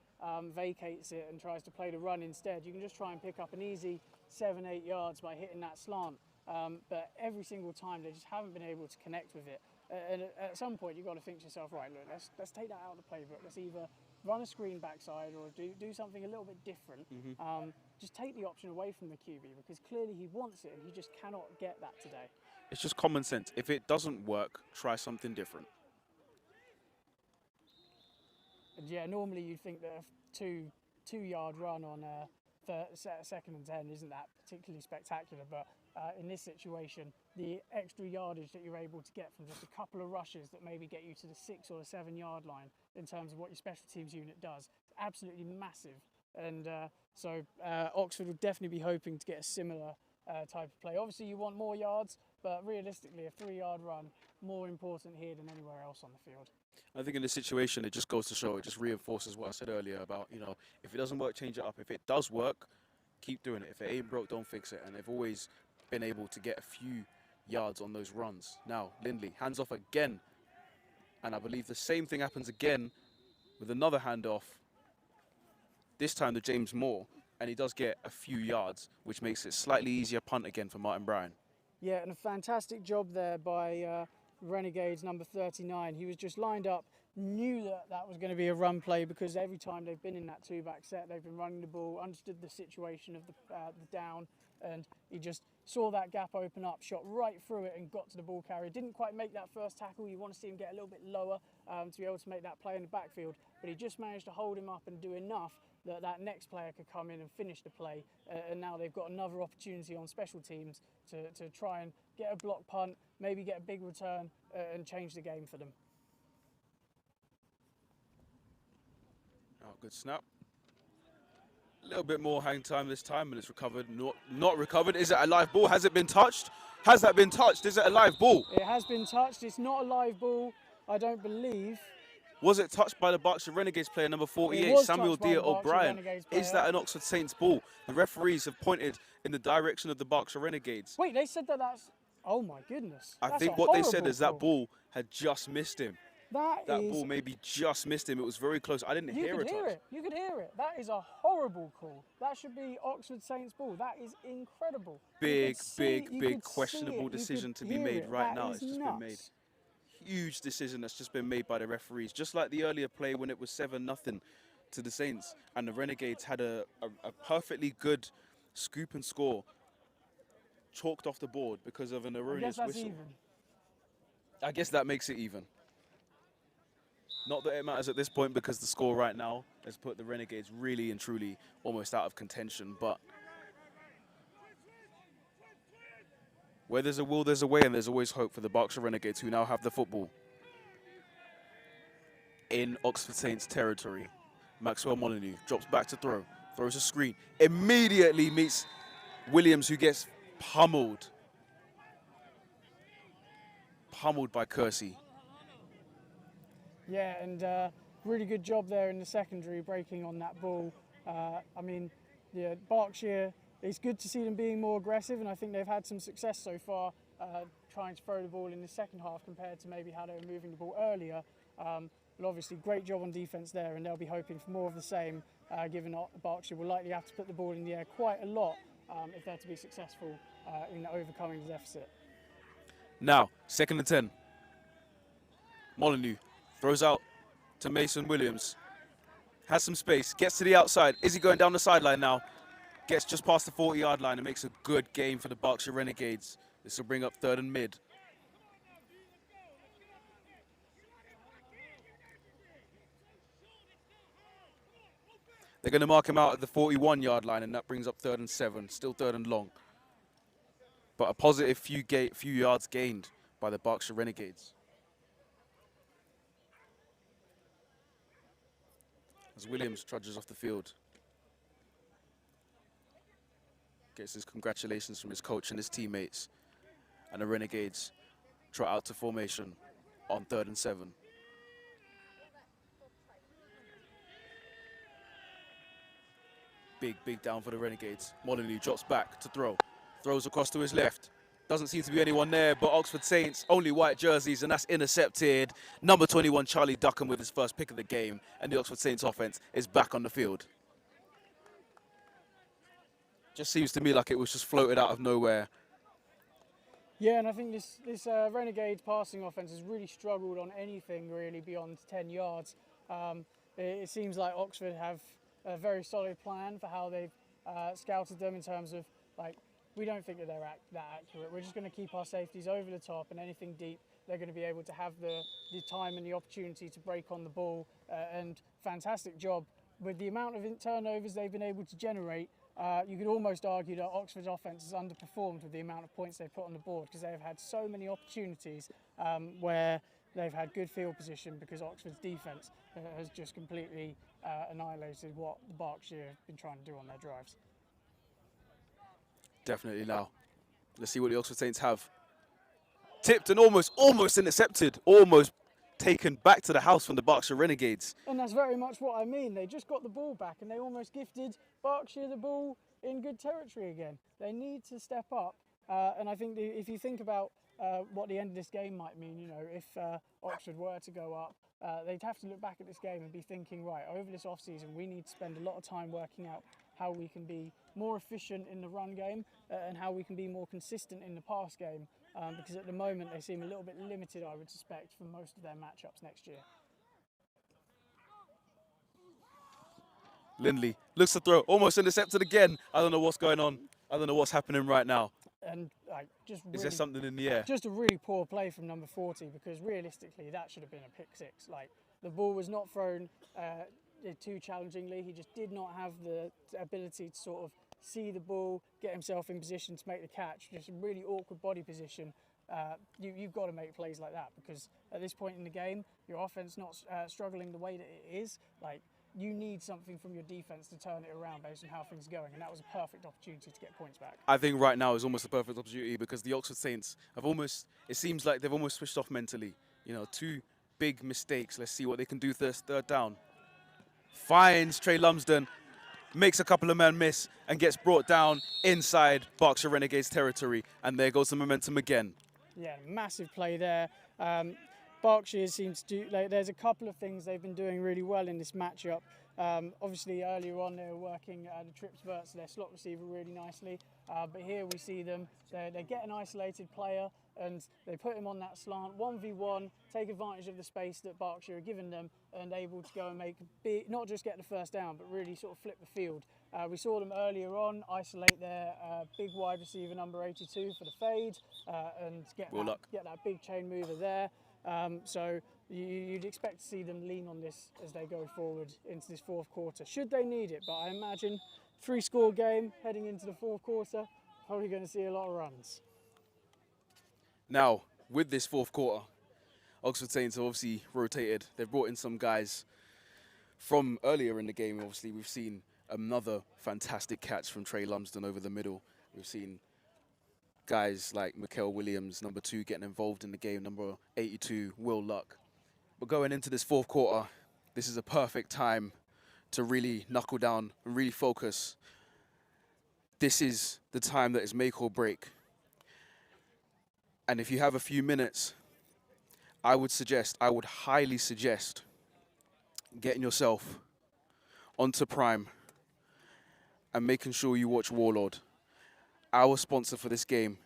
vacates it and tries to play the run instead. You can just try and pick up an easy 7-8 yards by hitting that slant. But every single time they just haven't been able to connect with it. And at some point you've got to think to yourself, right, look, let's take that out of the playbook. Let's either run a screen backside or do something a little bit different. Just take the option away from the QB, because clearly he wants it and he just cannot get that today. It's just common sense. If it doesn't work, try something different. And yeah, normally you'd think that a two-yard run on second and 10 isn't that particularly spectacular, but in this situation, the extra yardage that you're able to get from just a couple of rushes that maybe get you to the 6 or the 7 yard line in terms of what your special teams unit does, is absolutely massive. And so Oxford will definitely be hoping to get a similar type of play. Obviously you want more yards, but realistically a 3-yard run more important here than anywhere else on the field. I think in this situation, it just goes to show, it just reinforces what I said earlier about, if it doesn't work, change it up. If it does work, keep doing it. If it ain't broke, don't fix it. And they've always been able to get a few yards on those runs. Now, Lindley, hands off again. And I believe the same thing happens again with another handoff, this time to James Moore. And he does get a few yards, which makes it slightly easier punt again for Martin Bryan. Yeah, and a fantastic job there by Renegades number 39. He was just lined up, knew that was going to be a run play, because every time they've been in that 2-back set, they've been running the ball, understood the situation of the down, and he just saw that gap open up, shot right through it and got to the ball carrier. Didn't quite make that first tackle. You want to see him get a little bit lower to be able to make that play in the backfield, but he just managed to hold him up and do enough that next player could come in and finish the play. And now they've got another opportunity on special teams to try and get a block punt, maybe get a big return and change the game for them. Oh, good snap. A little bit more hang time this time, and it's recovered. Not recovered. Is it a live ball? Has it been touched? Has that been touched? Is it a live ball? It has been touched. It's not a live ball, I don't believe. Was it touched by the Berkshire Renegades player number 48, Samuel Deere O'Brien? Is that an Oxford Saints ball? The referees have pointed in the direction of the Berkshire Renegades. Wait, they said that's... Oh my goodness. I think what they said is that ball had just missed him. That ball maybe just missed him. It was very close. I didn't hear it. You could hear it. That is a horrible call. That should be Oxford Saints ball. That is incredible. Big questionable decision to be made right now. It's just been made. Huge decision that's just been made by the referees. Just like the earlier play when it was 7-0 to the Saints, and the Renegades had a perfectly good scoop and score chalked off the board because of an erroneous whistle. Even. I guess that makes it even. Not that it matters at this point, because the score right now has put the Renegades really and truly almost out of contention, but where there's a will, there's a way, and there's always hope for the Berkshire Renegades, who now have the football in Oxford Saints territory. Maxwell Molyneux drops back to throw, throws a screen, immediately meets Williams, who gets pummeled by Kersey. Yeah, and really good job there in the secondary, breaking on that ball. I mean, yeah, Berkshire, it's good to see them being more aggressive, and I think they've had some success so far trying to throw the ball in the second half compared to maybe how they were moving the ball earlier. But obviously, great job on defence there, and they'll be hoping for more of the same, given that Berkshire will likely have to put the ball in the air quite a lot if they're to be successful in overcoming the deficit. Now, 2nd and 10. Molyneux throws out to Mason Williams. Has some space, gets to the outside. Is he going down the sideline now? Gets just past the 40-yard line and makes a good game for the Berkshire Renegades. This will bring up 3rd and mid. They're going to mark him out at the 41-yard line, and that brings up 3rd and 7, still 3rd and long. But a positive few yards gained by the Berkshire Renegades. As Williams trudges off the field. Gets his congratulations from his coach and his teammates. And the Renegades trot out to formation on 3rd and 7. Big down for the Renegades. Molyneux drops back to throw. Throws across to his left. Doesn't seem to be anyone there, but Oxford Saints, only white jerseys, and that's intercepted. Number 21, Charlie Duckham, with his first pick of the game, and the Oxford Saints offense is back on the field. Just seems to me like it was just floated out of nowhere. Yeah, and I think this Renegades passing offense has really struggled on anything really beyond 10 yards. It seems like Oxford have a very solid plan for how they've scouted them in terms of, like, we don't think that they're that accurate. We're just going to keep our safeties over the top, and anything deep, they're going to be able to have the time and the opportunity to break on the ball. And fantastic job. With the amount of turnovers they've been able to generate, you could almost argue that Oxford's offence has underperformed with the amount of points they've put on the board, because they've had so many opportunities where they've had good field position, because Oxford's defence has just completely annihilated what the Berkshire have been trying to do on their drives. Definitely now. Let's see what the Oxford Saints have. Tipped and almost intercepted, almost taken back to the house from the Berkshire Renegades. And that's very much what I mean. They just got the ball back and they almost gifted Berkshire the ball in good territory again. They need to step up. And I think if you think about what the end of this game might mean, you know, if Oxford were to go up, they'd have to look back at this game and be thinking, right, over this off-season, we need to spend a lot of time working out how we can be more efficient in the run game and how we can be more consistent in the pass game, because at the moment they seem a little bit limited, I would suspect, for most of their matchups next year. Lindley looks to throw, almost intercepted again. I don't know what's going on. I don't know what's happening right now. And like, just really, is there something in the air? Just a really poor play from number 40, because realistically that should have been a pick six. Like, the ball was not thrown too challengingly. He just did not have the ability to sort of see the ball, get himself in position to make the catch. Just a really awkward body position. You've got to make plays like that, because at this point in the game, your offense not struggling the way that it is. Like, you need something from your defense to turn it around based on how things are going, and that was a perfect opportunity to get points back. I think right now is almost a perfect opportunity, because the Oxford Saints have almost, it seems like they've almost switched off mentally. You know, 2 big mistakes. Let's see what they can do third down. Finds Trey Lumsden, makes a couple of men miss, and gets brought down inside Berkshire Renegades territory, and there goes the momentum again. Yeah, massive play there. Berkshire seems to do, like, there's a couple of things they've been doing really well in this matchup. Obviously earlier on they were working the trips verts, their slot receiver, really nicely, but here we see them, they get an isolated player and they put him on that slant, 1v1, take advantage of the space that Berkshire are giving them, and able to go and make not just get the first down, but really sort of flip the field. We saw them earlier on isolate their big wide receiver, number 82, for the fade, and get that big chain mover there. So you'd expect to see them lean on this as they go forward into this fourth quarter, should they need it. But I imagine 3-score game heading into the fourth quarter, probably going to see a lot of runs. Now, with this fourth quarter, Oxford Saints have obviously rotated. They've brought in some guys from earlier in the game. Obviously, we've seen another fantastic catch from Trey Lumsden over the middle. We've seen guys like Mikael Williams, number 2, getting involved in the game, number 82, Will Luck. But going into this fourth quarter, this is a perfect time to really knuckle down and really focus. This is the time that is make or break. And if you have a few minutes, I would highly suggest getting yourself onto Prime and making sure you watch Warlord, our sponsor for this game,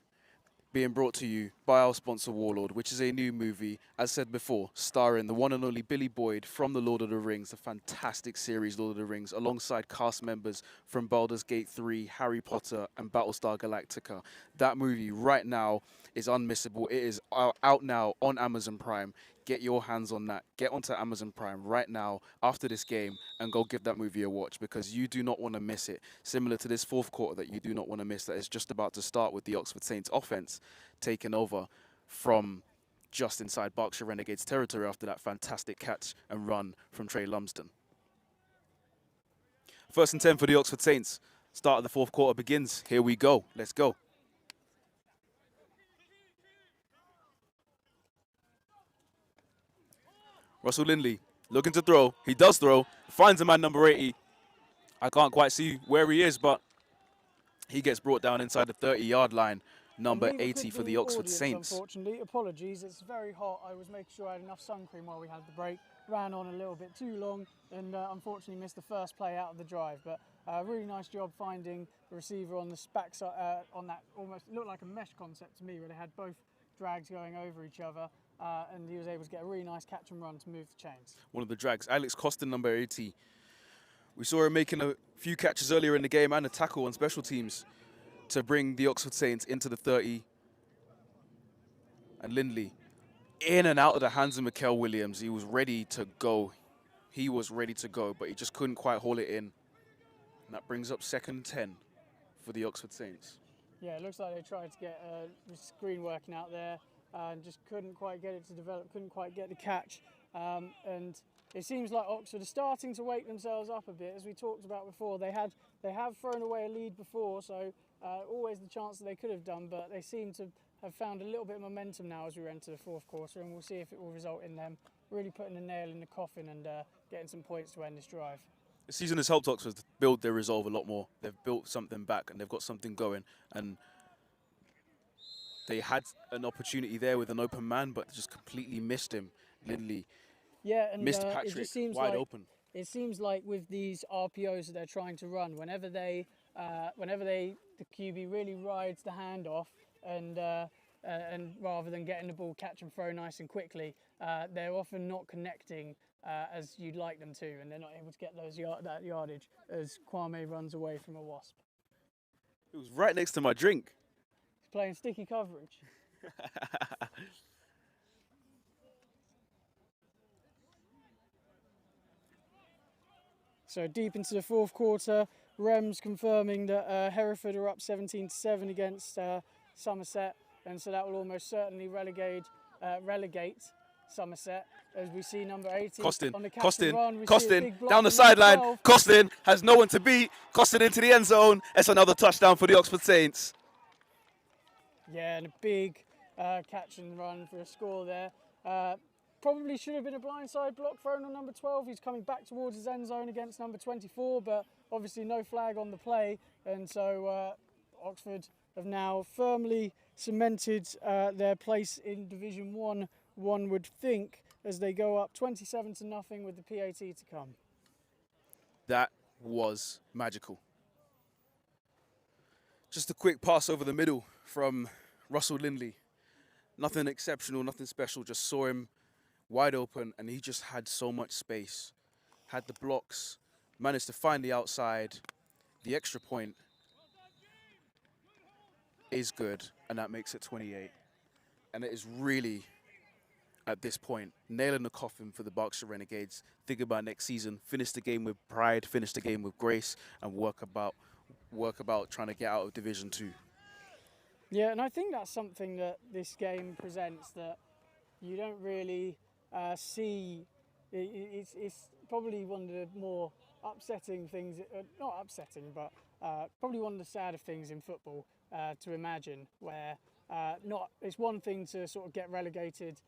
being brought to you by by our sponsor Warlord, which is a new movie, as said before, starring the one and only Billy Boyd from The Lord of the Rings, the fantastic series Lord of the Rings, alongside cast members from Baldur's Gate 3, Harry Potter, and Battlestar Galactica. That movie right now is unmissable. It is out now on Amazon Prime. Get your hands on that. Get onto Amazon Prime right now after this game and go give that movie a watch, because you do not want to miss it. Similar to this fourth quarter that you do not want to miss, that is just about to start with the Oxford Saints offense taking over from just inside Berkshire Renegades territory after that fantastic catch and run from Trey Lumsden. 1st and 10 for the Oxford Saints. Start of the fourth quarter begins. Here we go. Let's go. Russell Lindley looking to throw. He does throw. Finds a man number 80. I can't quite see where he is, but he gets brought down inside the 30-yard line. Number 80 for the Oxford Saints. Unfortunately, apologies. It's very hot. I was making sure I had enough sun cream while we had the break. Ran on a little bit too long and unfortunately missed the first play out of the drive. But really nice job finding the receiver on the backside, on that almost looked like a mesh concept to me, where they had both drags going over each other. And he was able to get a really nice catch and run to move the chains. One of the drags, Alex Costin, number 80. We saw him making a few catches earlier in the game and a tackle on special teams to bring the Oxford Saints into the 30. And Lindley, in and out of the hands of Mikael Williams. He was ready to go. He was ready to go, but he just couldn't quite haul it in. And that brings up 2nd and 10 for the Oxford Saints. Yeah, it looks like they tried to get the screen working out there. And just couldn't quite get it to develop, couldn't quite get the catch. And it seems like Oxford are starting to wake themselves up a bit. As we talked about before, they have thrown away a lead before, so always the chance that they could have done, but they seem to have found a little bit of momentum now as we enter the fourth quarter, and we'll see if it will result in them really putting a nail in the coffin and getting some points to end this drive. The season has helped Oxford build their resolve a lot more. They've built something back and they've got something going, and they had an opportunity there with an open man, but just completely missed him. Lindley missed Patrick, it just seems wide like, open. It seems like with these RPOs that they're trying to run, whenever the QB really rides the handoff and rather than getting the ball catch and throw nice and quickly, they're often not connecting as you'd like them to, and they're not able to get that yardage as Kwame runs away from a wasp. It was right next to my drink. Playing sticky coverage. So deep into the fourth quarter, Rems confirming that Hereford are up 17-7 against Somerset, and so that will almost certainly relegate Somerset, as we see number 80 on the catch and run. Costin down the sideline. Costin has no one to beat. Costin into the end zone. It's another touchdown for the Oxford Saints. Yeah, and a big catch and run for a score there. Probably should have been a blindside block thrown on number 12. He's coming back towards his end zone against number 24, but obviously no flag on the play. And so Oxford have now firmly cemented their place in Division 1, one would think, as they go up 27-0 with the PAT to come. That was magical. Just a quick pass over the middle from Russell Lindley. Nothing exceptional, nothing special, just saw him wide open and he just had so much space. Had the blocks, managed to find the outside. The extra point is good, and that makes it 28. And it is really, at this point, nailing the coffin for the Berkshire Renegades. Think about next season, finish the game with pride, finish the game with grace, and work about trying to get out of Division 2. Yeah, and I think that's something that this game presents that you don't really see. It's probably one of the more upsetting things, not upsetting, but probably one of the sadder things in football to imagine, where it's one thing to sort of get relegated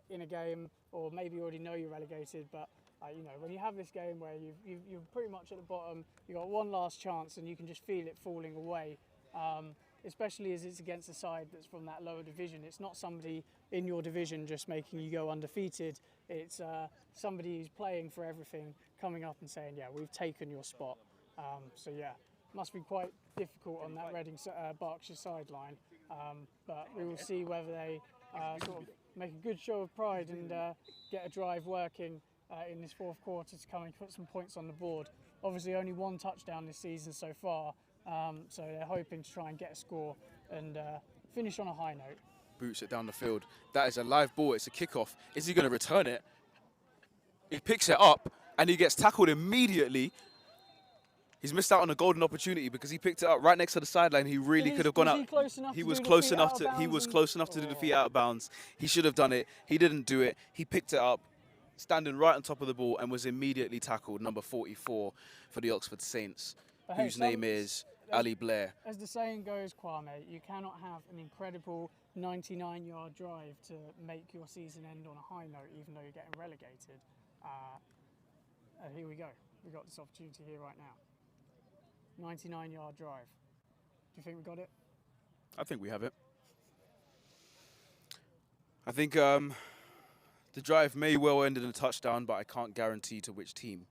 in a game, or maybe you already know you're relegated, but you know, when you have this game where you're pretty much at the bottom, you've got one last chance and you can just feel it falling away. Especially as it's against a side that's from that lower division. It's not somebody in your division just making you go undefeated. It's somebody who's playing for everything, coming up and saying, yeah, we've taken your spot. So yeah, must be quite difficult on that Berkshire sideline. But we will see whether they sort of make a good show of pride and get a drive working in this fourth quarter to come and put some points on the board. Obviously only one touchdown this season so far, so they're hoping to try and get a score and finish on a high note. Boots it down the field. That is a live ball. It's a kickoff. Is he going to return it? He picks it up and he gets tackled immediately. He's missed out on a golden opportunity because he picked it up right next to the sideline. He really could have gone out. He was close enough to do the feet out of bounds. He should have done it. He didn't do it. He picked it up, standing right on top of the ball, and was immediately tackled. Number 44 for the Oxford Saints, whose name is Ali Blair. As the saying goes, Kwame, you cannot have an incredible 99-yard drive to make your season end on a high note, even though you're getting relegated. And here we go. We've got this opportunity here right now. 99-yard drive. Do you think we got it? I think we have it. I think the drive may well end in a touchdown, but I can't guarantee to which team.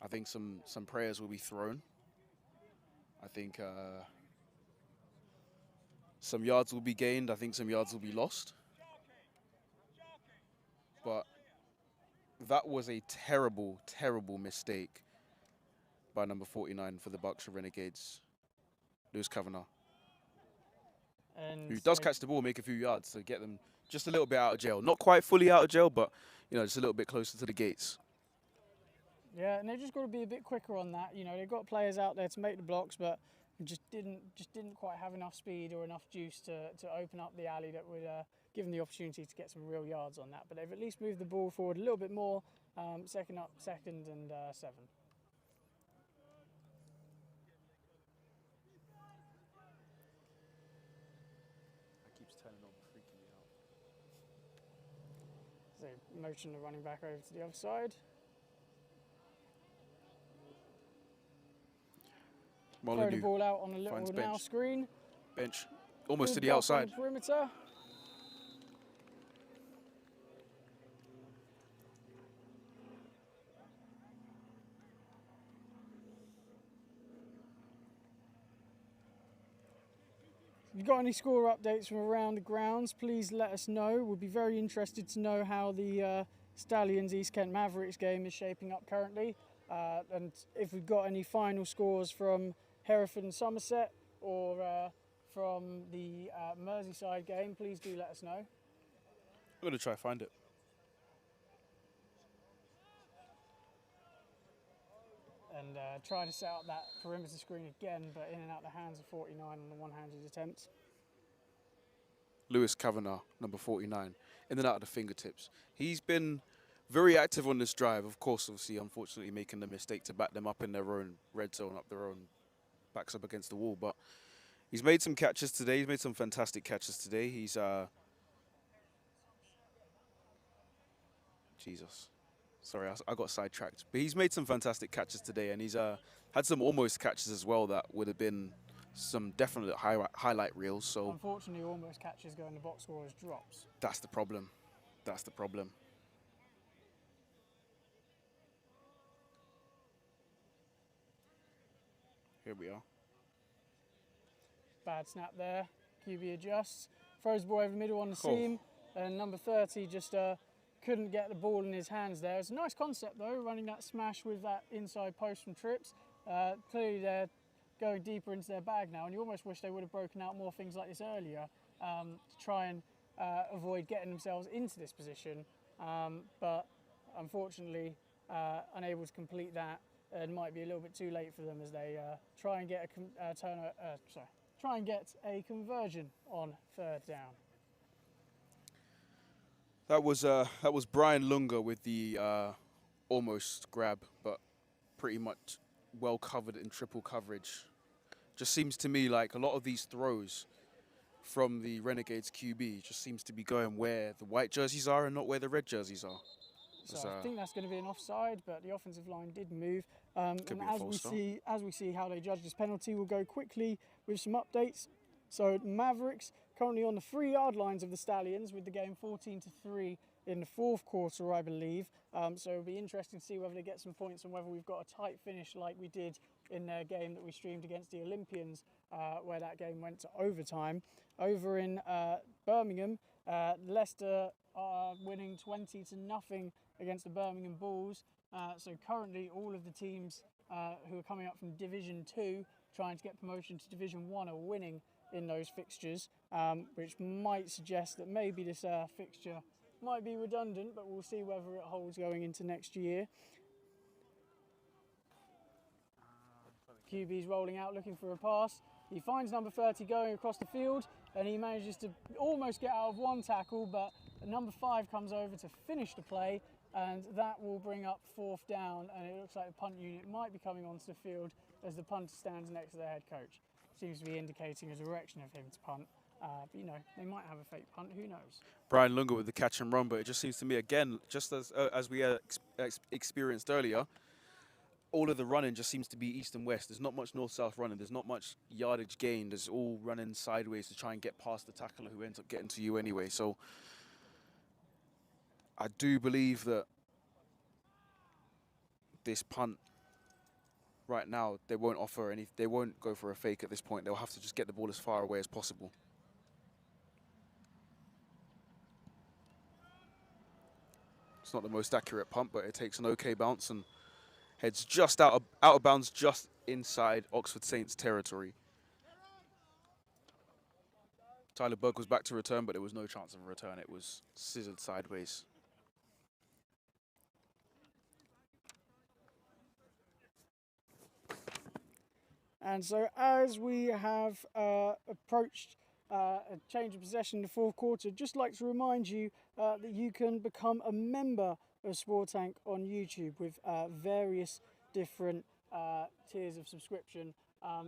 I think some prayers will be thrown. I think some yards will be gained. I think some yards will be lost. But that was a terrible, terrible mistake by number 49 for the Berkshire Renegades, Lewis Kavanagh, who does catch the ball, make a few yards to get them just a little bit out of jail. Not quite fully out of jail, but just a little bit closer to the gates. Yeah, and they've just got to be a bit quicker on that. They've got players out there to make the blocks, but just didn't quite have enough speed or enough juice to open up the alley that would give them the opportunity to get some real yards on that. But they've at least moved the ball forward a little bit more. Second and 7. So motion the running back over to the other side. Throw the ball out on a little now screen. Bench, almost to the outside. The perimeter. If you've got any score updates from around the grounds, please let us know. We'll be very interested to know how the Stallions East Kent Mavericks game is shaping up currently. And if we've got any final scores from Hereford and Somerset or from the Merseyside game, please do let us know. I'm going to try to find it. And try to set up that perimeter screen again, but in and out the hands of 49 on the one-handed attempt. Lewis Kavanagh, number 49, in and out of the fingertips. He's been very active on this drive. Of course, obviously, unfortunately, making the mistake to back them up in their own red zone, up their own backs up against the wall. But he's made some catches today. He's made some fantastic catches today. He's Jesus. Sorry, I got sidetracked. But he's made some fantastic catches today, and he's had some almost catches as well that would have been some definite highlight reels. So unfortunately, almost catches go in the box score as drops. That's the problem. That's the problem. Here we are. Bad snap there. QB adjusts. Throws the ball over the middle on the seam. And number 30 just couldn't get the ball in his hands there. It's a nice concept though, running that smash with that inside post from trips. Clearly they're going deeper into their bag now, and you almost wish they would have broken out more things like this earlier to try and avoid getting themselves into this position. But unfortunately, unable to complete that. It might be a little bit too late for them as they try and get a conversion on third down. That was Brian Lunga with the almost grab, but pretty much well covered in triple coverage. Just seems to me like a lot of these throws from the Renegades QB just seems to be going where the white jerseys are and not where the red jerseys are. So I think that's going to be an offside, but the offensive line did move. And as we see how they judge this penalty, we'll go quickly with some updates. So Mavericks currently on the 3-yard lines of the Stallions with the game 14-3 in the fourth quarter, I believe. So it'll be interesting to see whether they get some points and whether we've got a tight finish like we did in their game that we streamed against the Olympians, where that game went to overtime. Over in Birmingham, Leicester are winning 20-0 against the Birmingham Bulls. So currently all of the teams who are coming up from Division 2 trying to get promotion to Division 1 are winning in those fixtures, which might suggest that maybe this fixture might be redundant, but we'll see whether it holds going into next year. QB's rolling out looking for a pass. He finds number 30 going across the field, and he manages to almost get out of one tackle, but number 5 comes over to finish the play, and that will bring up 4th down, and it looks like the punt unit might be coming onto the field as the punter stands next to the head coach. Seems to be indicating a direction of him to punt. But, you know, they might have a fake punt, who knows? Brian Lunga with the catch and run, but it just seems to me, again, just as we experienced earlier, all of the running just seems to be east and west. There's not much north-south running. There's not much yardage gain. There's all running sideways to try and get past the tackler who ends up getting to you anyway. So I do believe that this punt right now, they won't offer any, they won't go for a fake at this point. They'll have to just get the ball as far away as possible. It's not the most accurate punt, but it takes an okay bounce and heads just out of bounds, just inside Oxford Saints territory. Tyler Berg was back to return, but there was no chance of a return. It was scissored sideways. And so as we have approached a change of possession in the 4th quarter, just like to remind you that you can become a member of Sportank on YouTube with various different tiers of subscription.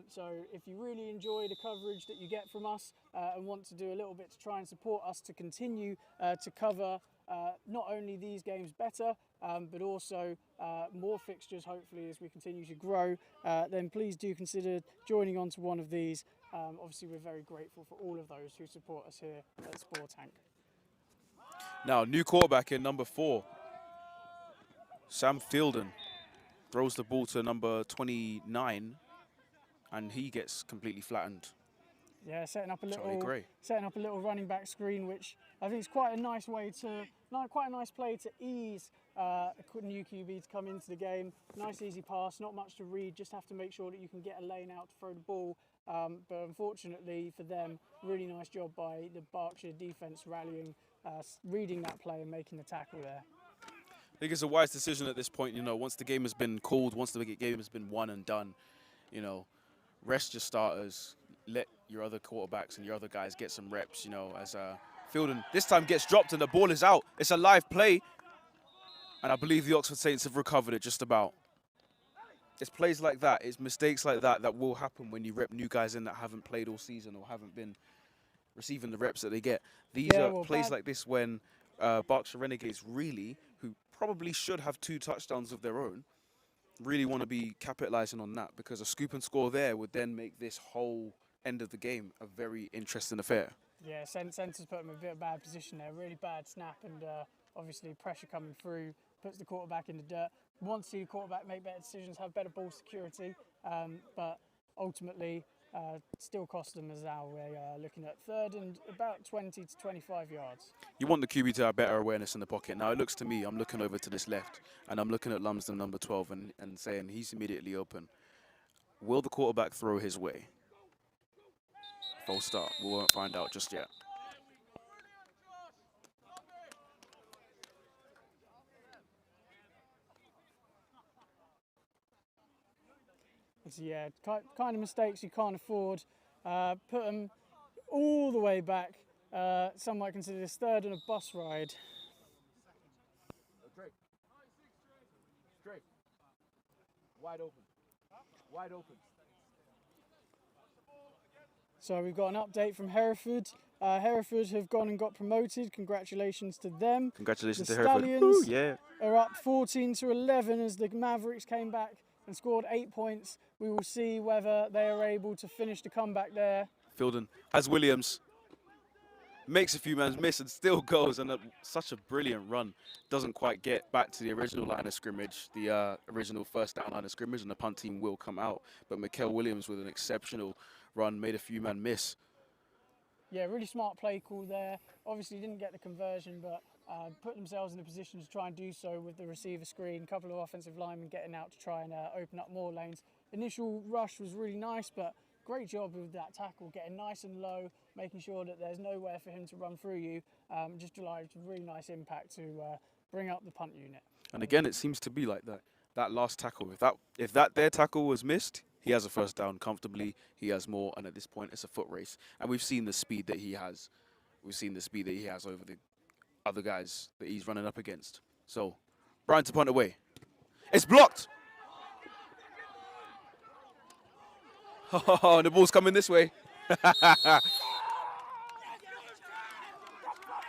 So if you really enjoy the coverage that you get from us and want to do a little bit to try and support us to continue to cover not only these games better, but also more fixtures hopefully as we continue to grow, then please do consider joining on to one of these. Obviously we're very grateful for all of those who support us here at Sportank. Now, new quarterback in number 4. Sam Fielden throws the ball to number 29, and he gets completely flattened. Yeah, setting up a little running back screen, which I think is quite a nice way to, quite a nice play to ease a new QB to come into the game. Nice easy pass, not much to read. Just have to make sure that you can get a lane out to throw the ball. But unfortunately for them, really nice job by the Berkshire defense rallying, reading that play and making the tackle there. I think it's a wise decision at this point, you know, once the game has been called, once the game has been won and done, you know, rest your starters, let your other quarterbacks and your other guys get some reps, you know, as Fielden this time gets dropped and the ball is out. It's a live play, and I believe the Oxford Saints have recovered it just about. It's plays like that, it's mistakes like that that will happen when you rep new guys in that haven't played all season or haven't been receiving the reps that they get. These are plays like this when Berkshire Renegades really, who probably should have 2 touchdowns of their own, really want to be capitalizing on that, because a scoop and score there would then make this whole end of the game a very interesting affair. Yeah, Centre's put him in a bit of a bad position there, really bad snap, and obviously pressure coming through, puts the quarterback in the dirt. Want to see the quarterback make better decisions, have better ball security, but ultimately still cost them as now we're looking at 3rd and about 20 to 25 yards. You want the QB to have better awareness in the pocket. Now it looks to me, I'm looking over to this left, and I'm looking at Lumsden, number 12, and saying he's immediately open. Will the quarterback throw his way? False start. We won't find out just yet. So yeah, kind of mistakes you can't afford. Put them all the way back. Some might consider this 3rd and a bus ride. Drake. Wide open. Wide open. So we've got an update from Hereford. Hereford have gone and got promoted. Congratulations to them. Congratulations the to Hereford. Stallions Yeah. are up 14-11 as the Mavericks came back and scored 8 points. We will see whether they are able to finish the comeback there. Fielden has Williams. makes a few men miss and still goes, and such a brilliant run. Doesn't quite get back to the original line of scrimmage, the original first down line of scrimmage, and the punt team will come out. But Mikael Williams with an exceptional run made a few men miss. Yeah, really smart play call there. Obviously didn't get the conversion, but put themselves in a position to try and do so with the receiver screen. A couple of offensive linemen getting out to try and open up more lanes. Initial rush was really nice, but great job with that tackle, getting nice and low, making sure that there's nowhere for him to run through you. Just derived a really nice impact to bring up the punt unit. And again, it seems to be like that. That last tackle, if that their tackle was missed, he has a first down comfortably. He has more, and at this point, it's a foot race. And we've seen the speed that he has. We've seen the speed that he has over the other guys that he's running up against. So, Brian to punt away. It's blocked. Oh, the ball's coming this way.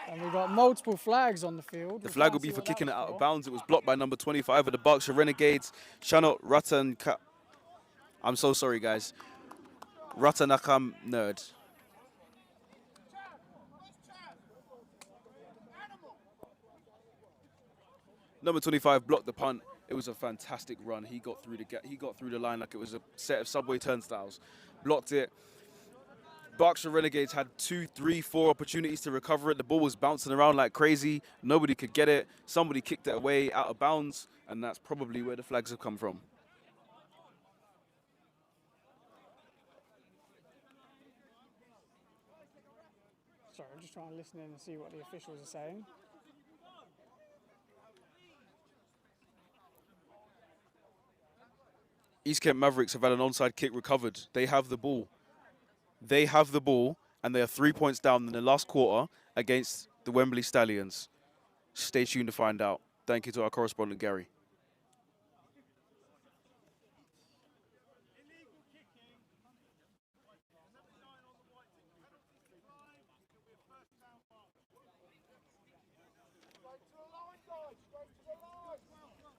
And we've got multiple flags on the field. The flag will be for kicking it out of bounds. It was blocked by number 25 of the Berkshire Renegades, Shanot Ratanka. I'm so sorry, guys. Ratanakam Nerd. Number 25 blocked the punt. It was a fantastic run. He got through the line like it was a set of subway turnstiles. Blocked it. Berkshire Renegades had 2, 3, 4 opportunities to recover it. The ball was bouncing around like crazy. Nobody could get it. Somebody kicked it away out of bounds, and that's probably where the flags have come from. Sorry, I'm just trying to listen in and see what the officials are saying. East Kent Mavericks have had an onside kick recovered. They have the ball. They have the ball, and they are 3 points down in the last quarter against the Wembley Stallions. Stay tuned to find out. Thank you to our correspondent, Gary.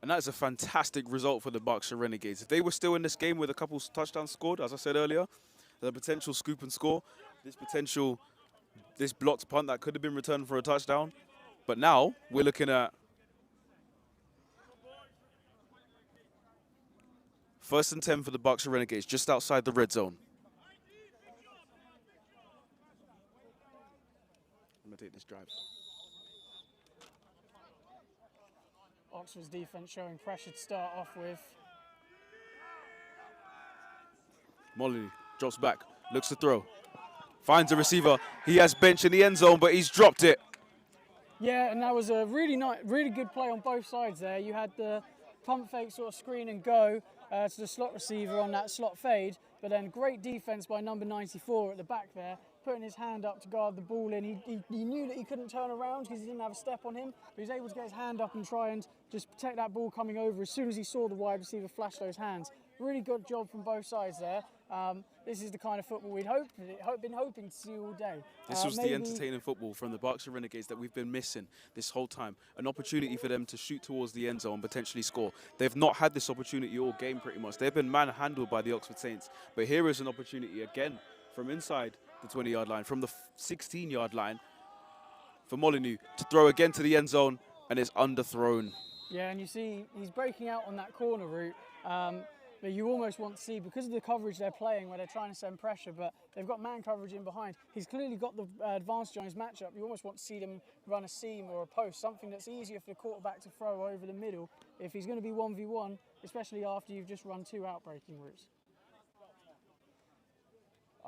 And that's a fantastic result for the Berkshire Renegades. If they were still in this game with a couple touchdowns scored, as I said earlier, the potential scoop and score, this blocked punt that could have been returned for a touchdown. But now we're looking at 1st and 10 for the Berkshire Renegades, just outside the red zone. I'm going to take this drive. Oxford's defense showing pressure to start off with. Molyneux drops back, looks to throw, finds a receiver. He has bench in the end zone, but he's dropped it. Yeah, and that was a really good play on both sides there. You had the pump fake sort of screen and go to the slot receiver on that slot fade, but then great defense by number 94 at the back there, putting his hand up to guard the ball in. He knew that he couldn't turn around because he didn't have a step on him, but he was able to get his hand up and try and just protect that ball coming over as soon as he saw the wide receiver flash those hands. Really good job from both sides there. This is the kind of football we'd been hoping to see all day. This was the entertaining football from the Berkshire Renegades that we've been missing this whole time. An opportunity for them to shoot towards the end zone and potentially score. They've not had this opportunity all game pretty much. They've been manhandled by the Oxford Saints. But here is an opportunity again from inside the 20-yard line, from the 16-yard line for Molyneux to throw again to the end zone, and it's underthrown. Yeah, and you see he's breaking out on that corner route. But you almost want to see, because of the coverage they're playing where they're trying to send pressure, but they've got man coverage in behind. He's clearly got the advantage on his matchup. You almost want to see them run a seam or a post, something that's easier for the quarterback to throw over the middle if he's going to be 1v1, especially after you've just run 2 outbreaking routes.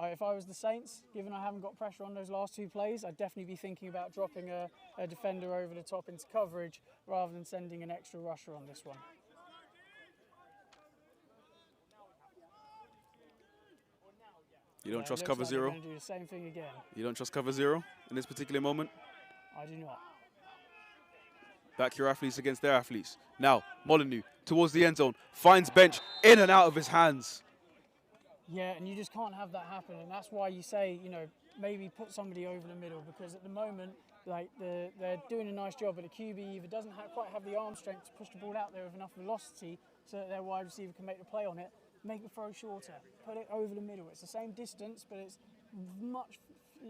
If I was the Saints, given I haven't got pressure on those last 2 plays, I'd definitely be thinking about dropping a defender over the top into coverage rather than sending an extra rusher on this one. You don't trust cover zero? They're going to do the same thing again. You don't trust cover zero in this particular moment? I do not. Back your athletes against their athletes. Now, Molyneux towards the end zone, finds bench, in and out of his hands. Yeah, and you just can't have that happen, and that's why you say, you know, maybe put somebody over the middle, because at the moment, like they're doing a nice job, but the QB either doesn't quite have the arm strength to push the ball out there with enough velocity so that their wide receiver can make the play on it. Make the throw shorter, put it over the middle. It's the same distance, but it's much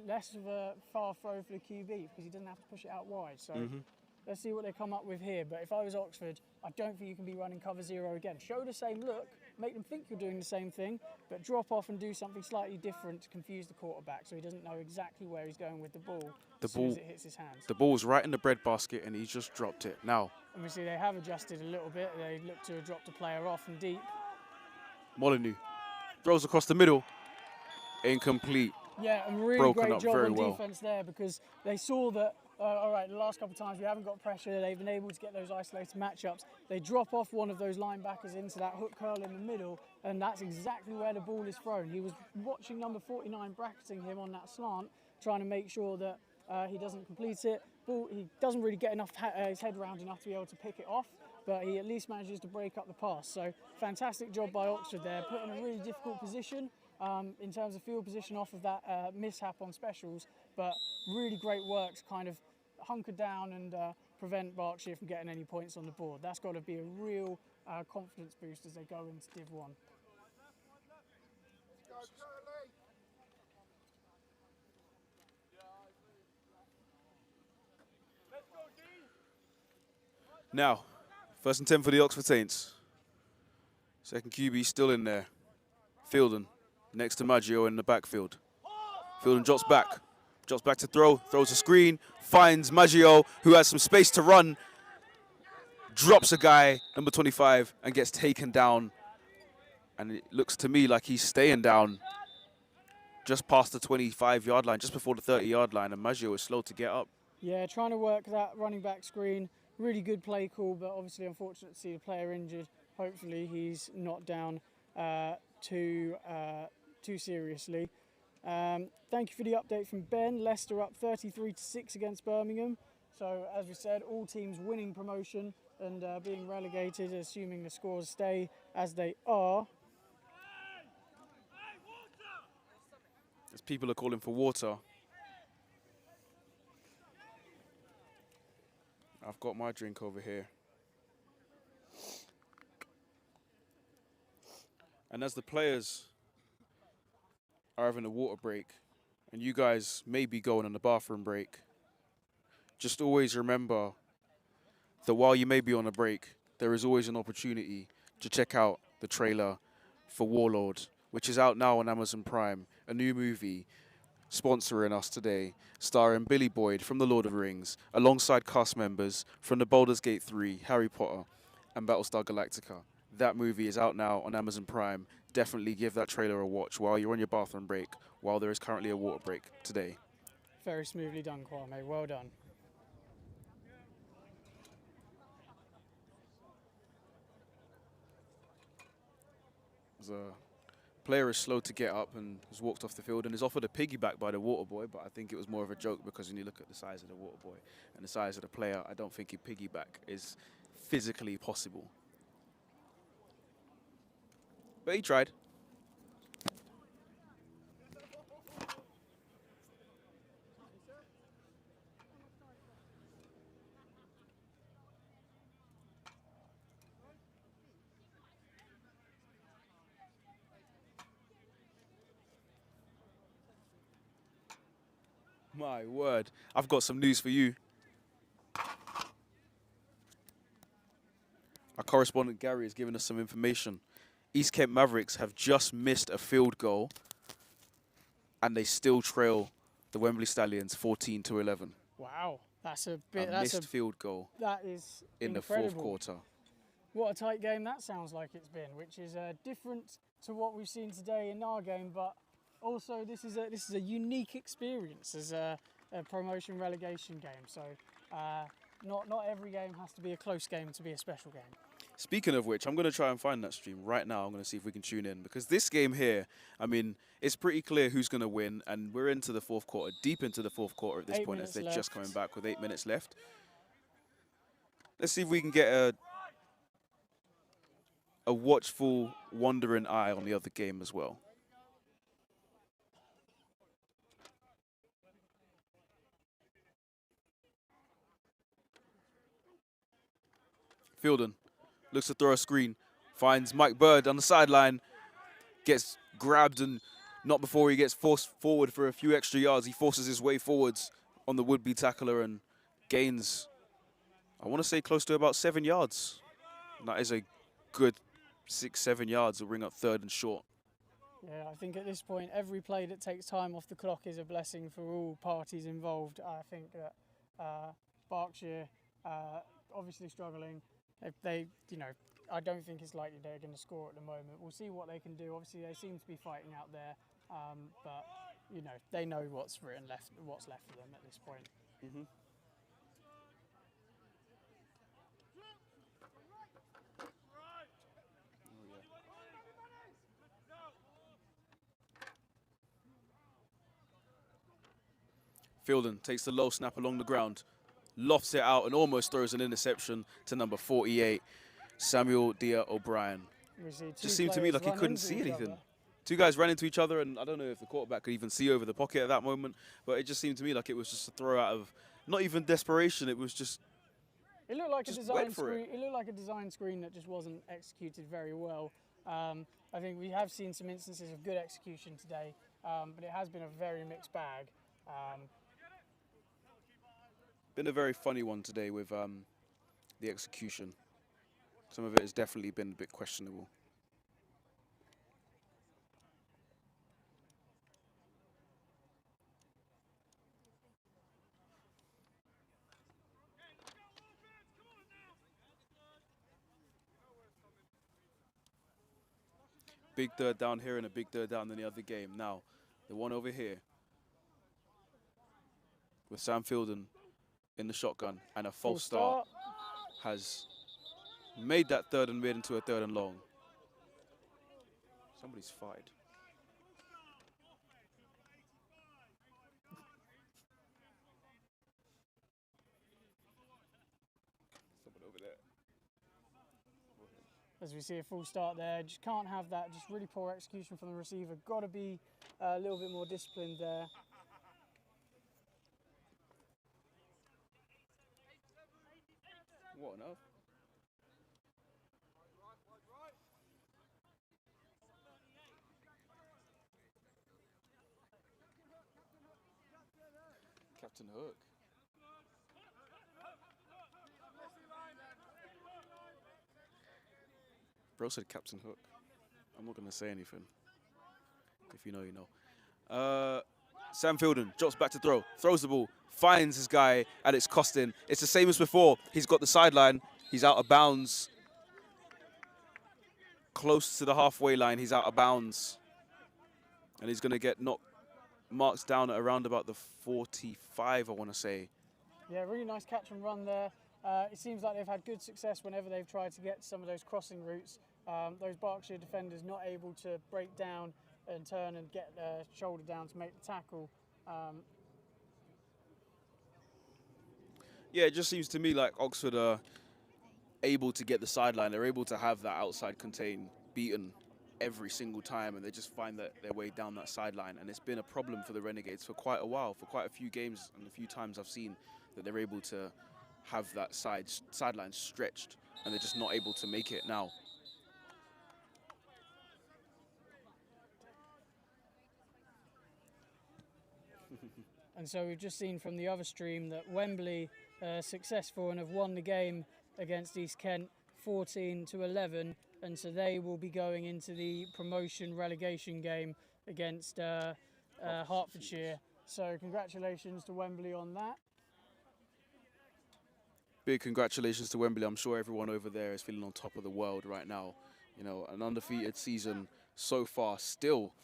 less of a far throw for the QB because he doesn't have to push it out wide. So let's see what they come up with here. But if I was Oxford, I don't think you can be running cover 0 again. Show the same look, make them think you're doing the same thing, but drop off and do something slightly different to confuse the quarterback so he doesn't know exactly where he's going with the ball as soon as it hits his hands. The ball's right in the breadbasket and he's just dropped it. Now, obviously they have adjusted a little bit. They look to have dropped a player off and deep. Molyneux throws across the middle. Incomplete. Yeah, and really Broken great up job very on well. defense there because they saw that, all right, the last couple of times we haven't got pressure, they've been able to get those isolated matchups. They drop off one of those linebackers into that hook curl in the middle, and that's exactly where the ball is thrown. He was watching number 49 bracketing him on that slant, trying to make sure that he doesn't complete it. He doesn't really get enough his head round enough to be able to pick it off, but he at least manages to break up the pass. So fantastic job by Oxford there, put in a really difficult position. In terms of field position off of that mishap on specials, but really great work to kind of hunker down and prevent Berkshire from getting any points on the board. That's got to be a real confidence boost as they go into Div 1. Now, 1st and 10 for the Oxford Saints. Second QB still in there. Fielden next to Maggio in the backfield. Fielden drops back to throw, throws a screen, finds Maggio, who has some space to run, drops a guy, number 25, and gets taken down. And it looks to me like he's staying down just past the 25-yard line, just before the 30-yard line, and Maggio is slow to get up. Yeah, trying to work that running back screen. Really good play call, but obviously unfortunate to see the player injured. Hopefully he's not down too seriously. Thank you for the update from Ben. Leicester up 33-6 against Birmingham. So as we said, all teams winning promotion and being relegated, assuming the scores stay as they are. As people are calling for water, I've got my drink over here. And as the players are having a water break, and you guys may be going on a bathroom break, just always remember that while you may be on a break, there is always an opportunity to check out the trailer for Warlord, which is out now on Amazon Prime, a new movie sponsoring us today, starring Billy Boyd from The Lord of the Rings, alongside cast members from the Baldur's Gate 3, Harry Potter, and Battlestar Galactica. That movie is out now on Amazon Prime. Definitely give that trailer a watch while you're on your bathroom break, while there is currently a water break today. Very smoothly done, Kwame. Well done. The player is slow to get up and has walked off the field and is offered a piggyback by the water boy, but I think it was more of a joke because when you look at the size of the water boy and the size of the player, I don't think a piggyback is physically possible. But he tried. My word, I've got some news for you. Our correspondent Gary has given us some information. East Kent Mavericks have just missed a field goal and they still trail the Wembley Stallions 14-11. Wow, that's a bit. A That's missed field goal That is in incredible. the fourth quarter. What a tight game that sounds like it's been, which is different to what we've seen today in our game, but also this is a unique experience as a promotion relegation game. So not every game has to be a close game to be a special game. Speaking of which, I'm going to try and find that stream right now. I'm going to see if we can tune in because this game here, I mean, it's pretty clear who's going to win, and we're into the fourth quarter, deep into the fourth quarter at this point as they're just coming back with 8 minutes left. Let's see if we can get a watchful, wandering eye on the other game as well. Fielden looks to throw a screen, finds Mike Bird on the sideline, gets grabbed and not before he gets forced forward for a few extra yards. He forces his way forwards on the would-be tackler and gains, I want to say, close to about 7 yards. And that is a good 6-7 yards to bring up 3rd and short. Yeah, I think at this point, every play that takes time off the clock is a blessing for all parties involved. I think that Berkshire, obviously struggling, they, you know, I don't think it's likely they're going to score at the moment. We'll see what they can do. Obviously, they seem to be fighting out there, but you know, they know what's left for them at this point. Mm-hmm. Fielden takes the low snap along the ground, lofts it out and almost throws an interception to number 48, Samuel Dia O'Brien. Just seemed to me like he couldn't see anything. Two guys ran into each other, and I don't know if the quarterback could even see over the pocket at that moment, but it just seemed to me like it was just a throw out of not even desperation. It was just. It looked like a just design screen. It looked like a design screen that just wasn't executed very well. I think we have seen some instances of good execution today, but it has been a very mixed bag. Been a very funny one today with the execution. Some of it has definitely been a bit questionable. Big 3rd down here and a big 3rd down in the other game. Now, the one over here with Sam Fielden in the shotgun and a false start has made that 3rd and mid into a 3rd and long. Somebody's fired. Someone over there. As we see a full start there, just can't have that, just really poor execution from the receiver. Got to be a little bit more disciplined there. What on earth? Captain Hook. Bro said Captain Hook. I'm not going to say anything. If you know, you know. Sam Fielden drops back to throw. Throws the ball. Finds his guy, and it's costing. It's the same as before. He's got the sideline. He's out of bounds. Close to the halfway line. He's out of bounds. And he's going to get marks down at around about the 45, I want to say. Yeah, really nice catch and run there. It seems like they've had good success whenever they've tried to get some of those crossing routes. Those Berkshire defenders not able to break down and turn and get their shoulder down to make the tackle. Yeah, it just seems to me like Oxford are able to get the sideline. They're able to have that outside contain beaten every single time, and they just find their way down that sideline. And it's been a problem for the Renegades for quite a while, for quite a few games, and a few times I've seen that they're able to have that sideline stretched, and they're just not able to make it now. And so we've just seen from the other stream that Wembley are successful and have won the game against East Kent 14-11, and so they will be going into the promotion relegation game against Hertfordshire. So congratulations to Wembley on that. Big congratulations to Wembley. I'm sure everyone over there is feeling on top of the world right now. You know, an undefeated season so far, still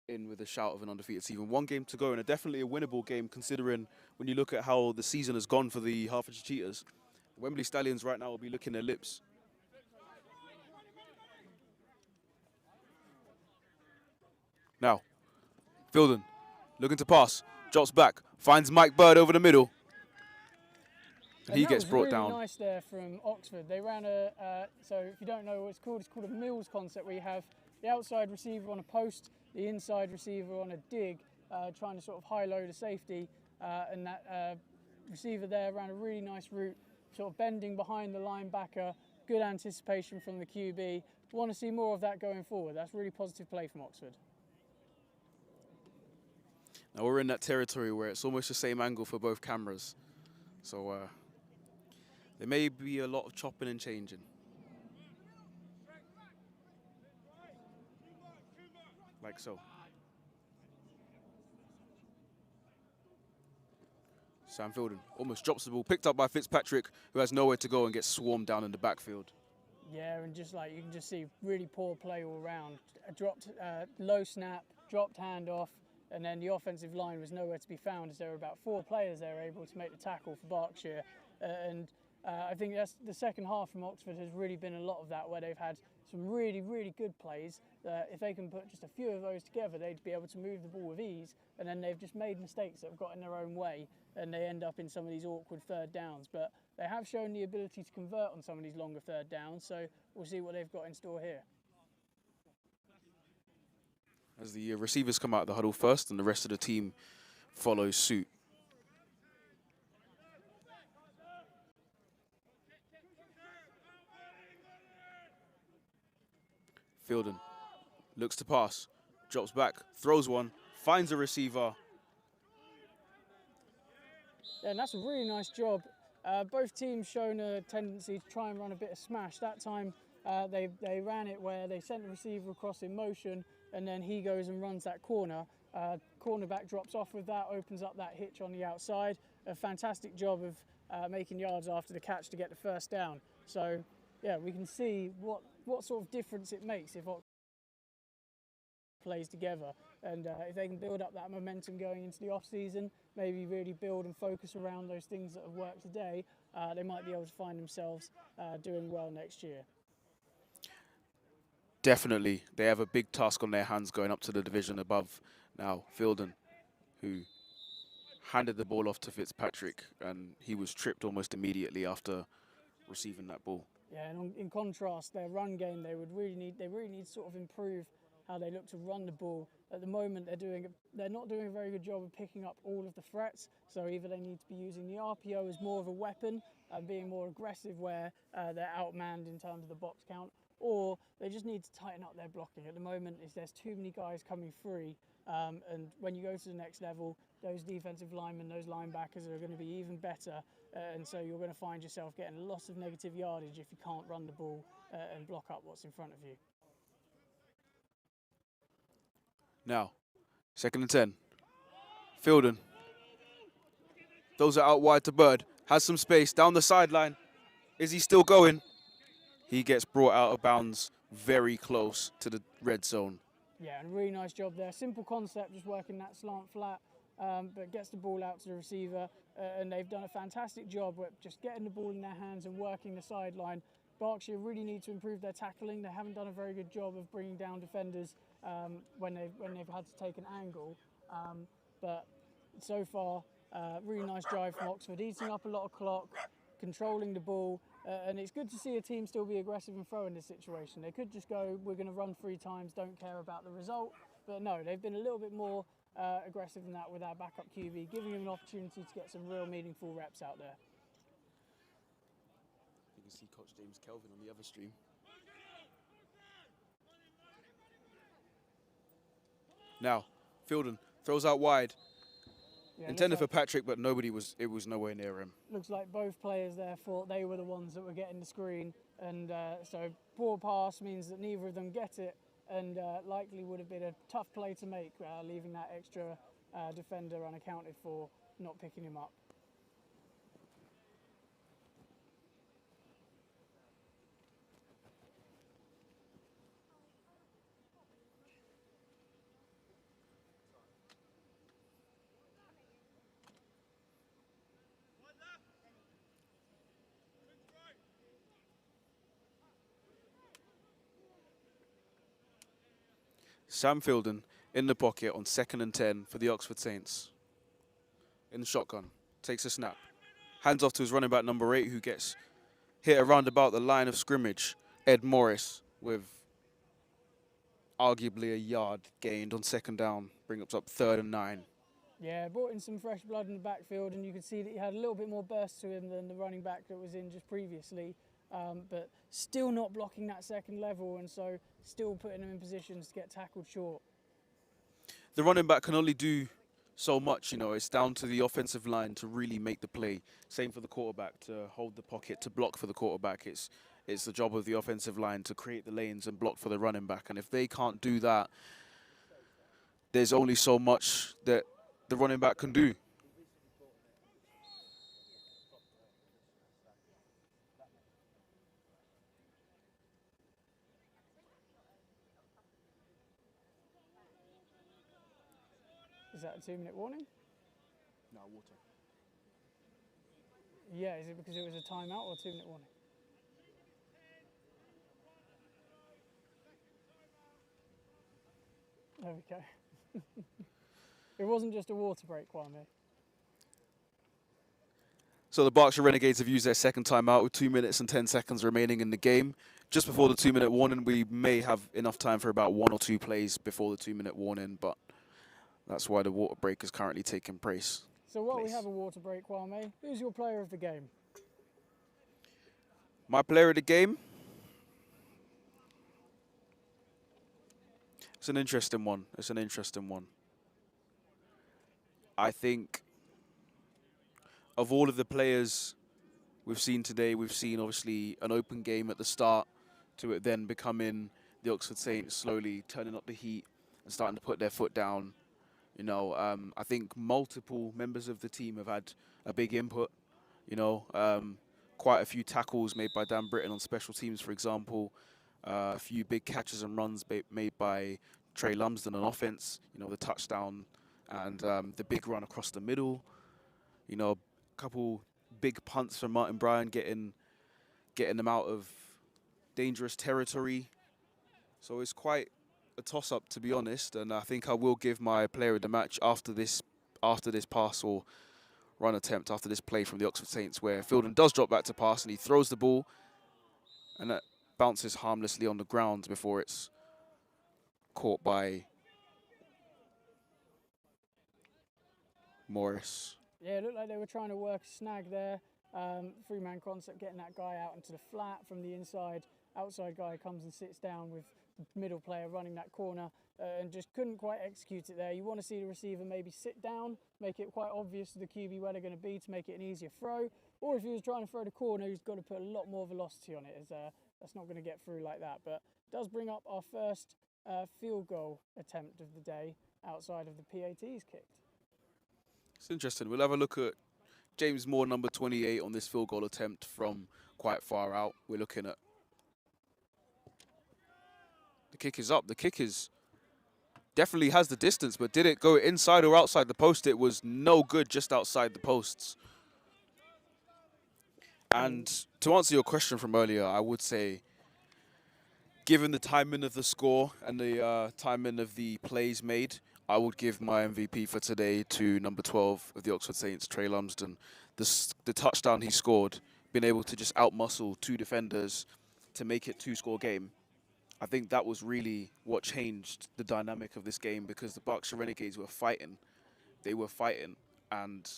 in with a shout of an undefeated season. One game to go, and definitely a winnable game considering when you look at how the season has gone for the Hertfordshire Cheetahs. The Wembley Stallions right now will be licking their lips. Now, Fielden looking to pass, drops back, finds Mike Bird over the middle. And he gets brought down. Nice there from Oxford. They ran so if you don't know what it's called a Mills concept, where you have the outside receiver on a post, the inside receiver on a dig, trying to sort of high-load a safety, and that receiver there ran a really nice route, sort of bending behind the linebacker, good anticipation from the QB. Want to see more of that going forward. That's really positive play from Oxford. Now we're in that territory where it's almost the same angle for both cameras. So there may be a lot of chopping and changing. Like so. Sam Fielding almost drops the ball, picked up by Fitzpatrick, who has nowhere to go and gets swarmed down in the backfield. Yeah, and just like you can just see really poor play all around. Dropped low snap, dropped handoff, and then the offensive line was nowhere to be found as there were about 4 players there able to make the tackle for Berkshire. I think that's the second half from Oxford has really been a lot of that, where they've had some really, really good plays. If they can put just a few of those together, they'd be able to move the ball with ease, and then they've just made mistakes that have got in their own way, and they end up in some of these awkward third downs. But they have shown the ability to convert on some of these longer third downs, so we'll see what they've got in store here. As the receivers come out of the huddle first and the rest of the team follows suit. Fielding looks to pass, drops back, throws one, finds a receiver. Yeah, and that's a really nice job. Both teams shown a tendency to try and run a bit of smash. That time they ran it where they sent the receiver across in motion, and then he goes and runs that corner. Cornerback drops off with that, opens up that hitch on the outside. A fantastic job of making yards after the catch to get the first down. So yeah, we can see what sort of difference it makes if Oxford plays together, and if they can build up that momentum going into the off season, maybe really build and focus around those things that have worked today, they might be able to find themselves doing well next year. Definitely, they have a big task on their hands going up to the division above now. Fielding, who handed the ball off to Fitzpatrick, and he was tripped almost immediately after receiving that ball. Yeah, and in contrast, their run game, they really need to sort of improve how they look to run the ball. At the moment, they're not doing a very good job of picking up all of the threats. So either they need to be using the RPO as more of a weapon and being more aggressive where they're outmanned in terms of the box count, or they just need to tighten up their blocking. At the moment, there's too many guys coming free, and when you go to the next level, those defensive linemen, those linebackers are going to be even better, and so you're going to find yourself getting lots of negative yardage if you can't run the ball and block up what's in front of you. Now, 2nd and 10. Fielding. Those are out wide to Bird. Has some space down the sideline. Is he still going? He gets brought out of bounds very close to the red zone. Yeah, and a really nice job there. Simple concept, just working that slant flat, but gets the ball out to the receiver, and they've done a fantastic job with just getting the ball in their hands and working the sideline. Berkshire really need to improve their tackling. They haven't done a very good job of bringing down defenders when they've had to take an angle. But so far, really nice drive from Oxford, eating up a lot of clock, controlling the ball, and it's good to see a team still be aggressive and throw in this situation. They could just go, we're going to run 3 times, don't care about the result. But no, they've been a little bit more aggressive than that with our backup QB, giving him an opportunity to get some real meaningful reps out there. You can see Coach James Kelvin on the other stream. Now, Fielding throws out wide. Yeah, Intended for Patrick, but it was nowhere near him. Looks like both players there thought they were the ones that were getting the screen, and so poor pass means that neither of them get it, and likely would have been a tough play to make, leaving that extra defender unaccounted for, not picking him up. Sam Fielding in the pocket on 2nd and 10 for the Oxford Saints. In the shotgun, takes a snap. Hands off to his running back number 8, who gets hit around about the line of scrimmage. Ed Morris with arguably a yard gained on 2nd down, brings up 3rd and 9. Yeah, brought in some fresh blood in the backfield, and you could see that he had a little bit more burst to him than the running back that was in just previously. But still not blocking that second level, and so still putting them in positions to get tackled short. The running back can only do so much. You know, it's down to the offensive line to really make the play. Same for the quarterback, to hold the pocket, to block for the quarterback. It's the job of the offensive line to create the lanes and block for the running back. And if they can't do that, there's only so much that the running back can do. Is that a 2-minute warning? No, water. Yeah, is it because it was a timeout or a 2-minute warning? There we go. It wasn't just a water break, Kwame. So the Berkshire Renegades have used their second timeout with 2 minutes and 10 seconds remaining in the game. Just before the 2-minute warning, we may have enough time for about 1 or 2 plays before the 2-minute warning, but that's why the water break is currently taking place. So while we have a water break, Kwame, who's your player of the game? My player of the game? It's an interesting one. It's an interesting one. I think of all of the players we've seen today, we've seen obviously an open game at the start to it then becoming the Oxford Saints slowly turning up the heat and starting to put their foot down. You know, I think multiple members of the team have had a big input. You know, quite a few tackles made by Dan Britton on special teams, for example. A few big catches and runs made by Trey Lumsden on offense. You know, the touchdown and the big run across the middle. You know, a couple big punts from Martin Bryan getting them out of dangerous territory. So it's quite a toss-up, to be honest, and I think I will give my player of the match after this pass or run attempt, after this play from the Oxford Saints, where Fielden does drop back to pass and he throws the ball and that bounces harmlessly on the ground before it's caught by Morris. Yeah, it looked like they were trying to work a snag there. 3-man concept, getting that guy out into the flat from the inside. Outside guy comes and sits down with the middle player running that corner and just couldn't quite execute it there. You want to see the receiver maybe sit down, make it quite obvious to the QB where they're going to be to make it an easier throw. Or if he was trying to throw the corner, he's got to put a lot more velocity on it, as that's not going to get through like that. But it does bring up our first field goal attempt of the day outside of the PATs kicked. It's interesting. We'll have a look at James Moore, number 28, on this field goal attempt from quite far out. We're looking at the kick is up. The kick is definitely has the distance, but did it go inside or outside the post? It was no good, just outside the posts. And to answer your question from earlier, I would say, given the timing of the score and the timing of the plays made, I would give my MVP for today to number 12 of the Oxford Saints, Trey Lumsden. The touchdown he scored, being able to just outmuscle 2 defenders to make it 2-score game. I think that was really what changed the dynamic of this game, because the Berkshire Renegades were fighting. They were fighting, and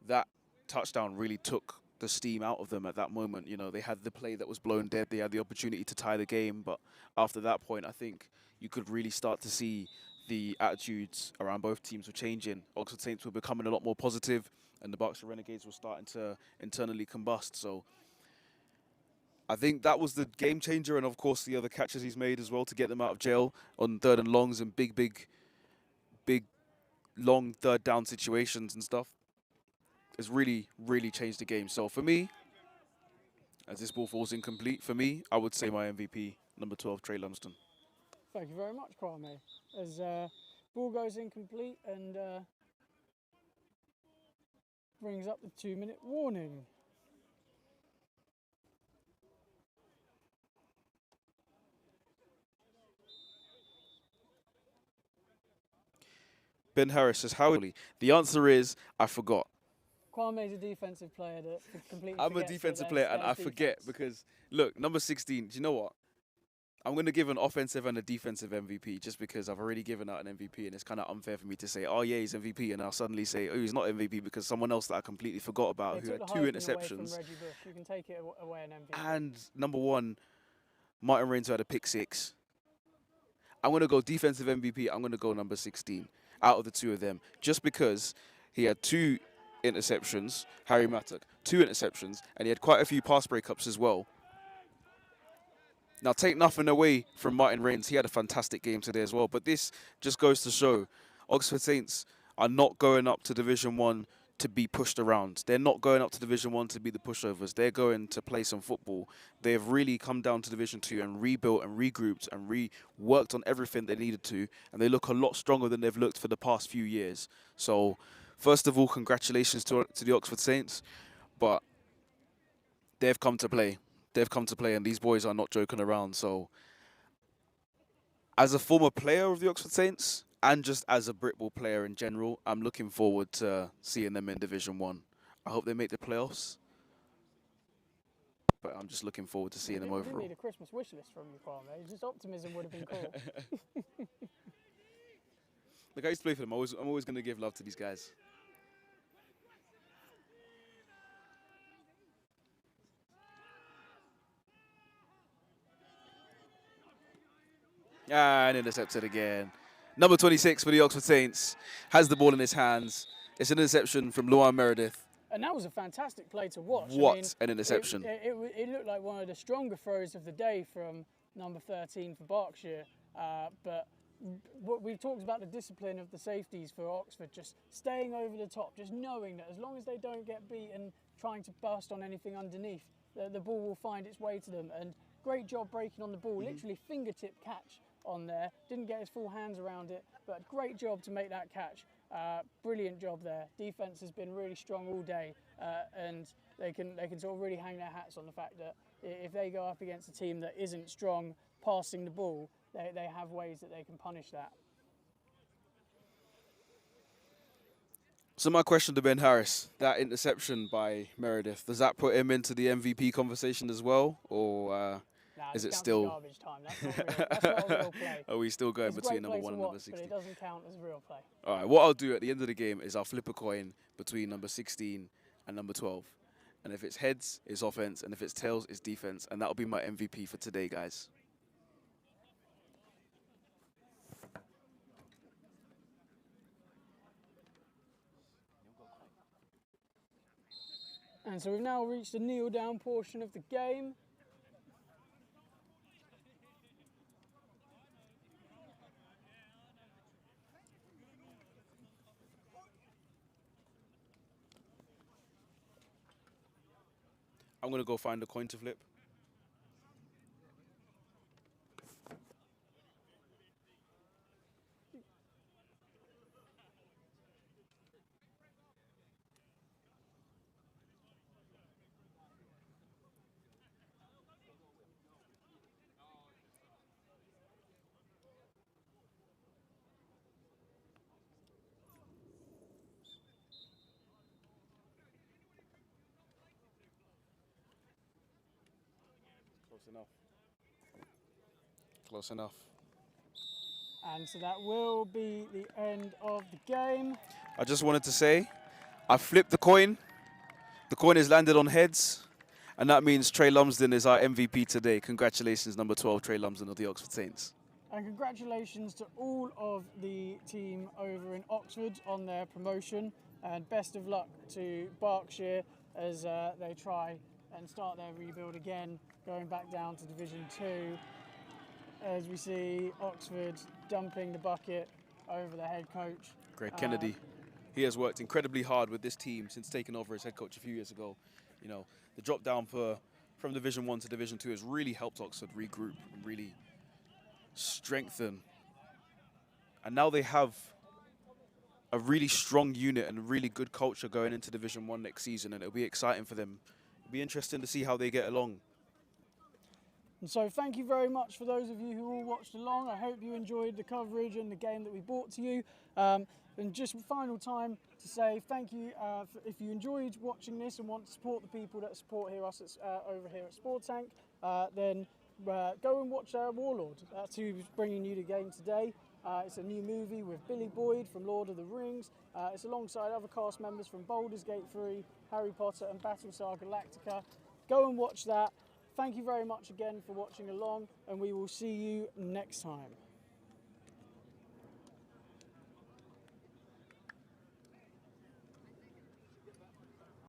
that touchdown really took the steam out of them at that moment. You know, they had the play that was blown dead. They had the opportunity to tie the game, but after that point, I think you could really start to see the attitudes around both teams were changing. Oxford Saints were becoming a lot more positive, and the Berkshire Renegades were starting to internally combust. So I think that was the game changer, and of course the other catches he's made as well to get them out of jail on 3rd and longs and big long 3rd down situations and stuff. It's really, really changed the game. So for me, as this ball falls incomplete, for me, I would say my MVP, number 12, Trey Lumsden. Thank you very much, Kwame. As ball goes incomplete and brings up the 2-minute warning. Ben Harris says, how? The answer is, I forgot. Kwame's a defensive player that completely I'm a defensive player and I forget because, look, number 16, do you know what? I'm going to give an offensive and a defensive MVP just because I've already given out an MVP, and it's kind of unfair for me to say, oh, yeah, he's MVP, and I'll suddenly say, oh, he's not MVP because someone else that I completely forgot about who had 2 interceptions. You can take it away an MVP. And number 1, Martin Raines, who had a pick 6. I'm going to go defensive MVP. I'm going to go number 16. out of the two of them, just because he had 2 interceptions, Harry Mattock, 2 interceptions, and he had quite a few pass breakups as well. Now, take nothing away from Martin Rains. He had a fantastic game today as well. But this just goes to show Oxford Saints are not going up to Division 1 to be pushed around. They're not going up to Division 1 to be the pushovers. They're going to play some football. They've really come down to Division 2 and rebuilt and regrouped and worked on everything they needed to. And they look a lot stronger than they've looked for the past few years. So, first of all, congratulations to the Oxford Saints. But they've come to play. They've come to play, and these boys are not joking around. So, as a former player of the Oxford Saints, and just as a Britball player in general, I'm looking forward to seeing them in Division 1. I hope they make the playoffs, but I'm just looking forward to seeing them overall. You didn't need a Christmas wish list from you, Kwame. Just optimism would have been cool. Look, I used to play for them. I'm always going to give love to these guys. And intercepted again. Number 26 for the Oxford Saints has the ball in his hands. It's an interception from Luan Meredith. And that was a fantastic play to watch. What an interception. It looked like one of the stronger throws of the day from number 13 for Berkshire. But we've talked about the discipline of the safeties for Oxford, just staying over the top, just knowing that as long as they don't get beaten trying to burst on anything underneath, the ball will find its way to them. And great job breaking on the ball, literally fingertip catch on there. Didn't get his full hands around it, but great job to make that catch. Brilliant job there. Defense has been really strong all day, and they can sort of really hang their hats on the fact that if they go up against a team that isn't strong passing the ball, they have ways that they can punish that. So my question to Ben Harris, that interception by Meredith, does that put him into the MVP conversation as well, or is it still garbage time? That's not a real play. Are we still going between number 1 and number watch, 16? But it doesn't count as a real play. All right, what I'll do at the end of the game is I'll flip a coin between number 16 and number 12. And if it's heads, it's offense, and if it's tails, it's defense. And that'll be my MVP for today, guys. And so we've now reached the kneel down portion of the game. I'm going to go find a coin to flip. Close enough. Close enough. And so that will be the end of the game. I just wanted to say, I flipped the coin. The coin has landed on heads. And that means Trey Lumsden is our MVP today. Congratulations, number 12, Trey Lumsden of the Oxford Saints. And congratulations to all of the team over in Oxford on their promotion. And best of luck to Berkshire as they try and start their rebuild again, going back down to Division 2. As we see Oxford dumping the bucket over the head coach. Greg Kennedy. He has worked incredibly hard with this team since taking over as head coach a few years ago. You know, the drop down from Division 1 to Division 2 has really helped Oxford regroup and really strengthen. And now they have a really strong unit and a really good culture going into Division 1 next season, and it'll be exciting for them. It'll be interesting to see how they get along. And so thank you very much for those of you who all watched along. I hope you enjoyed the coverage and the game that we brought to you. And just final time to say thank you. If you enjoyed watching this and want to support the people that support us over here at Sport Tank, then go and watch Warlord. That's who's bringing you the game today. It's a new movie with Billy Boyd from Lord of the Rings. It's alongside other cast members from Baldur's Gate 3, Harry Potter and Battlestar Galactica. Go and watch that. Thank you very much again for watching along, and we will see you next time.